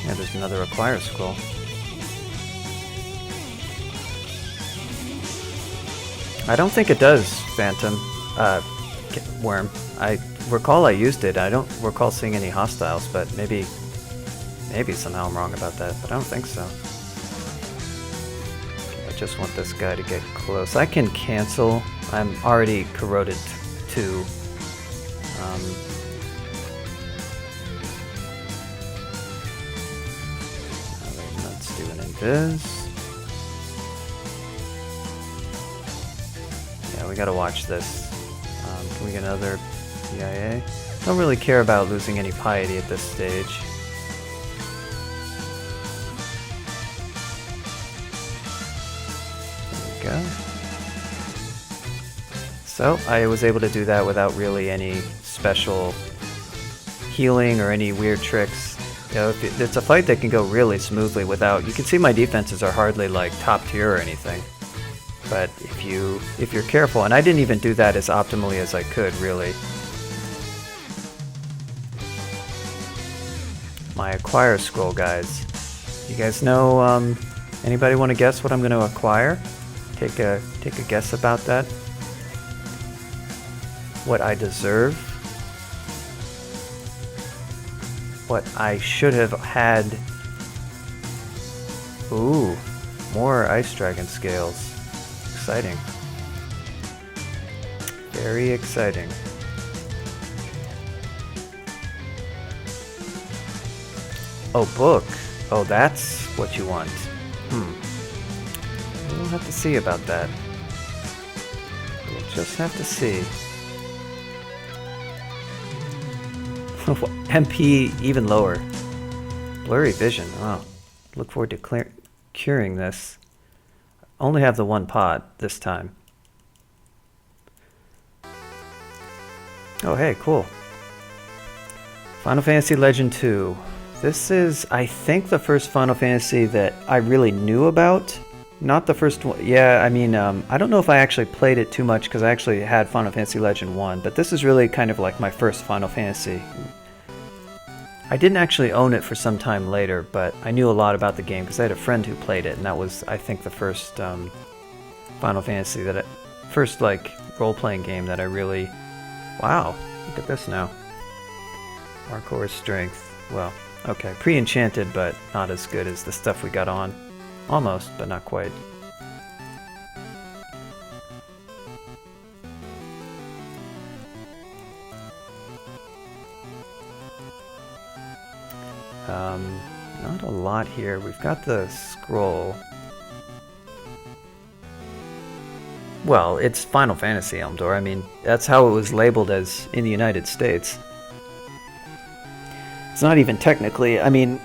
Yeah, there's another acquire scroll. I don't think it does, Phantom. Worm. I recall I used it. I don't recall seeing any hostiles, but maybe somehow I'm wrong about that, but I don't think so. Okay, I just want this guy to get close. I can cancel. I'm already corroded too. Let's do an invis. Yeah, we gotta watch this. Can we get another PIA? Don't really care about losing any piety at this stage. There we go. So, I was able to do that without really any special healing or any weird tricks. You know, it's a fight that can go really smoothly without... You can see my defenses are hardly like top tier or anything. But if you're careful, and I didn't even do that as optimally as I could, really. My acquire scroll, guys. You guys know, anybody want to guess what I'm going to acquire? Take a guess about that. What I deserve. What I should have had. Ooh, more ice dragon scales. Exciting. Very exciting. Oh, book. Oh, that's what you want. We'll have to see about that. We'll just have to see. MP even lower. Blurry vision. Oh, look forward to curing this. Only have the one pot this time. Oh, hey, cool. Final Fantasy Legend 2. This is, I think, the first Final Fantasy that I really knew about. Not the first one. Yeah, I mean, I don't know if I actually played it too much because I actually had Final Fantasy Legend 1, but this is really kind of like my first Final Fantasy. I didn't actually own it for some time later, but I knew a lot about the game because I had a friend who played it, and that was, I think, the first Final Fantasy first like role-playing game that I really... Wow, look at this now. Hardcore strength. Well, okay, pre-enchanted, but not as good as the stuff we got on. Almost, but not quite. Not a lot here. We've got the scroll. Well, it's Final Fantasy Elmdor. I mean, that's how it was labeled as in the United States. It's not even technically, I mean...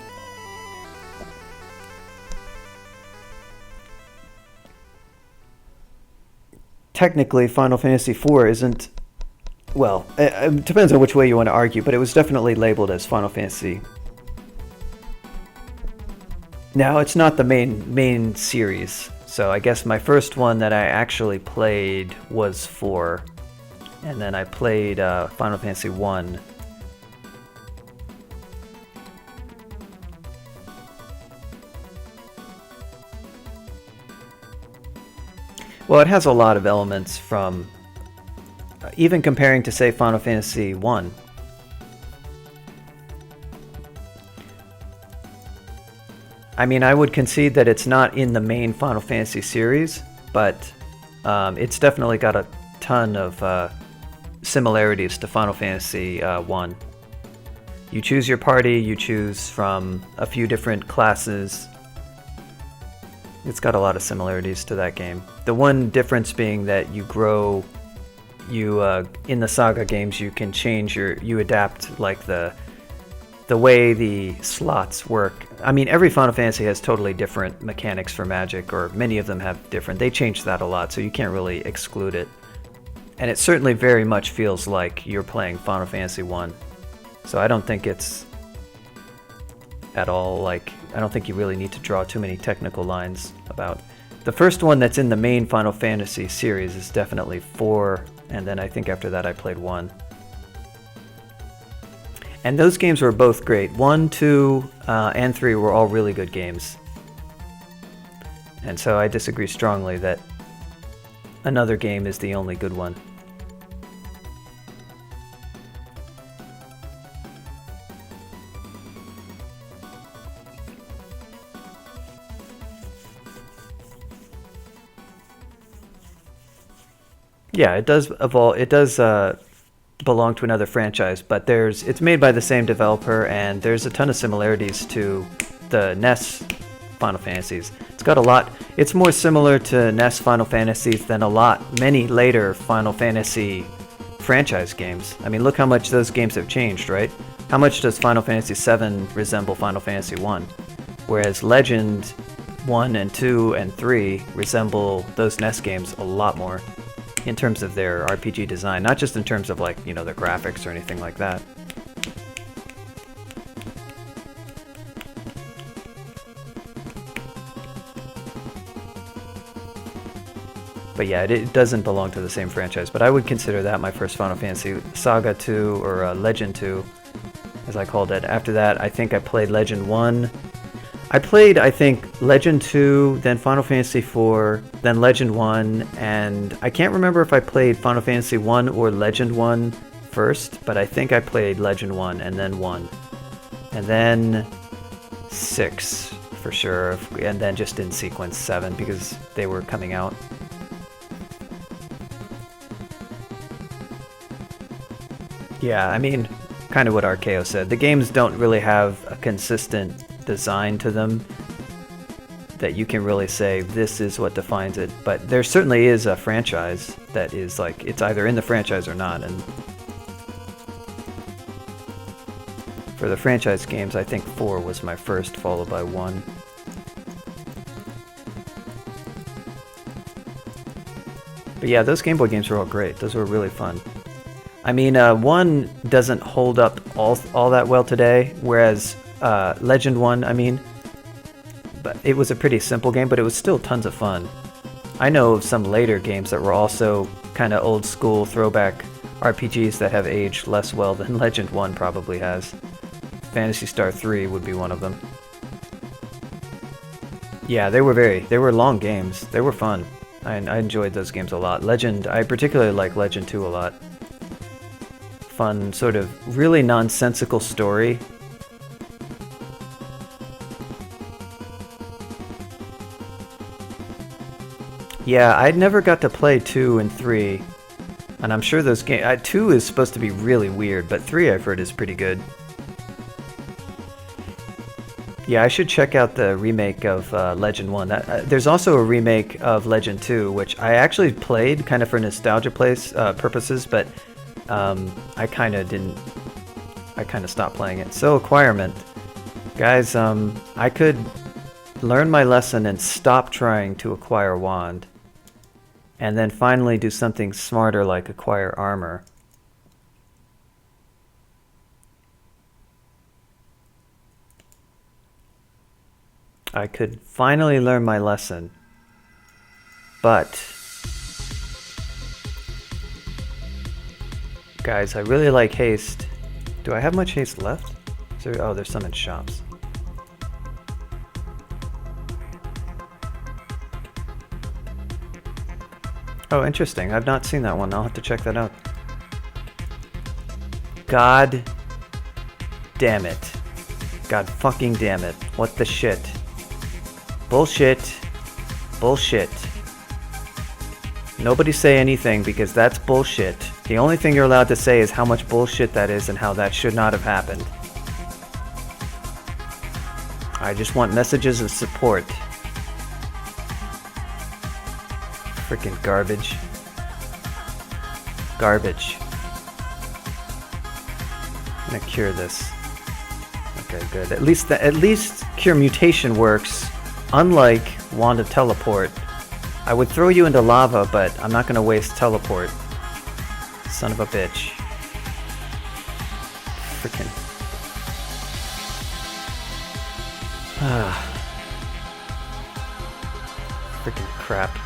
Technically, Final Fantasy IV isn't... Well, it depends on which way you want to argue, but it was definitely labeled as Final Fantasy. Now, it's not the main series, So I guess my first one that I actually played was 4, and then I played Final Fantasy 1. Well, it has a lot of elements from, even comparing to, say, Final Fantasy 1. I mean, I would concede that it's not in the main Final Fantasy series, but it's definitely got a ton of similarities to Final Fantasy 1. You choose your party, you choose from a few different classes. It's got a lot of similarities to that game. The one difference being that you grow, in the Saga games, you can change you adapt like the way the slots work. I mean, every Final Fantasy has totally different mechanics for magic, or many of them have different. They change that a lot, so you can't really exclude it. And it certainly very much feels like you're playing Final Fantasy 1. So I don't think it's at all like, I don't think you really need to draw too many technical lines about. The first one that's in the main Final Fantasy series is definitely 4, and then I think after that I played 1. And those games were both great. 1, 2, and 3 were all really good games. And so I disagree strongly that another game is the only good one. Yeah, it does evolve. It does belong to another franchise, but it's made by the same developer, and there's a ton of similarities to the NES Final Fantasies. It's got a lot. It's more similar to NES Final Fantasies than many later Final Fantasy franchise games. I mean, look how much those games have changed, right? How much does Final Fantasy VII resemble Final Fantasy 1? Whereas Legend 1 and 2 and 3 resemble those NES games a lot more in terms of their RPG design, not just in terms of, like, you know, the graphics or anything like that. But yeah, it doesn't belong to the same franchise, but I would consider that my first Final Fantasy. Saga 2, or Legend 2, as I called it. After that, I think I played Legend 1. I played, I think, Legend 2, then Final Fantasy 4, then Legend 1, and I can't remember if I played Final Fantasy 1 or Legend 1 first, but I think I played Legend 1 and then 1. And then 6, for sure, and then just in sequence 7, because they were coming out. Yeah, I mean, kind of what Archaeo said. The games don't really have a consistent design to them that you can really say this is what defines it, but there certainly is a franchise that is like, it's either in the franchise or not. And for the franchise games, I think 4 was my first, followed by 1. But yeah, those Game Boy games were all great. Those were really fun. I mean, 1 doesn't hold up all that well today, whereas Legend 1, I mean, but it was a pretty simple game, but it was still tons of fun. I know of some later games that were also kind of old school throwback RPGs that have aged less well than Legend 1 probably has. Phantasy Star 3 would be one of them. Yeah, they were long games. They were fun. I enjoyed those games a lot. I particularly like Legend 2 a lot. Fun, sort of really nonsensical story. Yeah, I never got to play 2 and 3, and I'm sure those games... 2 is supposed to be really weird, but 3 I've heard is pretty good. Yeah, I should check out the remake of Legend 1. There's also a remake of Legend 2, which I actually played kind of for nostalgia purposes, but I kind of stopped playing it. So, acquirement. Guys, I could learn my lesson and stop trying to acquire wand, and then finally do something smarter like acquire armor. I could finally learn my lesson But guys, I really like haste. Do I have much haste left? Is there, oh, there's some in shops. Oh, interesting. I've not seen that one. I'll have to check that out. God damn it. God fucking damn it. What the shit? Bullshit. Bullshit. Nobody say anything because that's bullshit. The only thing you're allowed to say is how much bullshit that is and how that should not have happened. I just want messages of support. Freaking garbage. Garbage. I'm gonna cure this. Okay, good. At least cure mutation works. Unlike wand of teleport. I would throw you into lava, but I'm not gonna waste teleport. Son of a bitch. Frickin'. Frickin' crap.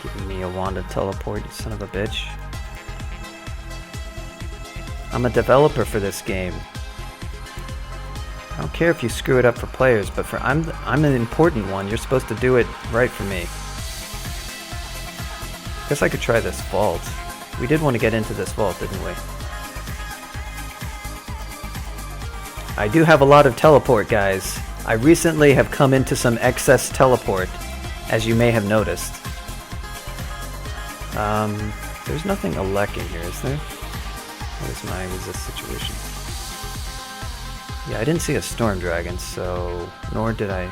Giving me a wand of teleport, you son of a bitch. I'm a developer for this game. I don't care if you screw it up for players, but I'm an important one. You're supposed to do it right for me. Guess I could try this vault. We did want to get into this vault, didn't we? I do have a lot of teleport, guys. I recently have come into some excess teleport, as you may have noticed. There's nothing elect in here, is there? What is my resist situation? Yeah, I didn't see a storm dragon, so nor did I.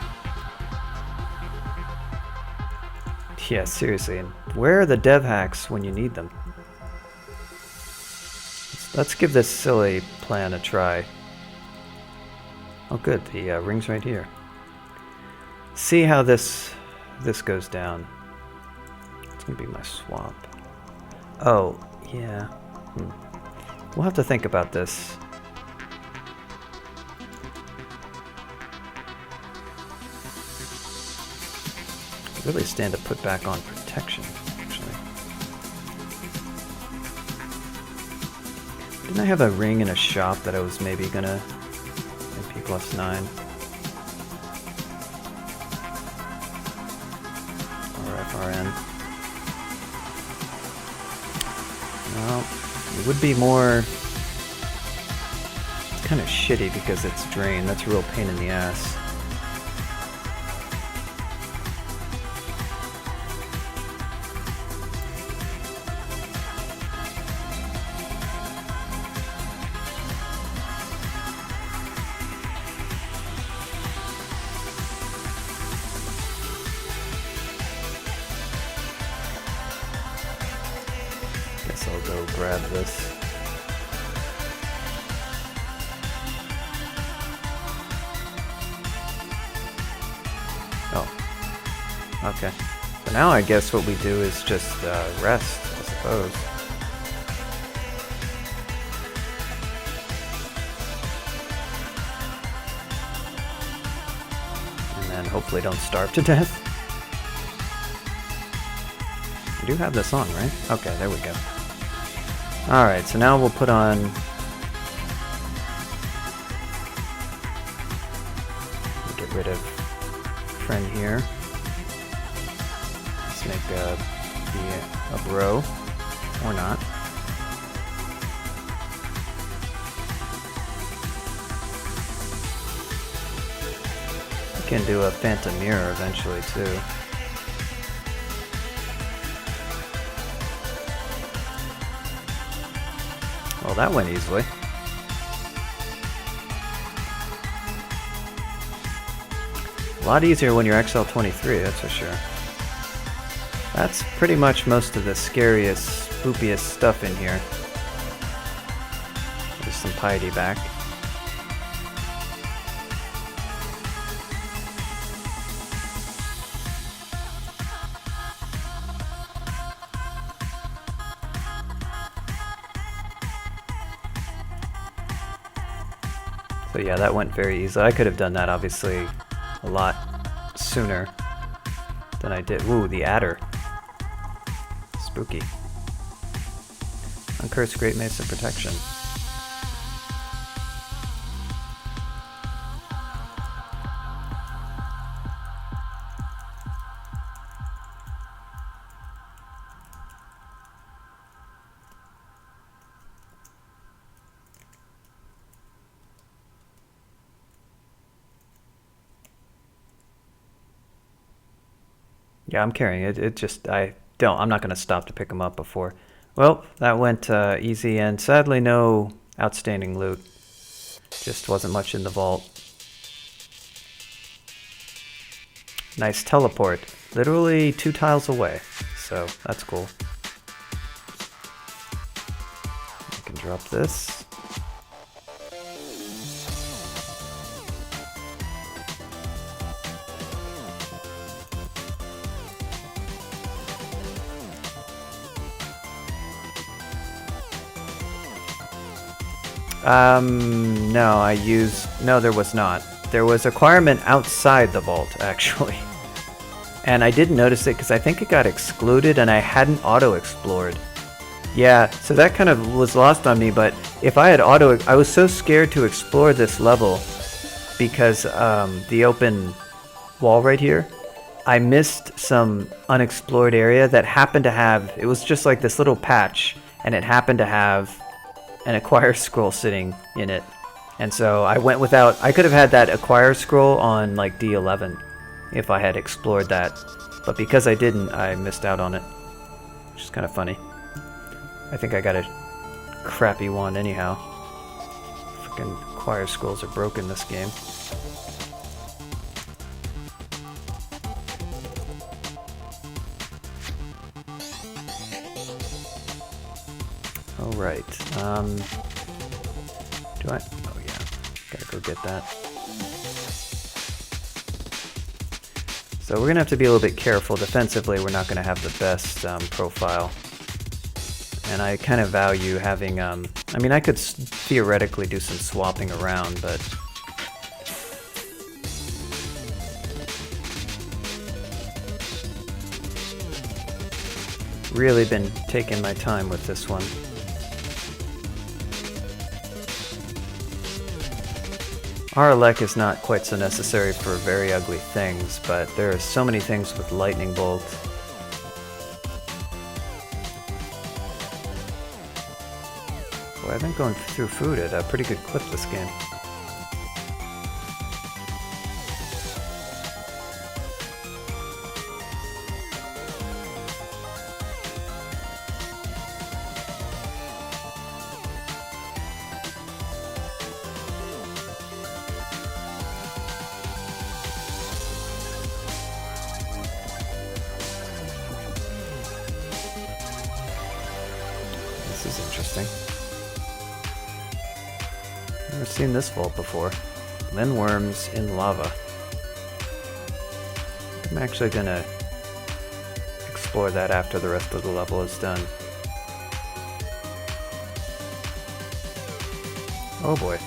Yeah, seriously, and where are the dev hacks when you need them? Let's give this silly plan a try. Oh good, the ring's right here. See how this goes down. It's gonna be my swap. Oh, yeah. We'll have to think about this. Really stand to put back on protection, actually. Didn't I have a ring in a shop that I was maybe gonna MP +9? Or FRN. Well, it would be more. It's kind of shitty because it's drain. That's a real pain in the ass. Guess I'll go grab this. Oh. Okay. So now I guess what we do is just rest, I suppose. And then hopefully don't starve to death. I do have this on, right? Okay, there we go. Alright, so now we'll put on... Get rid of friend here. Let's make a bro. Or not. We can do a phantom mirror eventually, too. Well, that went easily. A lot easier when you're XL23, that's for sure. That's pretty much most of the scariest, spookiest stuff in here. There's some piety back. So yeah, that went very easily. I could have done that obviously a lot sooner, than I did. Ooh, the adder. Spooky. Uncursed Great Mace of Protection. Yeah, I'm carrying it. I'm not going to stop to pick them up before. Well, that went easy, and sadly no outstanding loot. Just wasn't much in the vault. Nice teleport. Literally 2 tiles away, so that's cool. I can drop this. No, there was not. There was acquirement outside the vault, actually. And I didn't notice it because I think it got excluded and I hadn't auto-explored. Yeah, so that kind of was lost on me, but if I had I was so scared to explore this level because the open wall right here, I missed some unexplored area that happened to have, it was just like this little patch, and it happened to have an acquire scroll sitting in it. And so I went without, I could have had that acquire scroll on like D11 if I had explored that. But because I didn't, I missed out on it. Which is kind of funny. I think I got a crappy one anyhow. Freaking acquire scrolls are broken this game. Alright, do I? Oh yeah, gotta go get that. So we're gonna have to be a little bit careful. Defensively, we're not gonna have the best profile. And I kind of value having, I mean, I could theoretically do some swapping around, but really been taking my time with this one. Aralek is not quite so necessary for very ugly things, but there are so many things with lightning bolt. Boy, I've been going through food at a pretty good clip this game. This is interesting. Never seen this vault before. Linworms in lava. I'm actually gonna explore that after the rest of the level is done. Oh boy.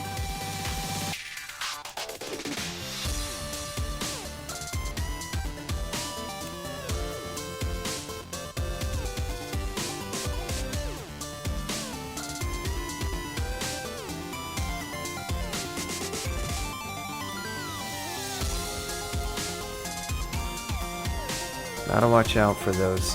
Gotta watch out for those,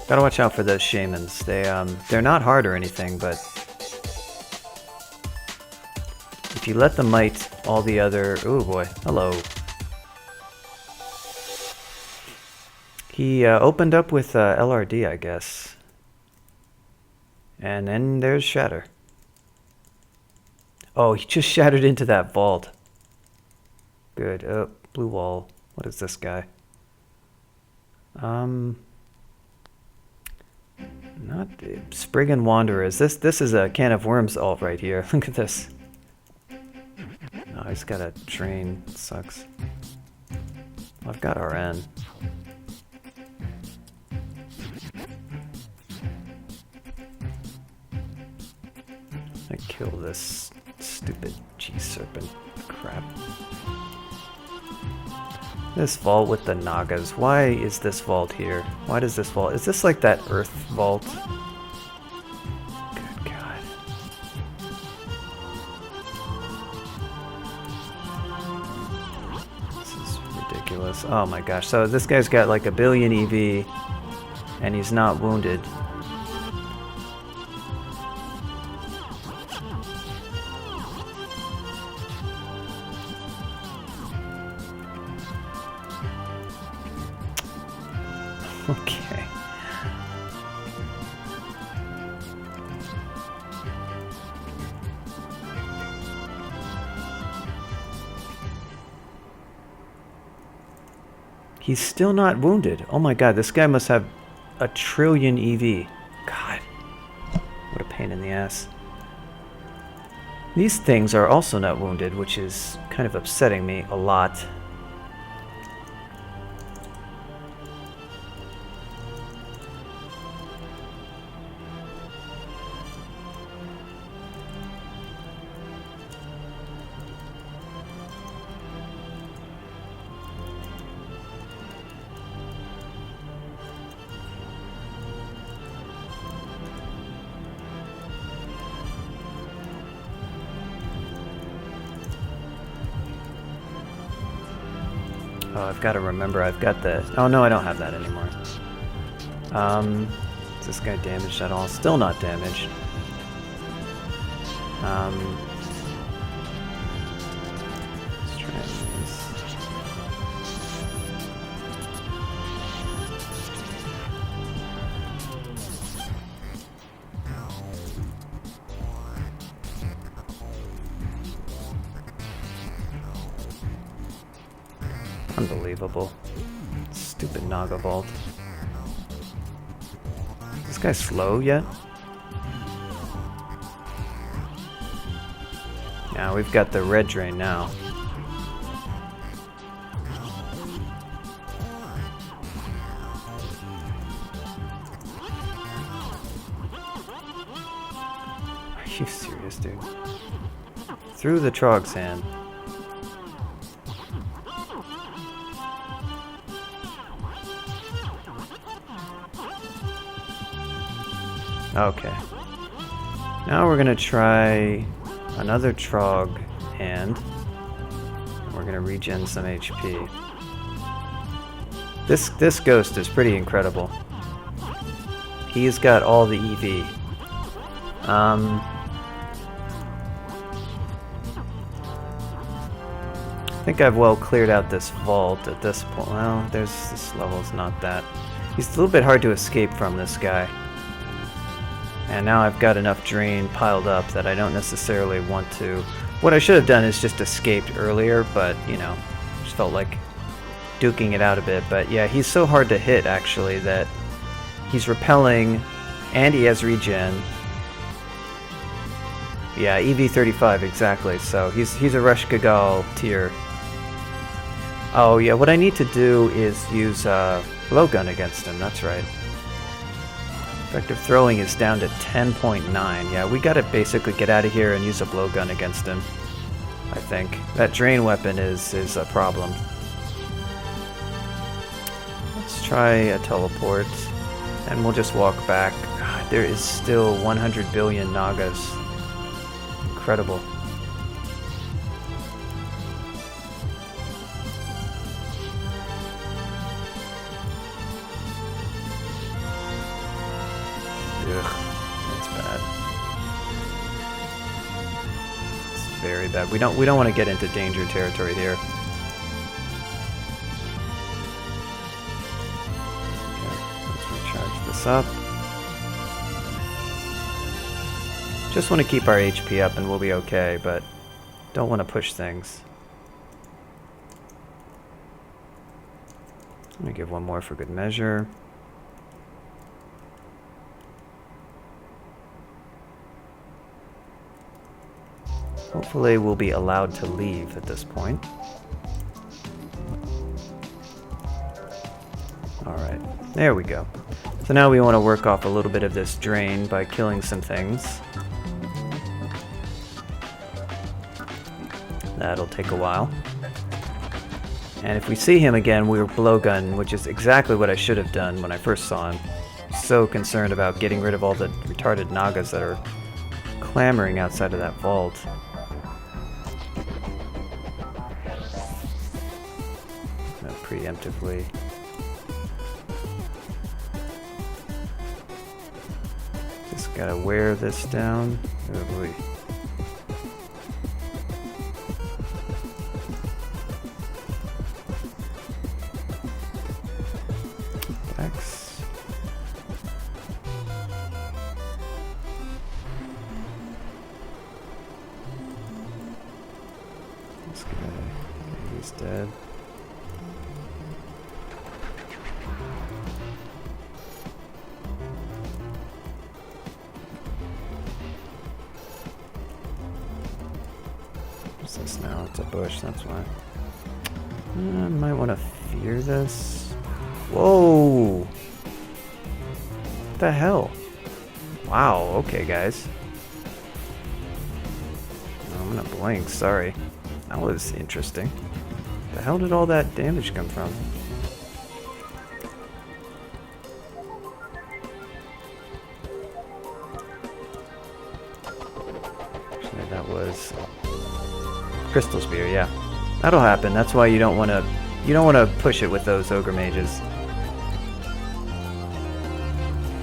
gotta watch out for those shamans. They're not hard or anything, but if you let them mite all the other... Ooh boy, hello. He opened up with LRD, I guess. And then there's Shatter. Oh, he just shattered into that vault. Good. Oh, blue wall. What is this guy? Not Spriggan Wanderers. This is a can of worms alt right here. Look at this. Oh, he's got a train. Sucks. Well, I've got RN. I kill this stupid G-serpent crap. This vault with the Nagas. Why is this vault here? Why does this vault... Is this like that Earth vault? Good God. This is ridiculous. Oh my gosh. So this guy's got like 1 billion EV, and he's not wounded. Okay. He's still not wounded. Oh my god, this guy must have 1 trillion EV. God. What a pain in the ass. These things are also not wounded, which is kind of upsetting me a lot. Oh, I've got to remember, I've got the... Oh, no, I don't have that anymore. Is this guy damaged at all? Still not damaged. Let's try this. Unbelievable. Stupid Naga Vault. Is this guy slow yet? Now we've got the red drain now. Are you serious, dude? Through the Trog's hand. Okay. Now we're gonna try another Trog hand. We're gonna regen some HP. This ghost is pretty incredible. He's got all the EV. I think I've well cleared out this vault at this point. Well, this level's not that. He's a little bit hard to escape from, this guy. And now I've got enough drain piled up that I don't necessarily want to... What I should have done is just escaped earlier, but, you know, just felt like duking it out a bit. But yeah, he's so hard to hit, actually, that he's repelling, and he has regen. Yeah, EV35, exactly. So he's a Rush Gagal tier. Oh yeah, what I need to do is use blowgun against him, that's right. Effective throwing is down to 10.9. Yeah, we gotta basically get out of here and use a blowgun against him, I think. That drain weapon is a problem. Let's try a teleport, and we'll just walk back. God, there is still 100 billion Nagas. Incredible. Ugh, that's bad. It's very bad. We don't want to get into danger territory here. Okay, let's recharge this up. Just want to keep our HP up and we'll be okay, but don't want to push things. Let me give one more for good measure. Hopefully we'll be allowed to leave at this point. Alright, there we go. So now we want to work off a little bit of this drain by killing some things. That'll take a while. And if we see him again, we're blowgun, which is exactly what I should have done when I first saw him. So concerned about getting rid of all the retarded Nagas that are clamoring outside of that vault. Preemptively. Just gotta wear this down. Oh boy. X. This guy, he's dead. What's this now? It's a bush, that's why. I might want to fear this. Whoa! What the hell? Wow, okay guys. I'm gonna blink, sorry. That was interesting. The hell did all that damage come from? Actually, that was Crystal Spear, yeah. That'll happen. That's why you don't want to push it with those ogre mages.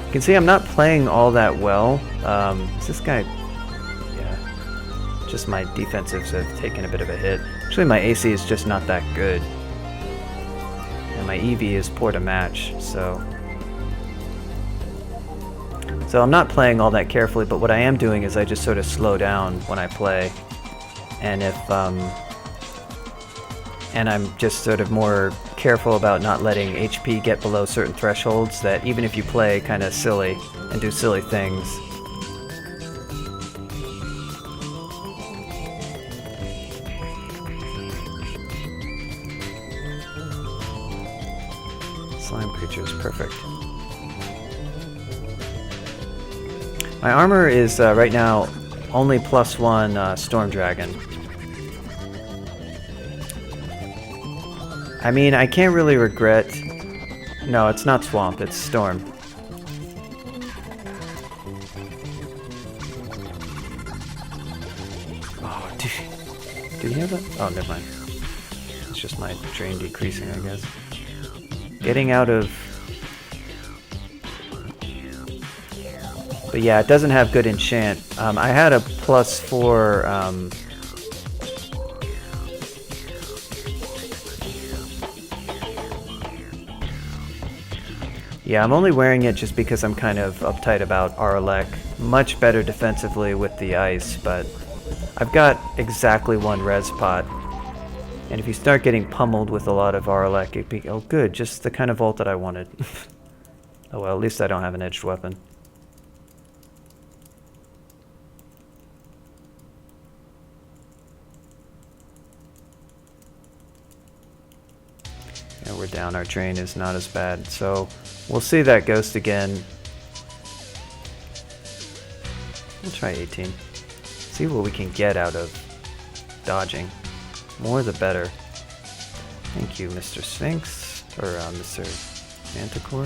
You can see I'm not playing all that well. Is this guy? Yeah. Just my defensives have taken a bit of a hit. Actually, my AC is just not that good. And my EV is poor to match, so... So I'm not playing all that carefully, but what I am doing is I just sort of slow down when I play. And if, and I'm just sort of more careful about not letting HP get below certain thresholds, that even if you play kind of silly and do silly things, slime creature is perfect. My armor is right now only +1 Storm Dragon. I mean, I can't really regret... No, it's not Swamp, it's Storm. Oh, did he have that? Oh, never mind. It's just my drain decreasing, I guess. Getting out of... But yeah, it doesn't have good enchant. I had a +4... Yeah, I'm only wearing it just because I'm kind of uptight about Aralek. Much better defensively with the ice, but I've got exactly 1 res pot. And if you start getting pummeled with a lot of Aralek, it'd be, oh good, just the kind of vault that I wanted. Oh well, at least I don't have an edged weapon. Yeah, we're down, our drain is not as bad, so we'll see that ghost again. We'll try 18. See what we can get out of dodging. More the better. Thank you, Mr. Sphinx, or Mr. Manticore.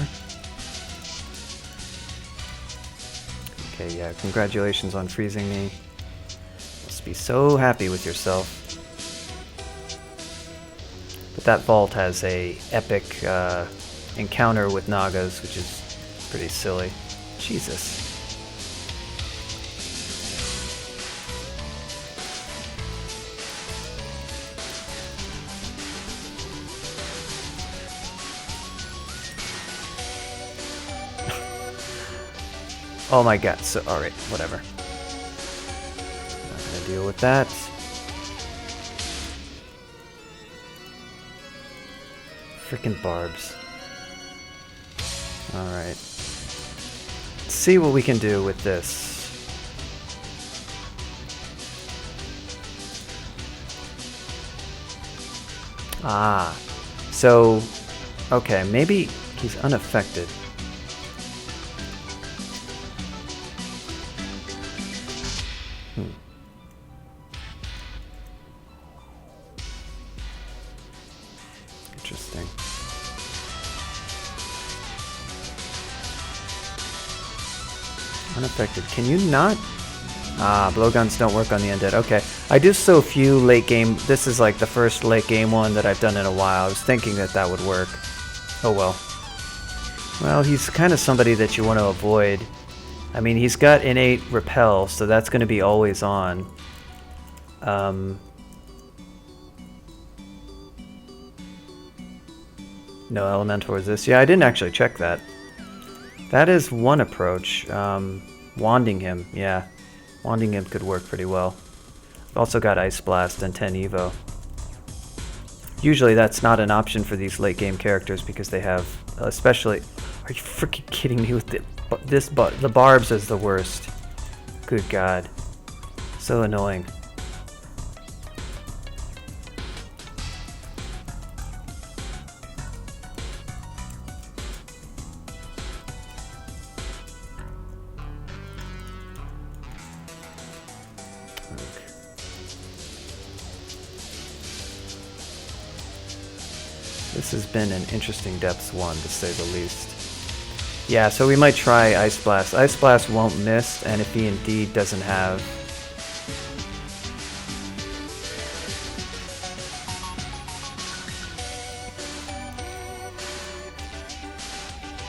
Okay, yeah, congratulations on freezing me. Must be so happy with yourself. But that vault has a epic encounter with Nagas, which is pretty silly. Jesus. Oh my god, so alright, whatever. Not gonna deal with that. Frickin' barbs. Alright. Let's see what we can do with this. Ah. So, okay, maybe he's unaffected. Unaffected. Can you not? Ah, blowguns don't work on the undead. Okay. I do so few late game. This is like the first late game one that I've done in a while. I was thinking that that would work. Oh well. Well, he's kind of somebody that you want to avoid. I mean, he's got innate repel, so that's going to be always on. No elemental resist. Yeah, I didn't actually check that. That is one approach. Wanding him, yeah. Wanding him could work pretty well. I've also got Ice Blast and 10 Evo. Usually that's not an option for these late game characters because they have, especially... Are you freaking kidding me with the barbs is the worst. Good God. So annoying. This has been an interesting depths one, to say the least. Yeah, so we might try Ice Blast. Ice Blast won't miss, and if he indeed doesn't have...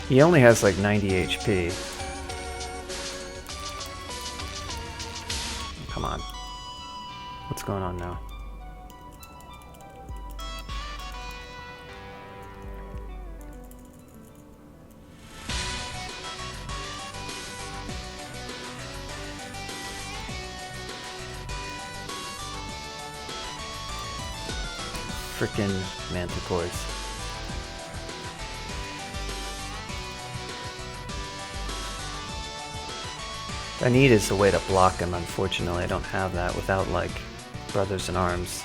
He only has like 90 HP. Come on. What's going on now? Frickin' manticores. I need is a way to block him. Unfortunately, I don't have that without, like, Brothers in Arms.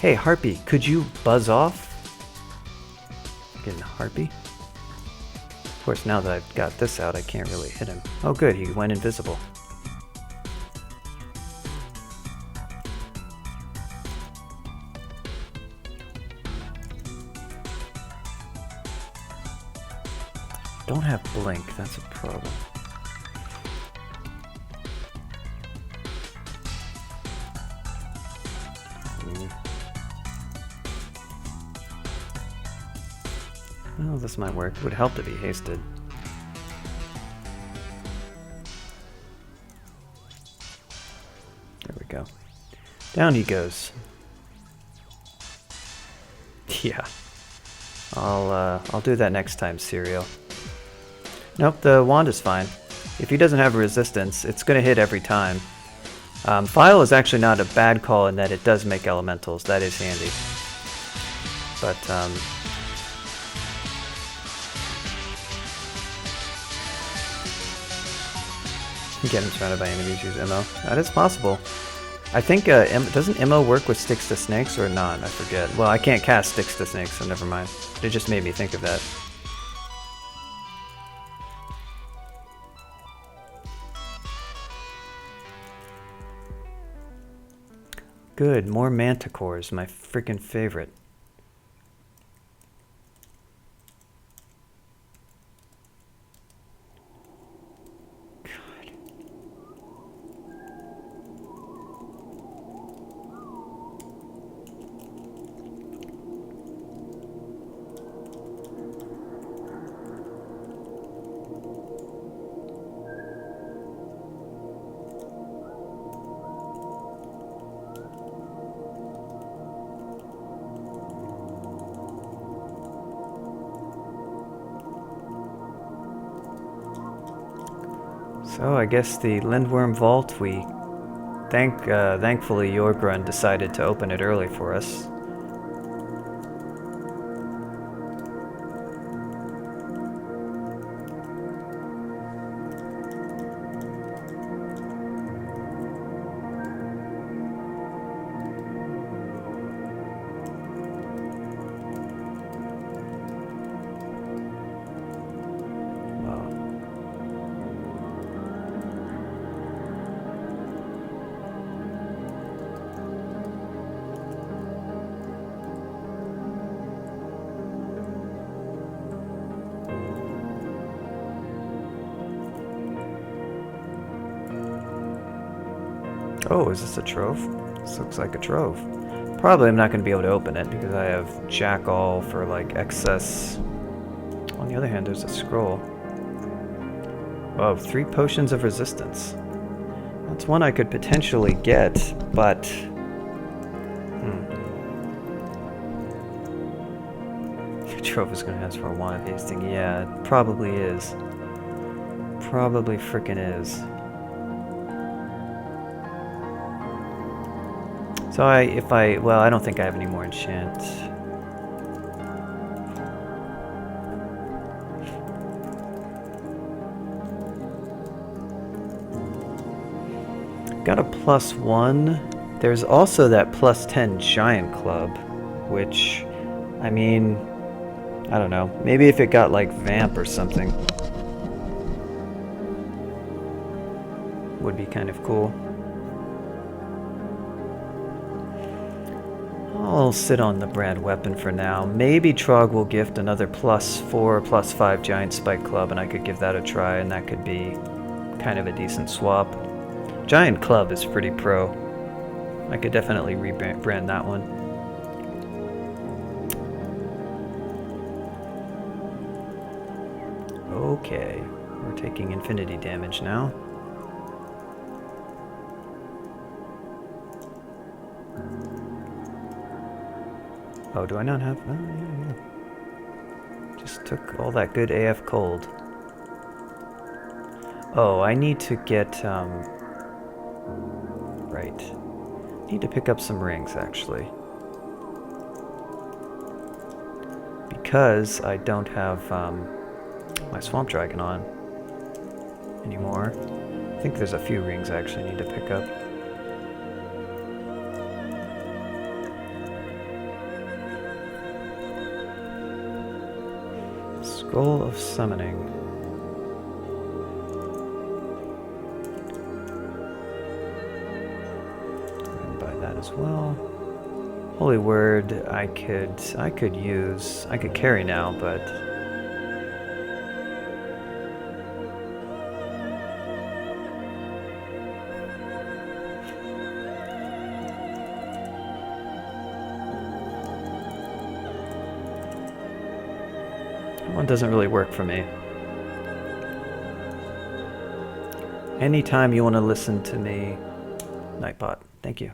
Hey, Harpy, could you buzz off? Getting Harpy? Of course, now that I've got this out, I can't really hit him. Oh good, he went invisible. Don't have blink, that's a problem. Well, this might work. It would help to be hasted. There we go. Down he goes. Yeah. I'll do that next time, Serial. Nope, the wand is fine. If he doesn't have a resistance, it's going to hit every time. File is actually not a bad call in that it does make elementals. That is handy. But, getting surrounded by enemies use MO. That is possible. I think, doesn't MO work with sticks to snakes or not? I forget. Well, I can't cast sticks to snakes, so never mind. It just made me think of that. Good, more manticores, my freaking favorite. So I guess the Lindworm Vault, thankfully Ogre decided to open it early for us. Oh, is this a trove? This looks like a trove. Probably I'm not going to be able to open it because I have jack all for like excess. On the other hand, there's a scroll. Oh, 3 potions of resistance. That's one I could potentially get, but... Trove is going to ask for a wand of hasting. Yeah, it probably is. Probably frickin' is. So well, I don't think I have any more enchant. Got a +1. There's also that +10 giant club, which, I mean, I don't know. Maybe if it got like vamp or something, would be kind of cool. I'll sit on the brand weapon for now. Maybe Trog will gift another +4, +5 giant spike club, and I could give that a try, and that could be kind of a decent swap. Giant club is pretty pro. I could definitely rebrand that one. Okay, we're taking infinity damage now. Oh, do I not have... Oh, yeah. Just took all that good AF cold. Oh, I need to get, right. Need to pick up some rings, actually. Because I don't have, my swamp dragon on anymore. I think there's a few rings I actually need to pick up. Scroll of Summoning. And buy that as well. Holy Word, I could carry now, but one doesn't really work for me. Anytime you want to listen to me, Nightbot, thank you.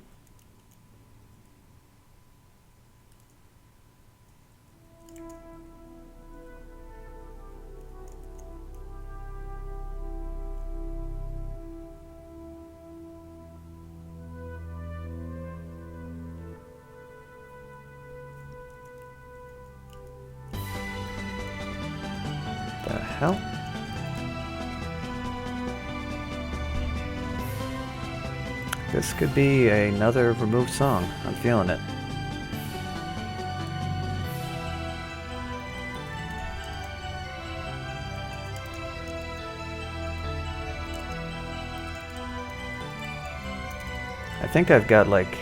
Hell? This could be another removed song. I'm feeling it. I think I've got like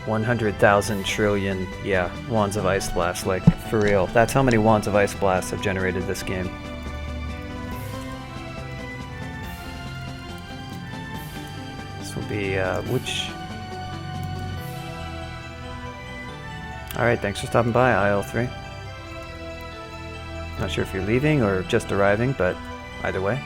100,000 trillion, yeah, Wands of Ice Blast, like, for real. That's how many Wands of Ice Blast have generated this game. This will be, which... Alright, thanks for stopping by, IL3. Not sure if you're leaving or just arriving, but either way.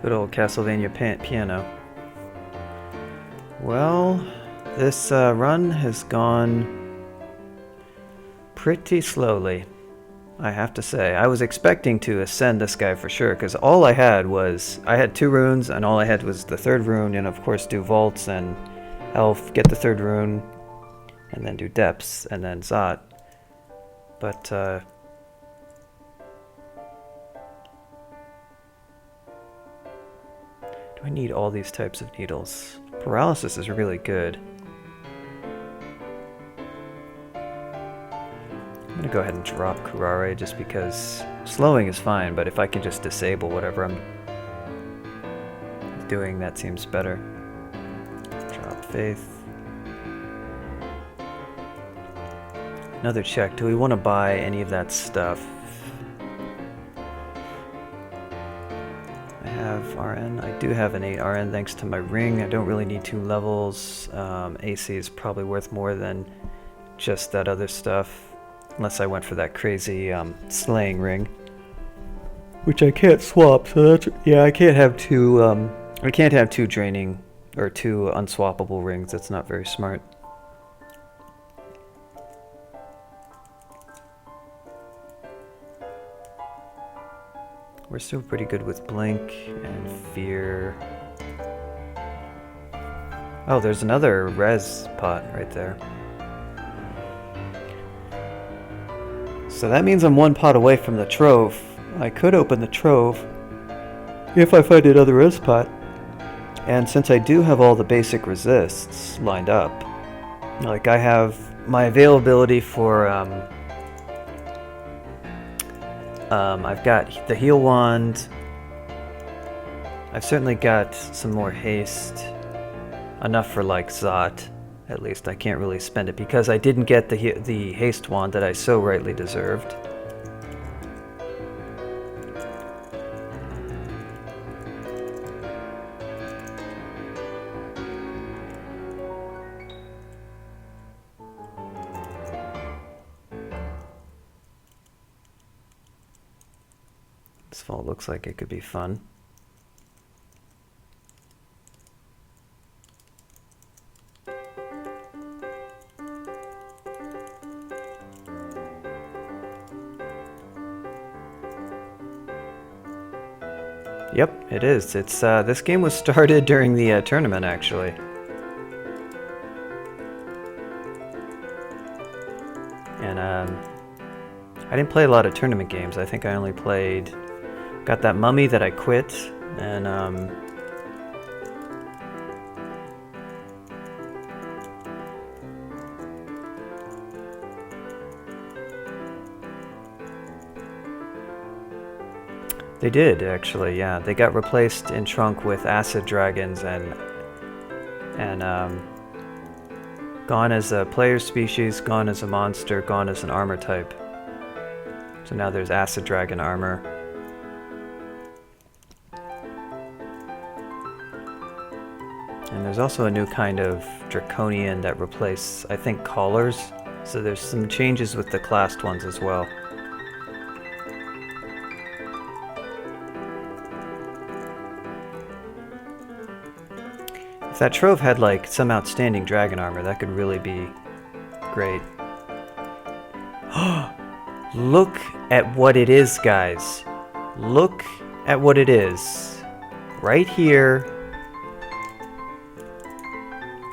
Good old Castlevania piano. Well, this run has gone pretty slowly, I have to say. I was expecting to ascend this guy for sure, because all I had was, I had 2 runes, and all I had was the 3rd rune, and of course do vaults, and health, get the third rune, and then do depths, and then Zot. But, do I need all these types of needles? Paralysis is really good. I'm gonna go ahead and drop Kurare just because slowing is fine, but if I can just disable whatever I'm doing, that seems better. Drop Faith. Another check. Do we want to buy any of that stuff? I have RN. I do have an 8 RN thanks to my ring. I don't really need 2 levels. AC is probably worth more than just that other stuff. Unless I went for that crazy slaying ring. Which I can't swap, so that's... Yeah, I can't have 2... I can't have 2 draining or 2 unswappable rings. That's not very smart. We're still pretty good with Blink and Fear. Oh, there's another res pot right there. So that means I'm 1 pot away from the Trove. I could open the Trove if I find another res pot. And since I do have all the basic resists lined up, like I have my availability for I've got the heal wand. I've certainly got some more haste. Enough for like Zot, at least. I can't really spend it because I didn't get the haste wand that I so rightly deserved. This fall looks like it could be fun. Yep, it is. It's this game was started during the tournament, actually. And I didn't play a lot of tournament games. I think I only played... Got that mummy that I quit, and they did, actually, yeah. They got replaced in Trunk with acid dragons and gone as a player species, gone as a monster, gone as an armor type. So now there's acid dragon armor. And there's also a new kind of draconian that replaces, I think, callers. So there's some changes with the classed ones as well. If that Trove had like some outstanding dragon armor, that could really be great. Look at what it is, guys. Look at what it is. Right here.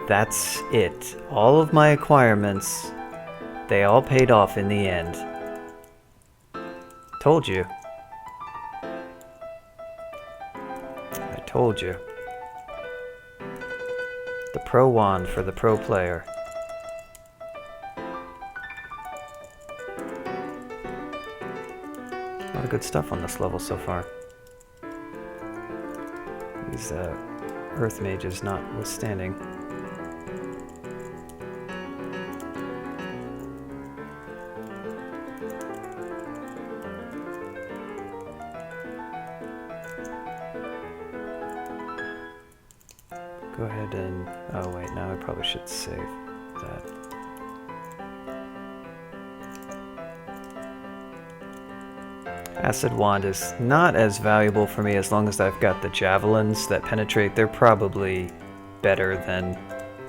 That's it. All of my acquirements, they all paid off in the end. Told you. I told you. The pro wand for the pro player. A lot of good stuff on this level so far. These earth mages notwithstanding. Go ahead and... oh wait, now I probably should save that. Acid Wand is not as valuable for me as long as I've got the javelins that penetrate. They're probably better than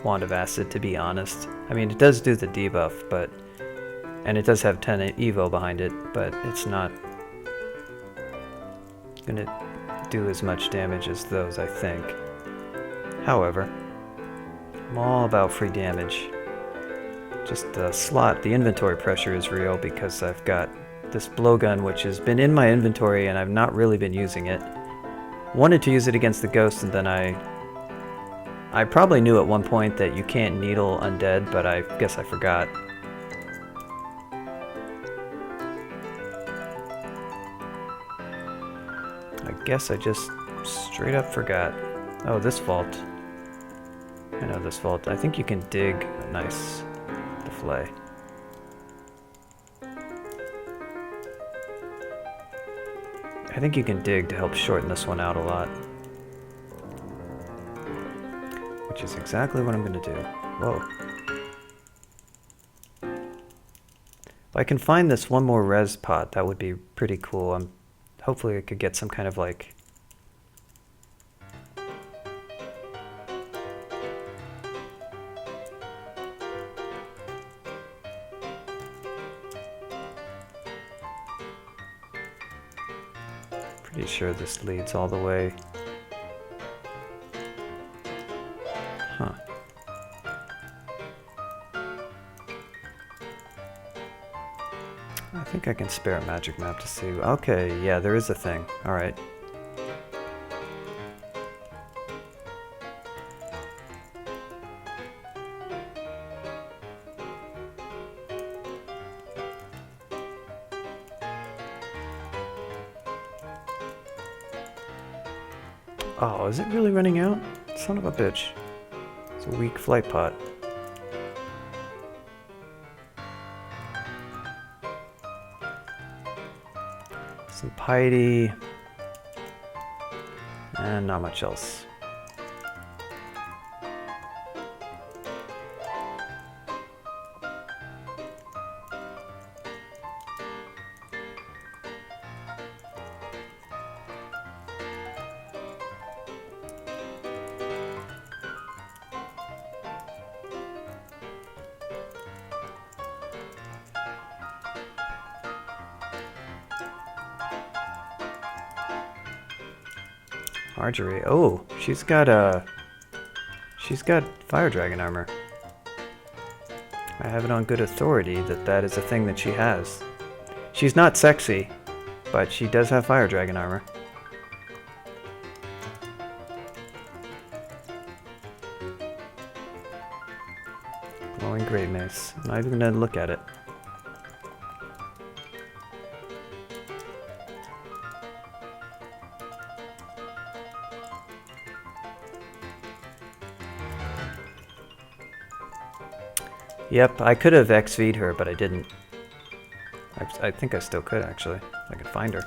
Wand of Acid, to be honest. I mean, it does do the debuff, but... and it does have 10 Evo behind it, but it's not gonna do as much damage as those, I think. However, I'm all about free damage. Just the slot, the inventory pressure is real because I've got this blowgun which has been in my inventory and I've not really been using it. Wanted to use it against the ghost, and then I probably knew at one point that you can't needle undead, but I guess I forgot. I guess I just straight up forgot. Oh, this vault. I know this vault. I think you can dig. Nice. The flay. I think you can dig to help shorten this one out a lot. Which is exactly what I'm going to do. Whoa. If I can find this one more res pot, that would be pretty cool. Hopefully I could get some kind of like... Pretty sure this leads all the way. Huh. I think I can spare a magic map to see. Okay, yeah, there is a thing. Alright. Oh, is it really running out? Son of a bitch. It's a weak flight pot. Some piety. And not much else. Marjorie. Oh, she's got fire dragon armor. I have it on good authority that that is a thing that she has. She's not sexy, but she does have fire dragon armor. Glowing great mace. I'm not even gonna look at it. Yep, I could have XV'd her, but I didn't. I think I still could, actually. I could find her.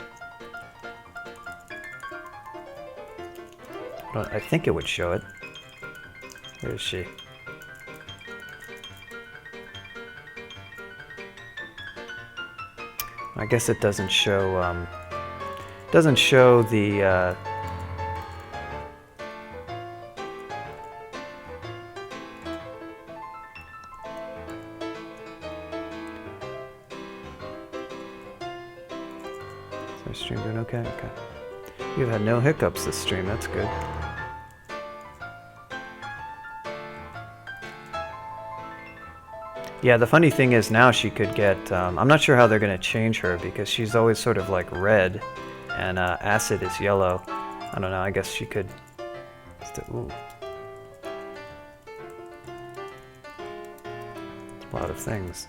But I think it would show it. Where is she? I guess it doesn't show, the, Is my stream doing okay? Okay. You've had no hiccups this stream, that's good. Yeah, the funny thing is now she could get, I'm not sure how they're going to change her because she's always sort of like red and acid is yellow. I don't know, I guess she could, ooh. A lot of things.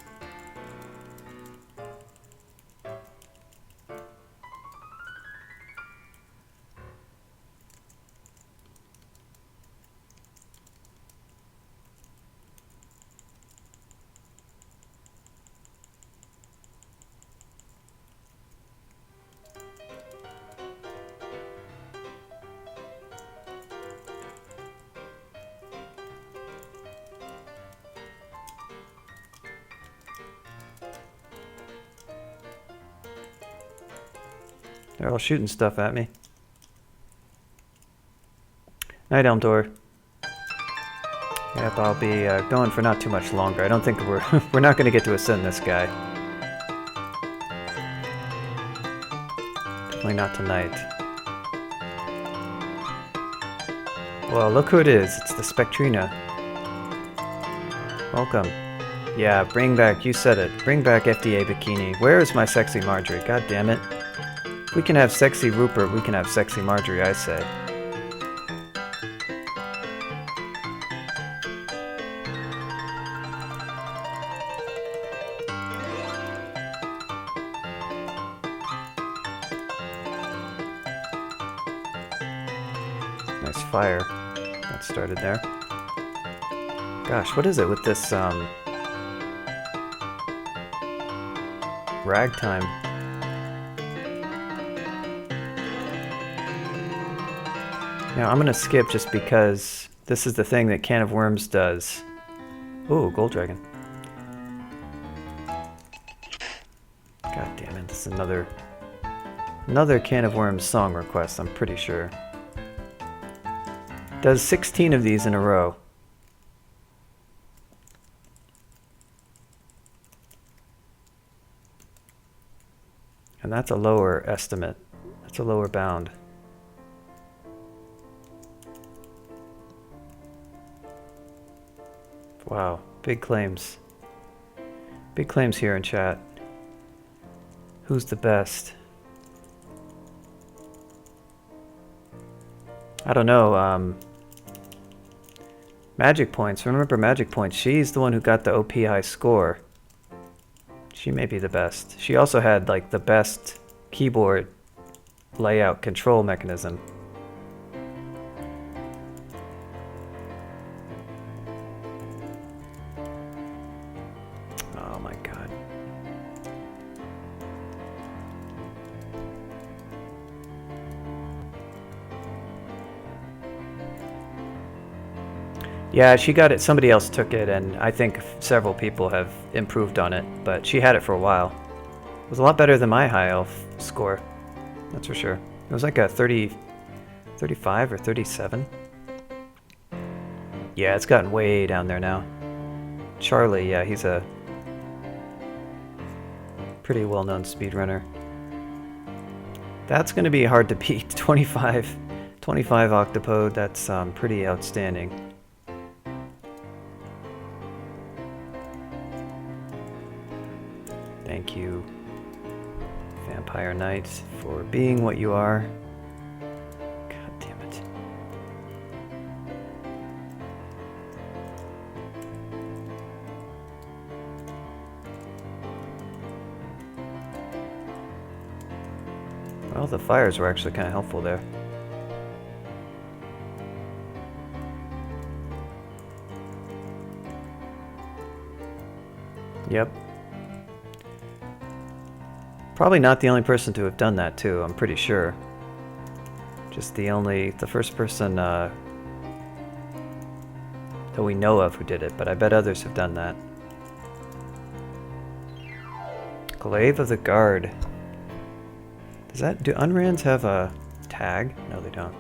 They're all shooting stuff at me. Night, Elm Door. Yep, I'll be going for not too much longer. I don't think we're not going to get to ascend this guy. Definitely not tonight. Well, look who it is. It's the Spectrina. Welcome. Yeah, bring back, you said it. Bring back FDA Bikini. Where is my sexy Marjorie? God damn it. If we can have sexy Rupert, we can have sexy Marjorie, I say. Nice fire. That started there. Gosh, what is it with this, ragtime? Now, I'm gonna skip just because this is the thing that Can of Worms does. Ooh, Gold Dragon. God damn it, this is another Can of Worms song request, I'm pretty sure. Does 16 of these in a row. And that's a lower estimate. That's a lower bound. Wow, big claims. Big claims here in chat. Who's the best? I don't know, Magic Points. Remember Magic Points. She's the one who got the OP high score. She may be the best. She also had like the best keyboard layout control mechanism. Oh my god. Yeah, she got it. Somebody else took it, and I think several people have improved on it, but she had it for a while. It was a lot better than my high elf score, that's for sure. It was like a 35 or 37. Yeah, it's gotten way down there now. Charlie, yeah, he's a pretty well-known speedrunner. That's going to be hard to beat. 25 octopode, that's pretty outstanding. Thank you, Vampire Knight, for being what you are. God damn it. Well, the fires were actually kind of helpful there. Yep. Probably not the only person to have done that too, I'm pretty sure. Just the first person that we know of who did it, but I bet others have done that. Glaive of the Guard. Do Unrands have a tag? No, they don't.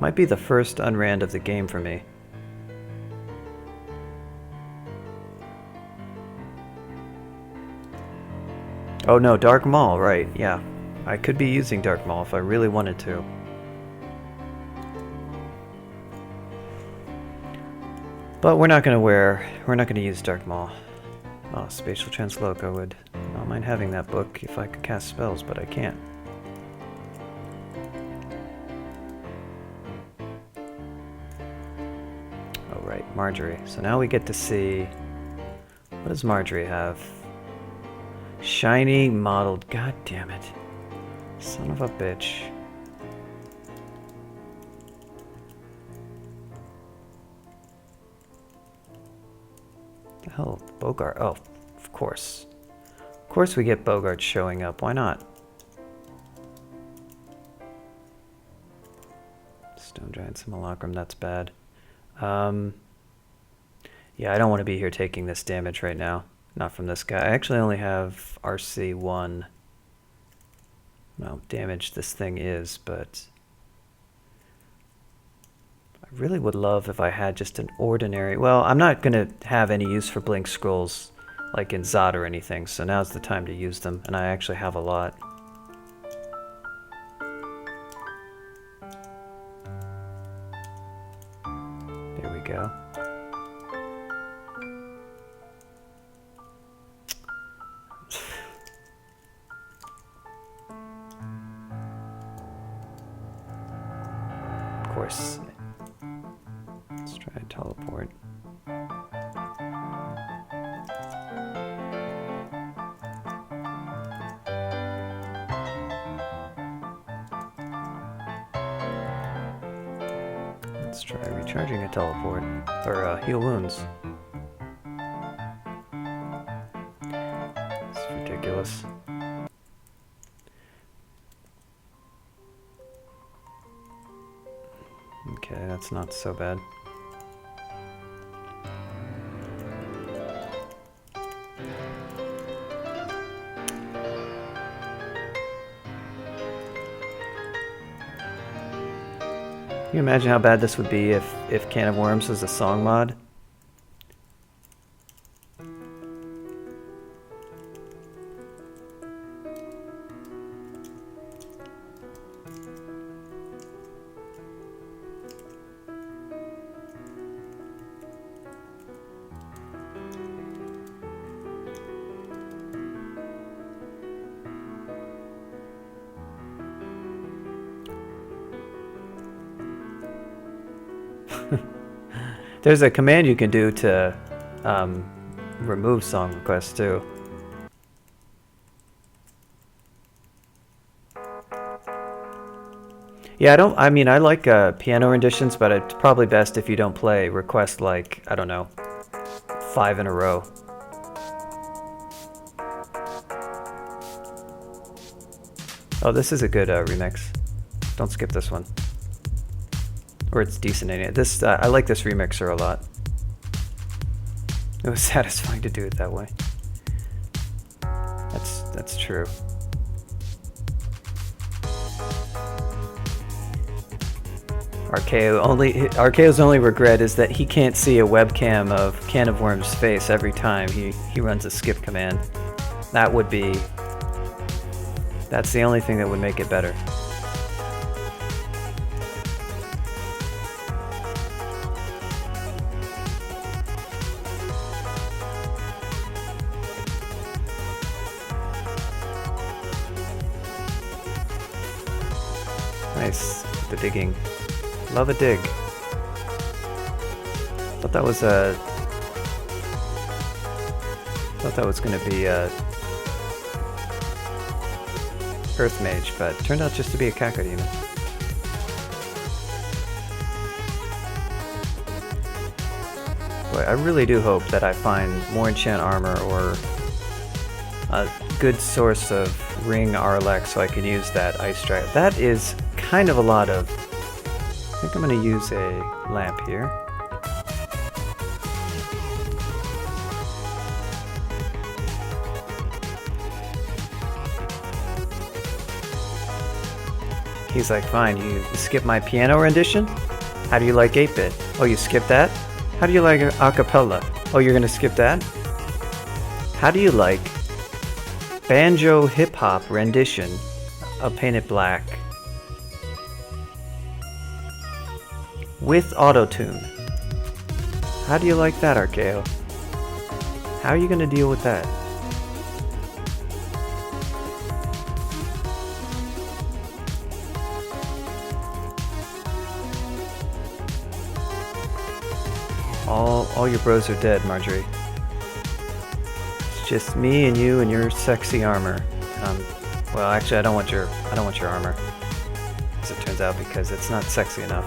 Might be the first Unrand of the game for me. Oh no, Dark Maul, right, yeah. I could be using Dark Maul if I really wanted to. But we're not gonna use Dark Maul. Oh, Spatial Transloc, I would not mind having that book if I could cast spells, but I can't. Oh right, Marjorie. So now we get to see, what does Marjorie have? Shiny modeled, god damn it. Son of a bitch. The hell, Bogart, oh, of course. Of course we get Bogart showing up, why not? Stone Giant Simulacrum, that's bad. Yeah, I don't want to be here taking this damage right now. Not from this guy. I actually only have RC1. Well, damage this thing is, but I really would love if I had just an ordinary... Well, I'm not going to have any use for Blink Scrolls like in Zod or anything, so now's the time to use them, and I actually have a lot. There we go. course. Let's try and teleport. Let's try recharging a teleport, or heal wounds. It's ridiculous. Okay, that's not so bad. Can you imagine how bad this would be if Can of Worms was a song mod? There's a command you can do to remove song requests too. Yeah, I mean, I like piano renditions, but it's probably best if you don't play request like, I don't know, 5 in a row. Oh, this is a good remix. Don't skip this one. Or it's decent in it. This I like this remixer a lot. It was satisfying to do it that way. That's true. Arkeo's only regret is that he can't see a webcam of Can of Worms' face every time he runs a skip command. That's the only thing that would make it better. Nice, the digging. Love a dig. Thought that was gonna be Earth Mage, but turned out just to be a Kakadina. Boy, I really do hope that I find more enchant armor or a good source of ring Arlek so I can use that ice strike. That is kind of a lot of... I think I'm going to use a lamp here. He's like, fine, you skip my piano rendition? How do you like 8-bit? Oh, you skip that? How do you like acapella? Oh, you're gonna skip that? How do you like banjo hip-hop rendition of Painted Black with auto-tune? How do you like that, Arkeo? How are you gonna deal with that? All your bros are dead, Marjorie. It's just me and you and your sexy armor. Well, actually, I don't want your armor, as it turns out, because it's not sexy enough.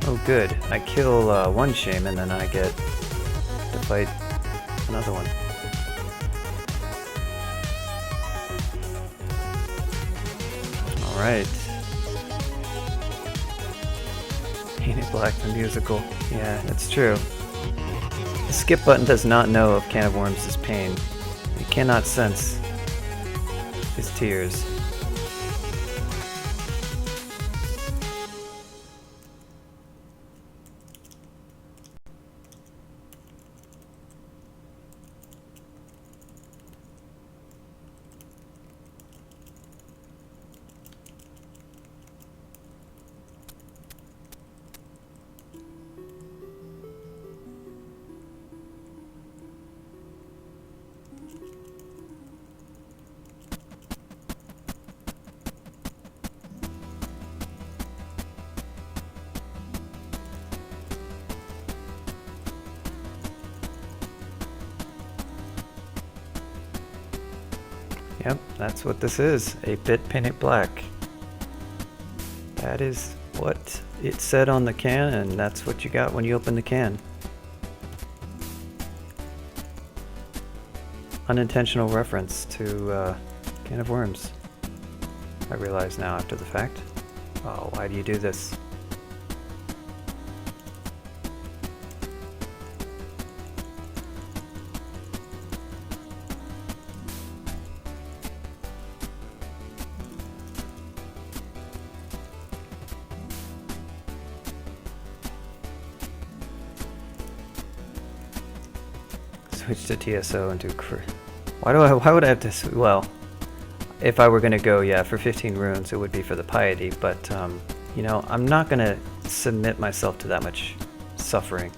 Oh good, I kill one shaman, then I get to fight another one. Alright. Painted Black the musical. Yeah, that's true. The skip button does not know of Can of Worms' pain. It cannot sense his tears. Yep, that's what this is. 8-bit painted black. That is what it said on the can, and that's what you got when you open the can. Unintentional reference to Can of Worms. I realize now after the fact. Oh, why do you do this? Switch to TSO and do why would I have to, well, if I were gonna go, yeah, for 15 runes, it would be for the piety, but, you know, I'm not gonna submit myself to that much suffering.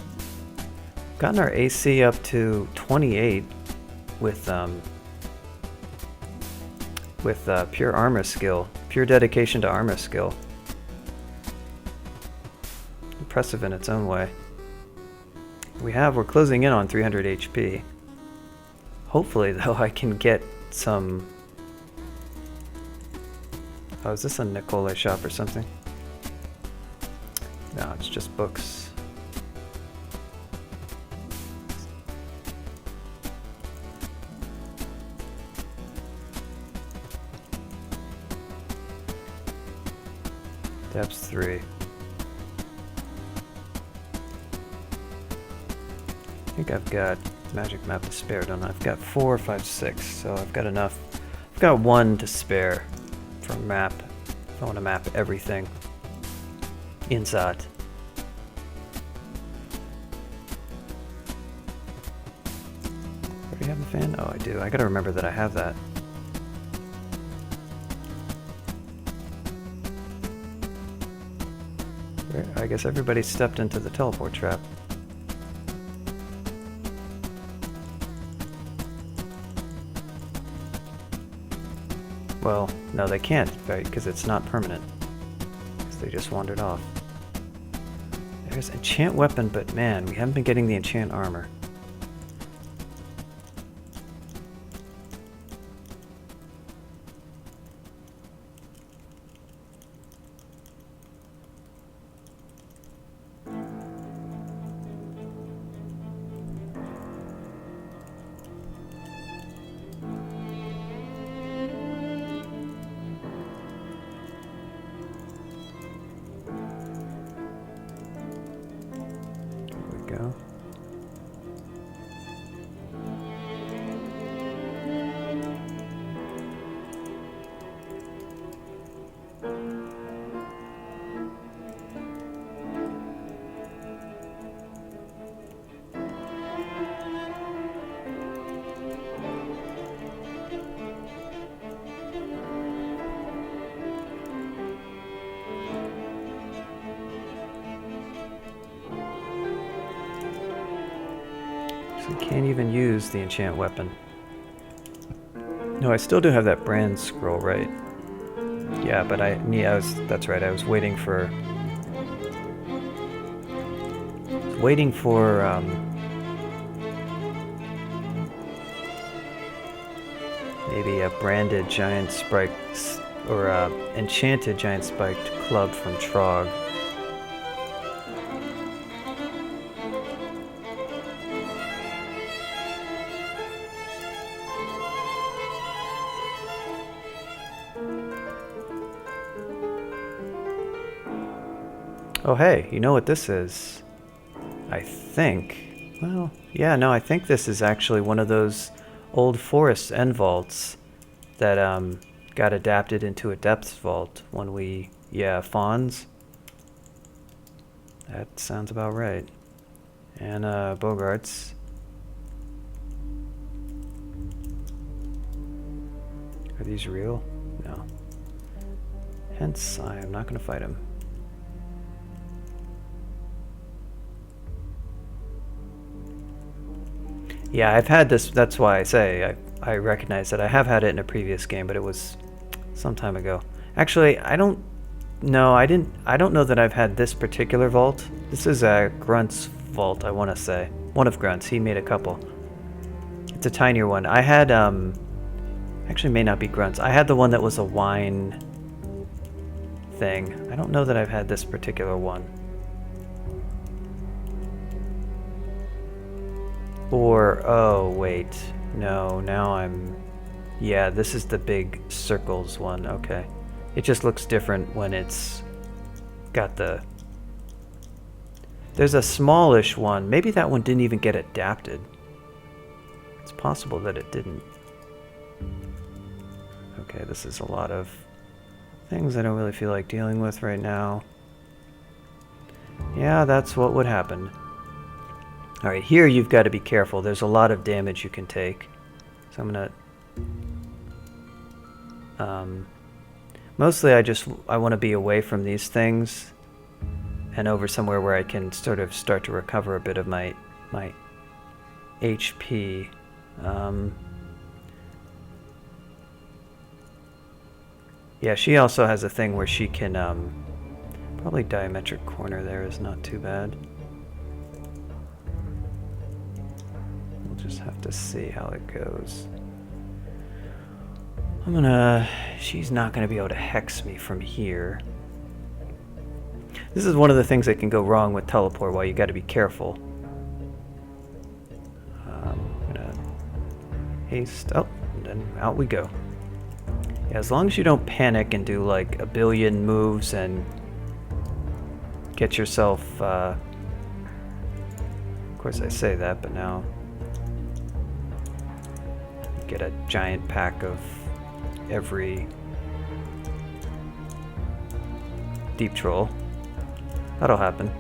Gotten our AC up to 28 with pure armor skill, pure dedication to armor skill. Impressive in its own way. We're closing in on 300 HP. Hopefully, though, I can get some... Oh, is this a Nikolai shop or something? No, it's just books. Depths 3. I think I've got magic map to spare, don't I? I've got 4, 5, 6, so I've got enough. I've got 1 to spare for map. If I want to map everything inside. Already have the fan? Oh, I do. I gotta remember that I have that. I guess everybody stepped into the teleport trap. Well, no, they can't, right? Because it's not permanent. Because they just wandered off. There's enchant weapon, but man, we haven't been getting the enchant armor. Go. Can't even use the enchant weapon. No, I still do have that brand scroll, right? Yeah, but that's right, I was waiting for maybe a branded giant spike or enchanted giant spiked club from Trog. Oh hey, you know what this is? I think. Well, yeah, no, I think this is actually one of those old forest end vaults that got adapted into a depths vault when we, yeah, fawns. That sounds about right. And Bogarts. Are these real? No. Hence, I am not going to fight him. Yeah, I've had this, that's why I say I recognize that I have had it in a previous game, but it was some time ago. Actually, I don't know that I've had this particular vault. This is a Grunt's vault, I want to say. One of Grunt's, he made a couple. It's a tinier one. I had Actually, may not be grunts. I had the one that was a wine thing. I don't know that I've had this particular one. Or, oh, wait. No, now I'm... Yeah, this is the big circles one. Okay. It just looks different when it's got the... There's a smallish one. Maybe that one didn't even get adapted. It's possible that it didn't. Okay, this is a lot of things I don't really feel like dealing with right now. Yeah, that's what would happen. Alright, here you've got to be careful. There's a lot of damage you can take. So I'm gonna... mostly I want to be away from these things and over somewhere where I can sort of start to recover a bit of my HP. Yeah, she also has a thing where she can, probably diametric corner there is not too bad. We'll just have to see how it goes. She's not gonna be able to hex me from here. This is one of the things that can go wrong with teleport, while you gotta be careful. I'm gonna haste, oh, and then out we go. Yeah, as long as you don't panic and do like a billion moves and get yourself, of course I say that, but now you get a giant pack of every deep troll. That'll happen.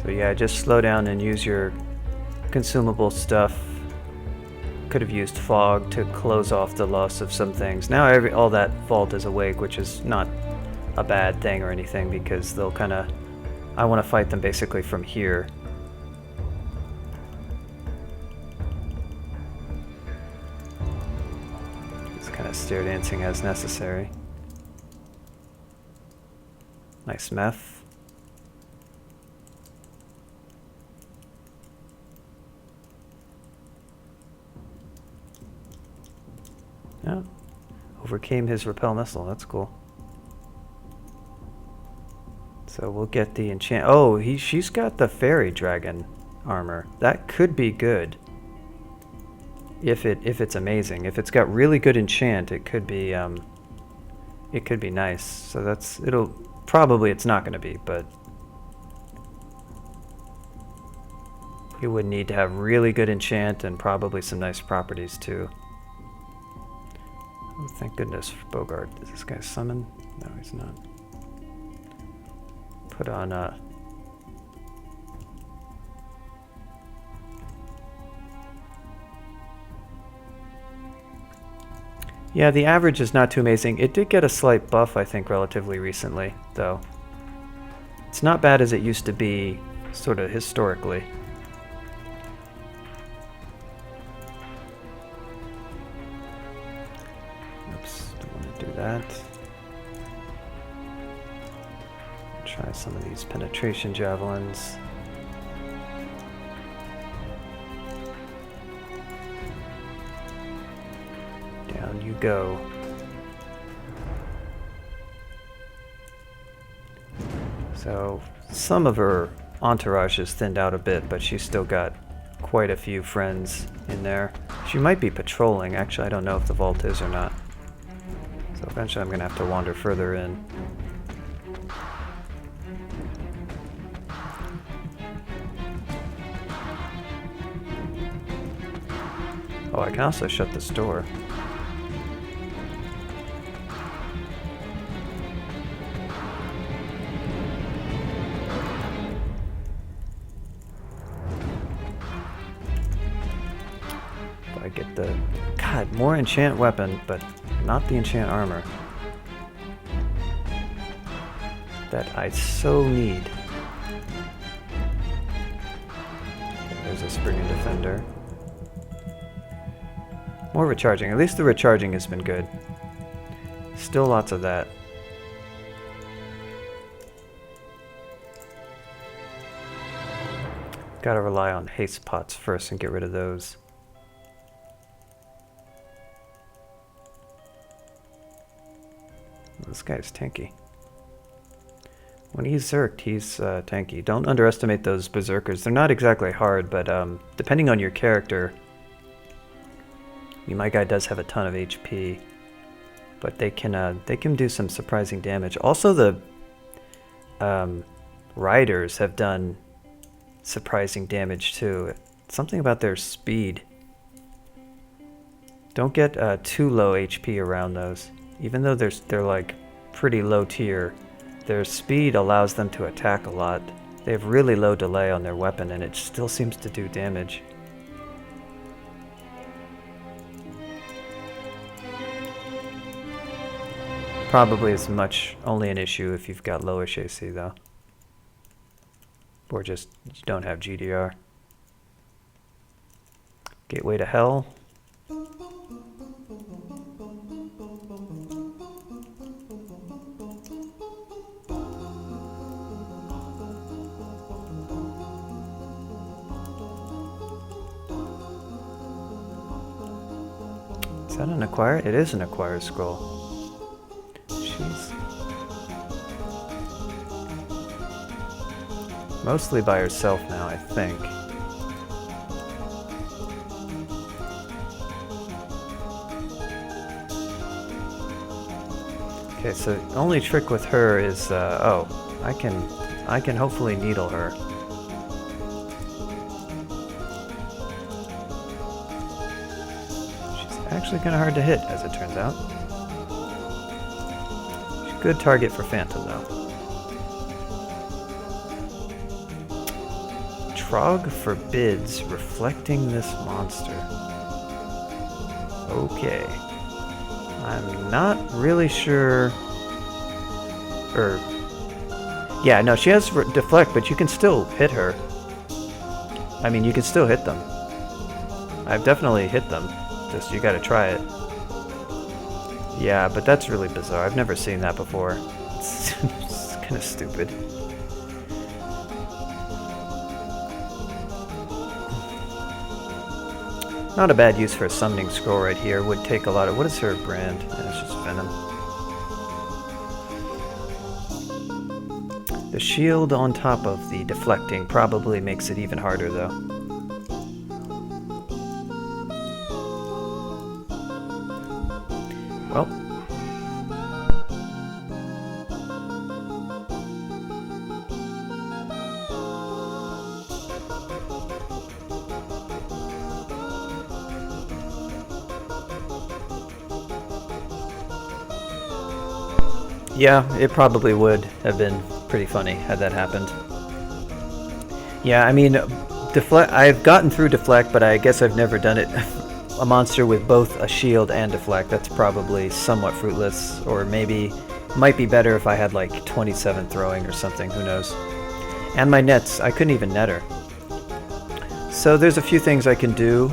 So yeah, just slow down and use your consumable stuff. Could have used fog to close off the loss of some things. Now all that vault is awake, which is not a bad thing or anything, because they'll kind of... I want to fight them basically from here. Just kind of stair dancing as necessary. Nice meth. Yeah, overcame his repel missile. That's cool. So we'll get the enchant. Oh, she's got the fairy dragon armor. That could be good. If it's amazing. If it's got really good enchant, it could be nice. So it's not going to be, but you would need to have really good enchant and probably some nice properties too. Oh, thank goodness for Bogart. Is this guy summoned? No, he's not. Put on yeah, the average is not too amazing. It did get a slight buff, I think, relatively recently, though. It's not bad as it used to be, sort of historically. That. Try some of these penetration javelins. Down you go. So some of her entourage is thinned out a bit, but she's still got quite a few friends in there. She might be patrolling. Actually, I don't know if the vault is or not. So eventually I'm going to have to wander further in. Oh, I can also shut this door. If I get the... God, more enchant weapon, but... not the enchant armor that I so need. Okay, there's a springing defender. More recharging. At least the recharging has been good. Still lots of that. Gotta rely on haste pots first and get rid of those. This guy's tanky. When he's zerked, he's tanky. Don't underestimate those berserkers. They're not exactly hard, but depending on your character, my guy does have a ton of HP, but they can do some surprising damage. Also, the riders have done surprising damage too. Something about their speed. Don't get too low HP around those. Even though they're like pretty low tier, their speed allows them to attack a lot. They have really low delay on their weapon and it still seems to do damage. Probably as much only an issue if you've got lowish AC though. Or just you don't have GDR. Gateway to Hell. Is that an acquire? It is an acquire scroll. She's mostly by herself now, I think. Okay, so the only trick with her is, oh, I can hopefully needle her. She's actually kind of hard to hit, as it turns out. She's a good target for Phantom, though. Trog forbids reflecting this monster. Okay. I'm not really sure. Yeah, no, she has deflect, but you can still hit her. I mean, you can still hit them. I've definitely hit them. Just, you gotta try it. Yeah, but that's really bizarre. I've never seen that before. It's kind of stupid. Not a bad use for a summoning scroll right here. Would take a lot of... What is her brand? Yeah, it's just Venom. The shield on top of the deflecting probably makes it even harder, though. Well. Yeah, it probably would have been pretty funny had that happened. Yeah, I mean, deflect. I've gotten through deflect, but I guess I've never done it. A monster with both a shield and deflect. That's probably somewhat fruitless, or maybe might be better if I had like 27 throwing or something. Who knows? And my nets, I couldn't even net her. So there's a few things I can do.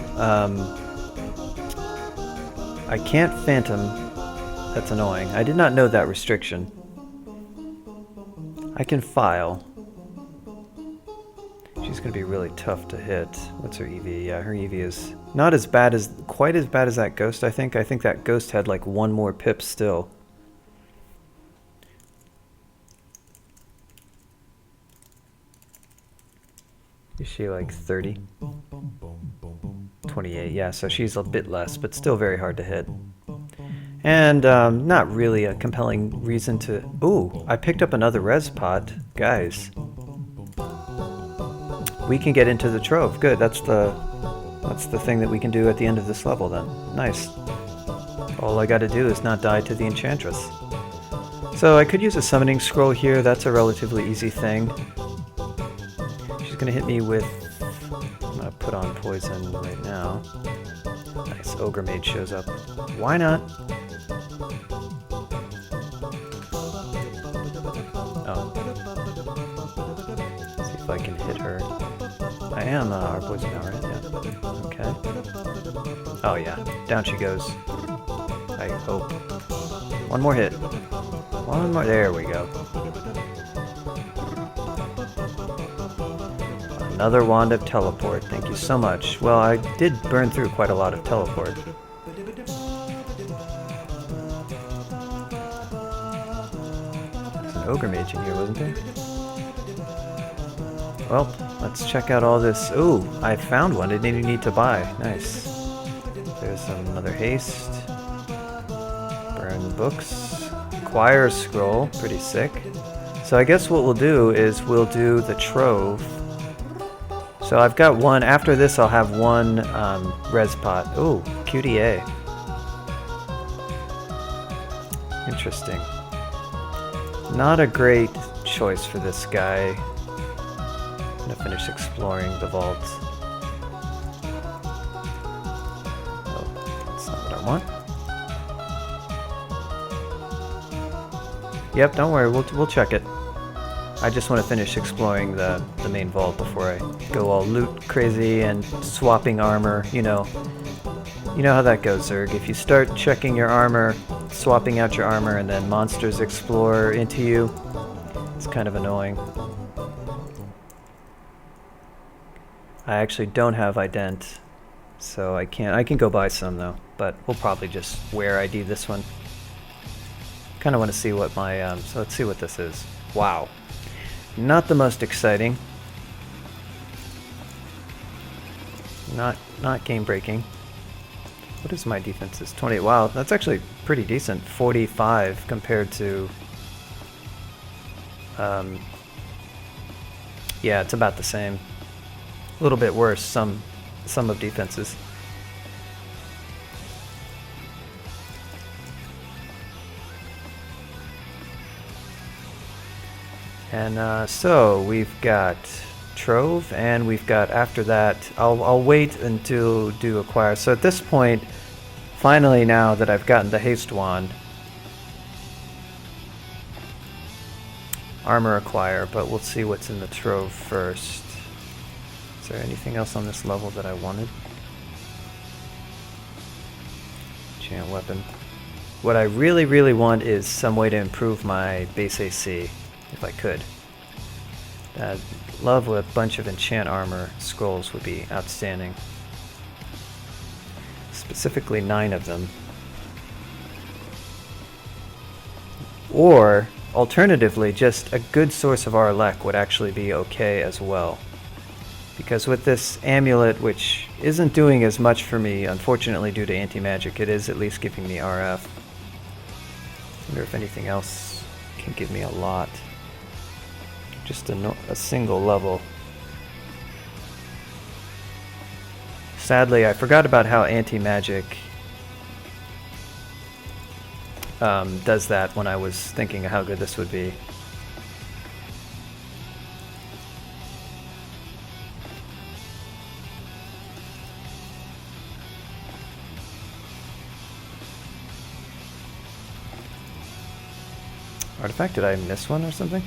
I can't phantom. That's annoying. I did not know that restriction. I can file. She's gonna be really tough to hit. What's her EV? Yeah, her EV is not as bad as, quite as bad as that ghost, I think. I think that ghost had like one more pip still. Is she like 30? 28, yeah, so she's a bit less, but still very hard to hit. And not really a compelling reason to... Ooh, I picked up another res pot. Guys. We can get into the trove. Good, that's the thing that we can do at the end of this level then. Nice. All I gotta do is not die to the Enchantress. So I could use a summoning scroll here. That's a relatively easy thing. She's gonna hit me with... I'm gonna put on poison right now. Nice, Ogre Mage shows up. Why not? Oh. See if I can hit her. I am our poison now, right? Yeah. Okay. Oh yeah, down she goes. I hope. One more hit. One more. There we go. Another wand of teleport. Thank you so much. Well, I did burn through quite a lot of teleport. There's an ogre mage in here, wasn't there? Well, let's check out all this. Ooh, I found one. I didn't even need to buy. Nice. There's another haste. Burn books. Choir scroll. Pretty sick. So I guess what we'll do is we'll do the trove. So I've got one. After this, I'll have one res pot. Ooh, QDA. Interesting. Not a great choice for this guy. I'm gonna finish exploring the vault. Oh, that's not what I want. Yep, don't worry. We'll check it. I just want to finish exploring the main vault before I go all loot crazy and swapping armor. You know how that goes, Zerg. If you start checking your armor, swapping out your armor, and then monsters explore into you, it's kind of annoying. I actually don't have ident, so I can't. I can go buy some though, but we'll probably just wear ID this one. Kind of want to see what my so let's see what this is. Wow. Not the most exciting. Not game breaking. What is my defenses? 20. Wow, that's actually pretty decent. 45 compared to yeah, it's about the same. A little bit worse some of defenses. And so we've got Trove, and we've got, after that, I'll wait until do acquire. So at this point, finally, now that I've gotten the haste wand, armor acquire, but we'll see what's in the Trove first. Is there anything else on this level that I wanted? Enchant weapon. What I really, really want is some way to improve my base AC. If I could. I'd love a bunch of enchant armor scrolls would be outstanding. Specifically 9 of them. Or, alternatively, just a good source of Arlek would actually be okay as well. Because with this amulet, which isn't doing as much for me, unfortunately due to anti-magic, it is at least giving me RF. Wonder if anything else can give me a lot. Just a single level. Sadly, I forgot about how anti-magic does that when I was thinking of how good this would be. Artifact, did I miss one or something?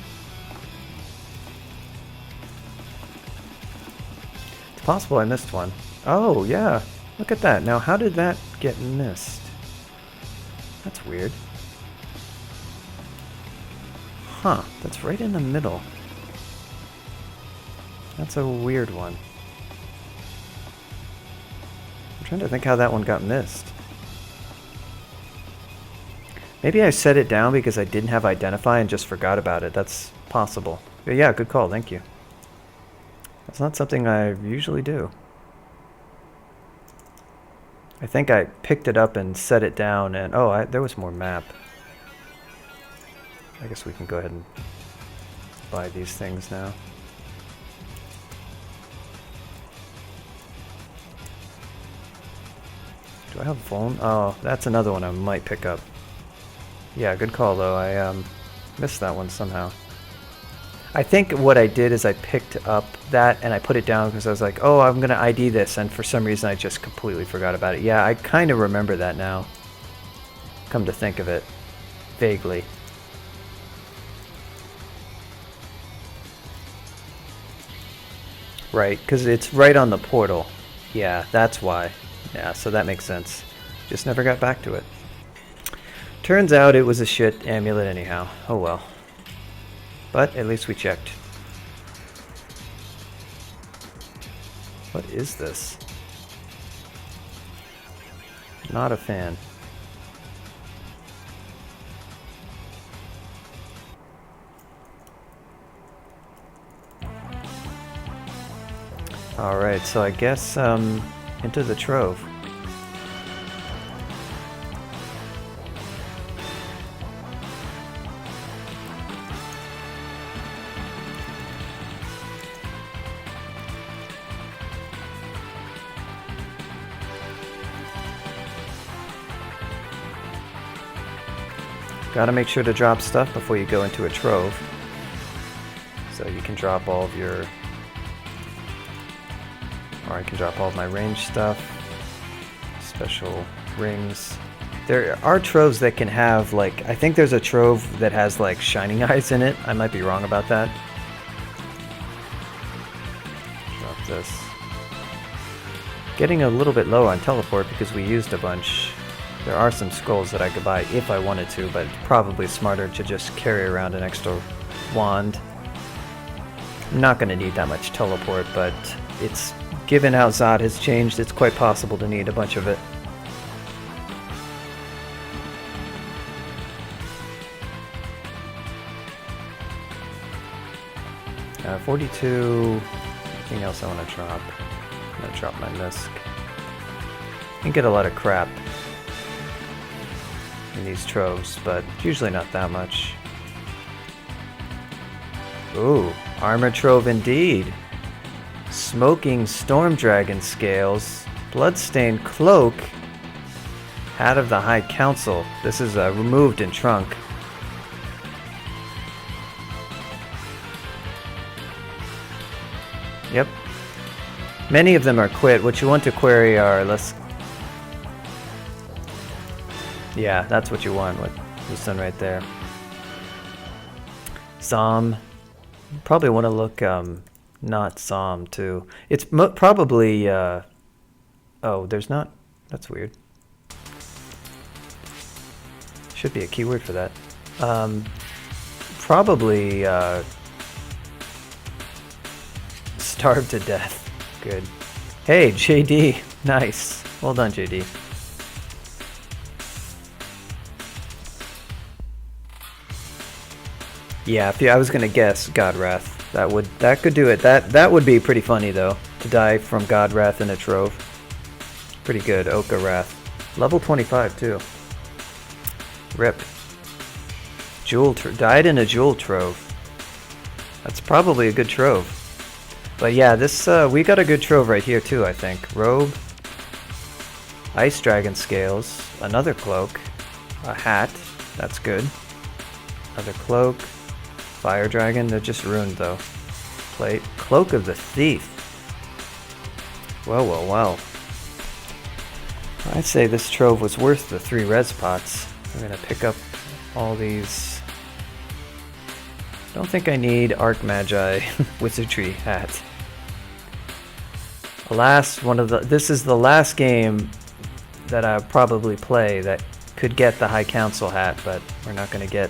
Possible I missed one. Oh, yeah. Look at that. Now, how did that get missed? That's weird. Huh. That's right in the middle. That's a weird one. I'm trying to think how that one got missed. Maybe I set it down because I didn't have identify and just forgot about it. That's possible. But yeah, good call. Thank you. That's not something I usually do. I think I picked it up and set it down, and oh, there was more map. I guess we can go ahead and buy these things now. Do I have Vuln? Oh, that's another one I might pick up. Yeah, good call though. I missed that one somehow. I think what I did is I picked up that and I put it down because I was like, oh, I'm going to ID this, and for some reason I just completely forgot about it. Yeah, I kind of remember that now. Come to think of it. Vaguely. Right, because it's right on the portal. Yeah, that's why. Yeah, so that makes sense. Just never got back to it. Turns out it was a shit amulet anyhow. Oh well. But at least we checked. What is this? Not a fan. Alright, so I guess into the trove. Gotta make sure to drop stuff before you go into a trove. So you can drop all of your... Or I can drop all of my range stuff. Special rings. There are troves that can have, like... I think there's a trove that has, like, shining eyes in it. I might be wrong about that. Drop this. Getting a little bit low on teleport because we used a bunch. There are some skulls that I could buy if I wanted to, but probably smarter to just carry around an extra wand. I'm not going to need that much teleport, but it's given how Zod has changed, it's quite possible to need a bunch of it. Uh, 42. Anything else I want to drop? I'm going to drop my misc. You can get a lot of crap in these troves, but usually not that much. Ooh, armor trove indeed. Smoking storm dragon scales, bloodstained cloak, hat of the High Council. This is removed in trunk. Yep. Many of them are quit. What you want to query are Yeah, that's what you want, what this one right there. Zom. Probably want to look, not Zom, too. It's probably, oh, there's not? That's weird. Should be a keyword for that. Probably, starved to death. Good. Hey, JD. Nice. Well done, JD. Yeah, I was gonna guess God Wrath. That could do it. That would be pretty funny though, to die from God Wrath in a trove. Pretty good, Ogre Wrath. Level 25 too. Rip. Died in a jewel trove. That's probably a good trove. But yeah, this we got a good trove right here too, I think. Robe, ice dragon scales, another cloak, a hat. That's good. Another cloak. Fire dragon, they're just ruined though. Plate. Cloak of the Thief. Well, well, well. I'd say this trove was worth the 3 res pots. I'm gonna pick up all these. Don't think I need Arc Magi Wizardry hat. Alas, this is the last game that I'll probably play that could get the High Council hat, but we're not gonna get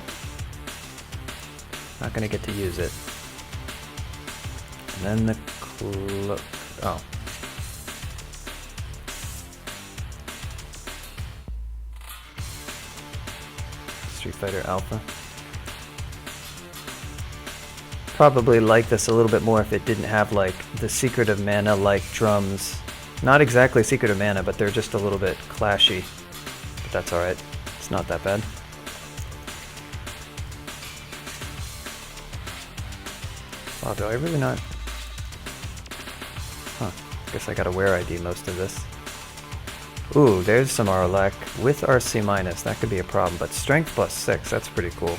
to use it. And then the cloak. Oh. Street Fighter Alpha. Probably like this a little bit more if it didn't have like the Secret of Mana like drums. Not exactly Secret of Mana, but they're just a little bit clashy. But that's alright. It's not that bad. Wow, do I really not? Huh. Guess I gotta wear ID most of this. Ooh, there's some Arlec with RC minus. That could be a problem, but strength plus 6, that's pretty cool.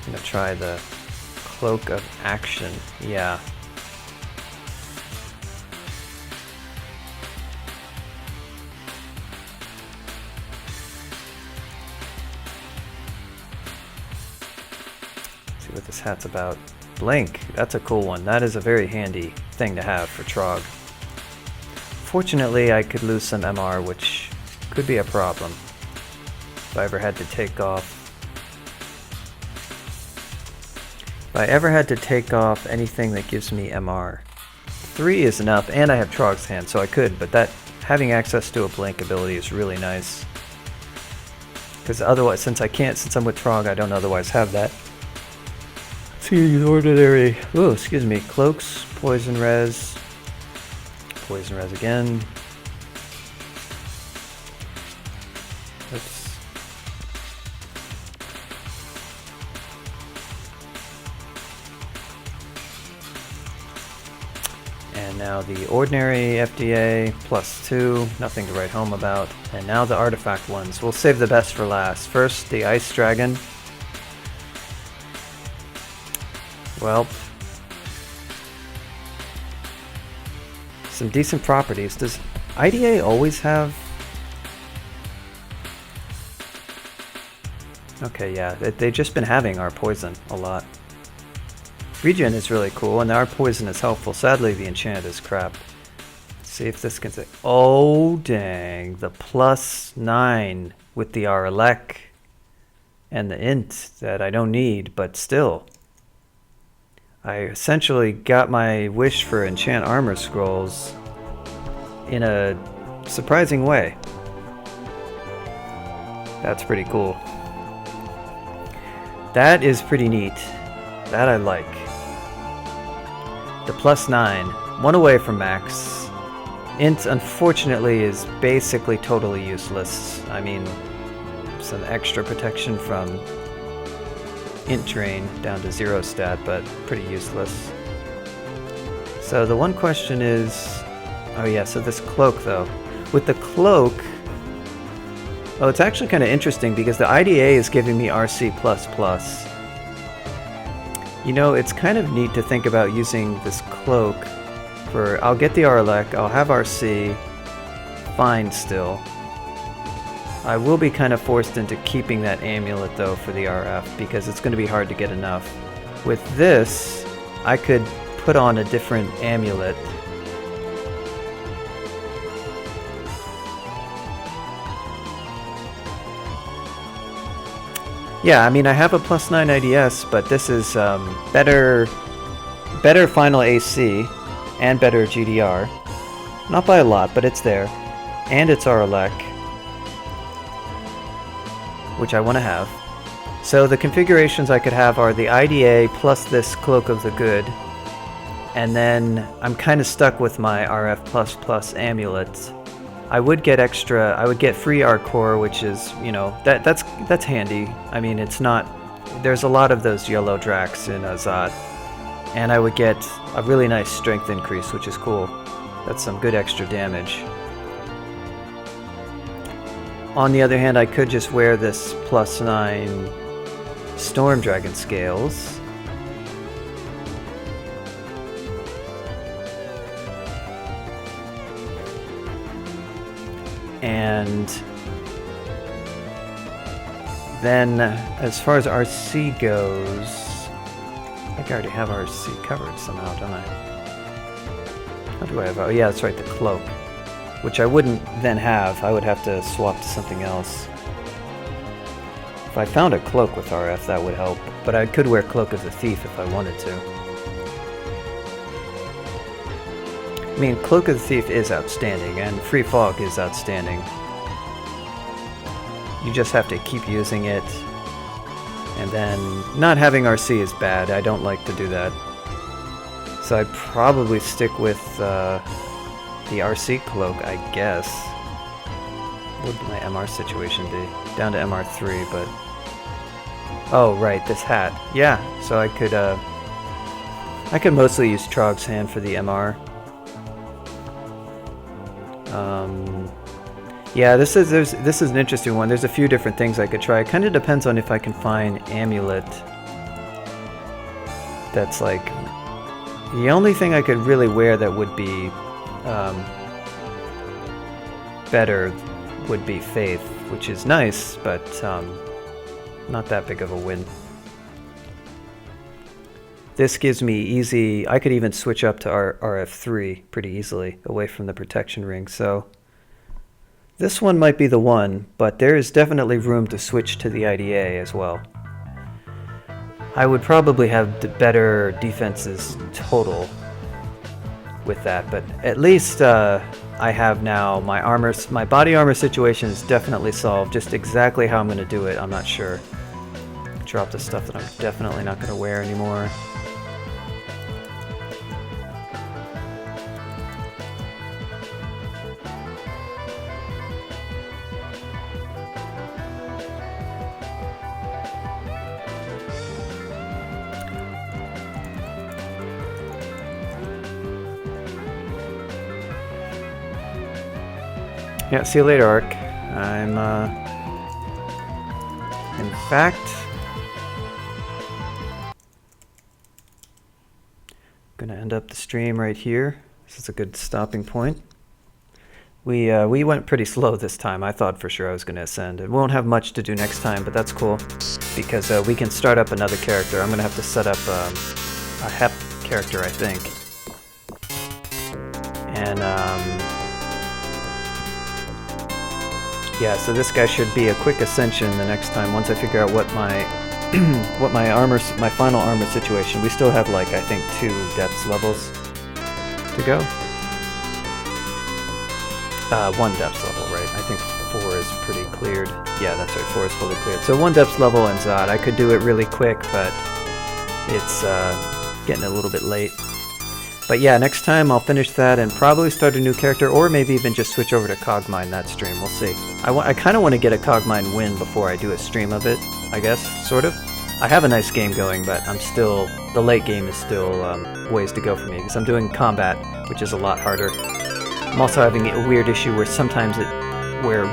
I'm gonna try the Cloak of Action. Yeah. What this hat's about. Blink, that's a cool one. That is a very handy thing to have for Trog. unfortunately I could lose some MR, which could be a problem if I ever had to take off. If I ever had to take off anything that gives me MR. 3 is enough, and I have Trog's hand, so I could, but that having access to a blink ability is really nice. Because otherwise, since I'm with Trog, I don't otherwise have that. See, the ordinary, excuse me, cloaks, poison res again. Let's and now the ordinary FDA +2, nothing to write home about. And now the artifact ones. We'll save the best for last. First, the ice dragon. Well, some decent properties. Does IDA always have... Okay, yeah, they've just been having our poison a lot. Regen is really cool, and our poison is helpful. Sadly, the enchant is crap. Let's see if this can say... Oh, dang. The +9 with the Arlek and the int that I don't need, but still. I essentially got my wish for enchant armor scrolls in a surprising way. That's pretty cool. That is pretty neat. That I like. The +9, 1 away from max. Int, unfortunately, is basically totally useless. I mean, some extra protection from int drain down to 0 stat, but pretty useless. So the one question is... Oh yeah, so this cloak though. With the cloak... Oh, it's actually kind of interesting because the IDA is giving me RC++. You know, it's kind of neat to think about using this cloak for... I'll get the Arlek, I'll have RC, fine still. I will be kind of forced into keeping that amulet though for the RF because it's going to be hard to get enough. With this, I could put on a different amulet. Yeah, I mean I have a +9 IDS, but this is better final AC and better GDR. Not by a lot, but it's there. And it's Arlek, which I want to have. So the configurations I could have are the IDA plus this Cloak of the Good, and then I'm kind of stuck with my RF++ amulet. I would get free Arcor, which is, you know, that's handy. I mean, it's not... There's a lot of those yellow Dracs in Azat, and I would get a really nice strength increase, which is cool. That's some good extra damage. On the other hand, I could just wear this +9 Storm Dragon Scales. And then, as far as RC goes, I think I already have RC covered somehow, don't I? How do I have... Oh yeah, that's right, the Cloak. Which I wouldn't then have. I would have to swap to something else. If I found a Cloak with RF, that would help. But I could wear Cloak of the Thief if I wanted to. I mean, Cloak of the Thief is outstanding, and Free Fog is outstanding. You just have to keep using it. And then, not having RC is bad. I don't like to do that. So I'd probably stick with the RC Cloak, I guess. What would my MR situation be? Down to MR3, but... Oh, right, this hat. Yeah, so I could mostly use Trog's hand for the MR. Yeah, this is an interesting one. There's a few different things I could try. It kind of depends on if I can find amulet that's like... The only thing I could really wear that would be better would be Faith, which is nice, but not that big of a win. This gives me easy, I could even switch up to RF3 pretty easily away from the protection ring. So this one might be the one, but there is definitely room to switch to the IDA as well. I would probably have the better defenses total with that, but at least I have now my body armor situation is definitely solved. Just exactly how I'm going to do it, I'm not sure. Drop the stuff that I'm definitely not going to wear anymore. Yeah, see you later, Ark. I'm, in fact, gonna end up the stream right here. This is a good stopping point. We went pretty slow this time. I thought for sure I was gonna ascend. It won't have much to do next time, but that's cool because we can start up another character. I'm gonna have to set up a HEP character, I think, and yeah, so this guy should be a quick ascension the next time once I figure out what my my final armor situation. We still have like I think 2 depths levels to go. 1 depths level, right? I think 4 is pretty cleared. Yeah, that's right, 4 is fully cleared. So 1 depths level and Zod. I could do it really quick, but it's getting a little bit late. But yeah, next time I'll finish that and probably start a new character, or maybe even just switch over to Cogmine that stream. We'll see. I kind of want to get a Cogmine win before I do a stream of it, I guess, sort of. I have a nice game going, but the late game is still ways to go for me, because I'm doing combat, which is a lot harder. I'm also having a weird issue where sometimes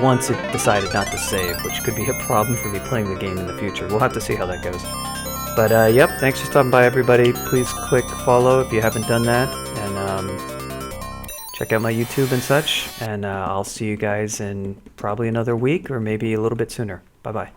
once it decided not to save, which could be a problem for me playing the game in the future. We'll have to see how that goes. But yep, thanks for stopping by, everybody. Please click follow if you haven't done that, and check out my YouTube and such, and I'll see you guys in probably another week or maybe a little bit sooner. Bye-bye.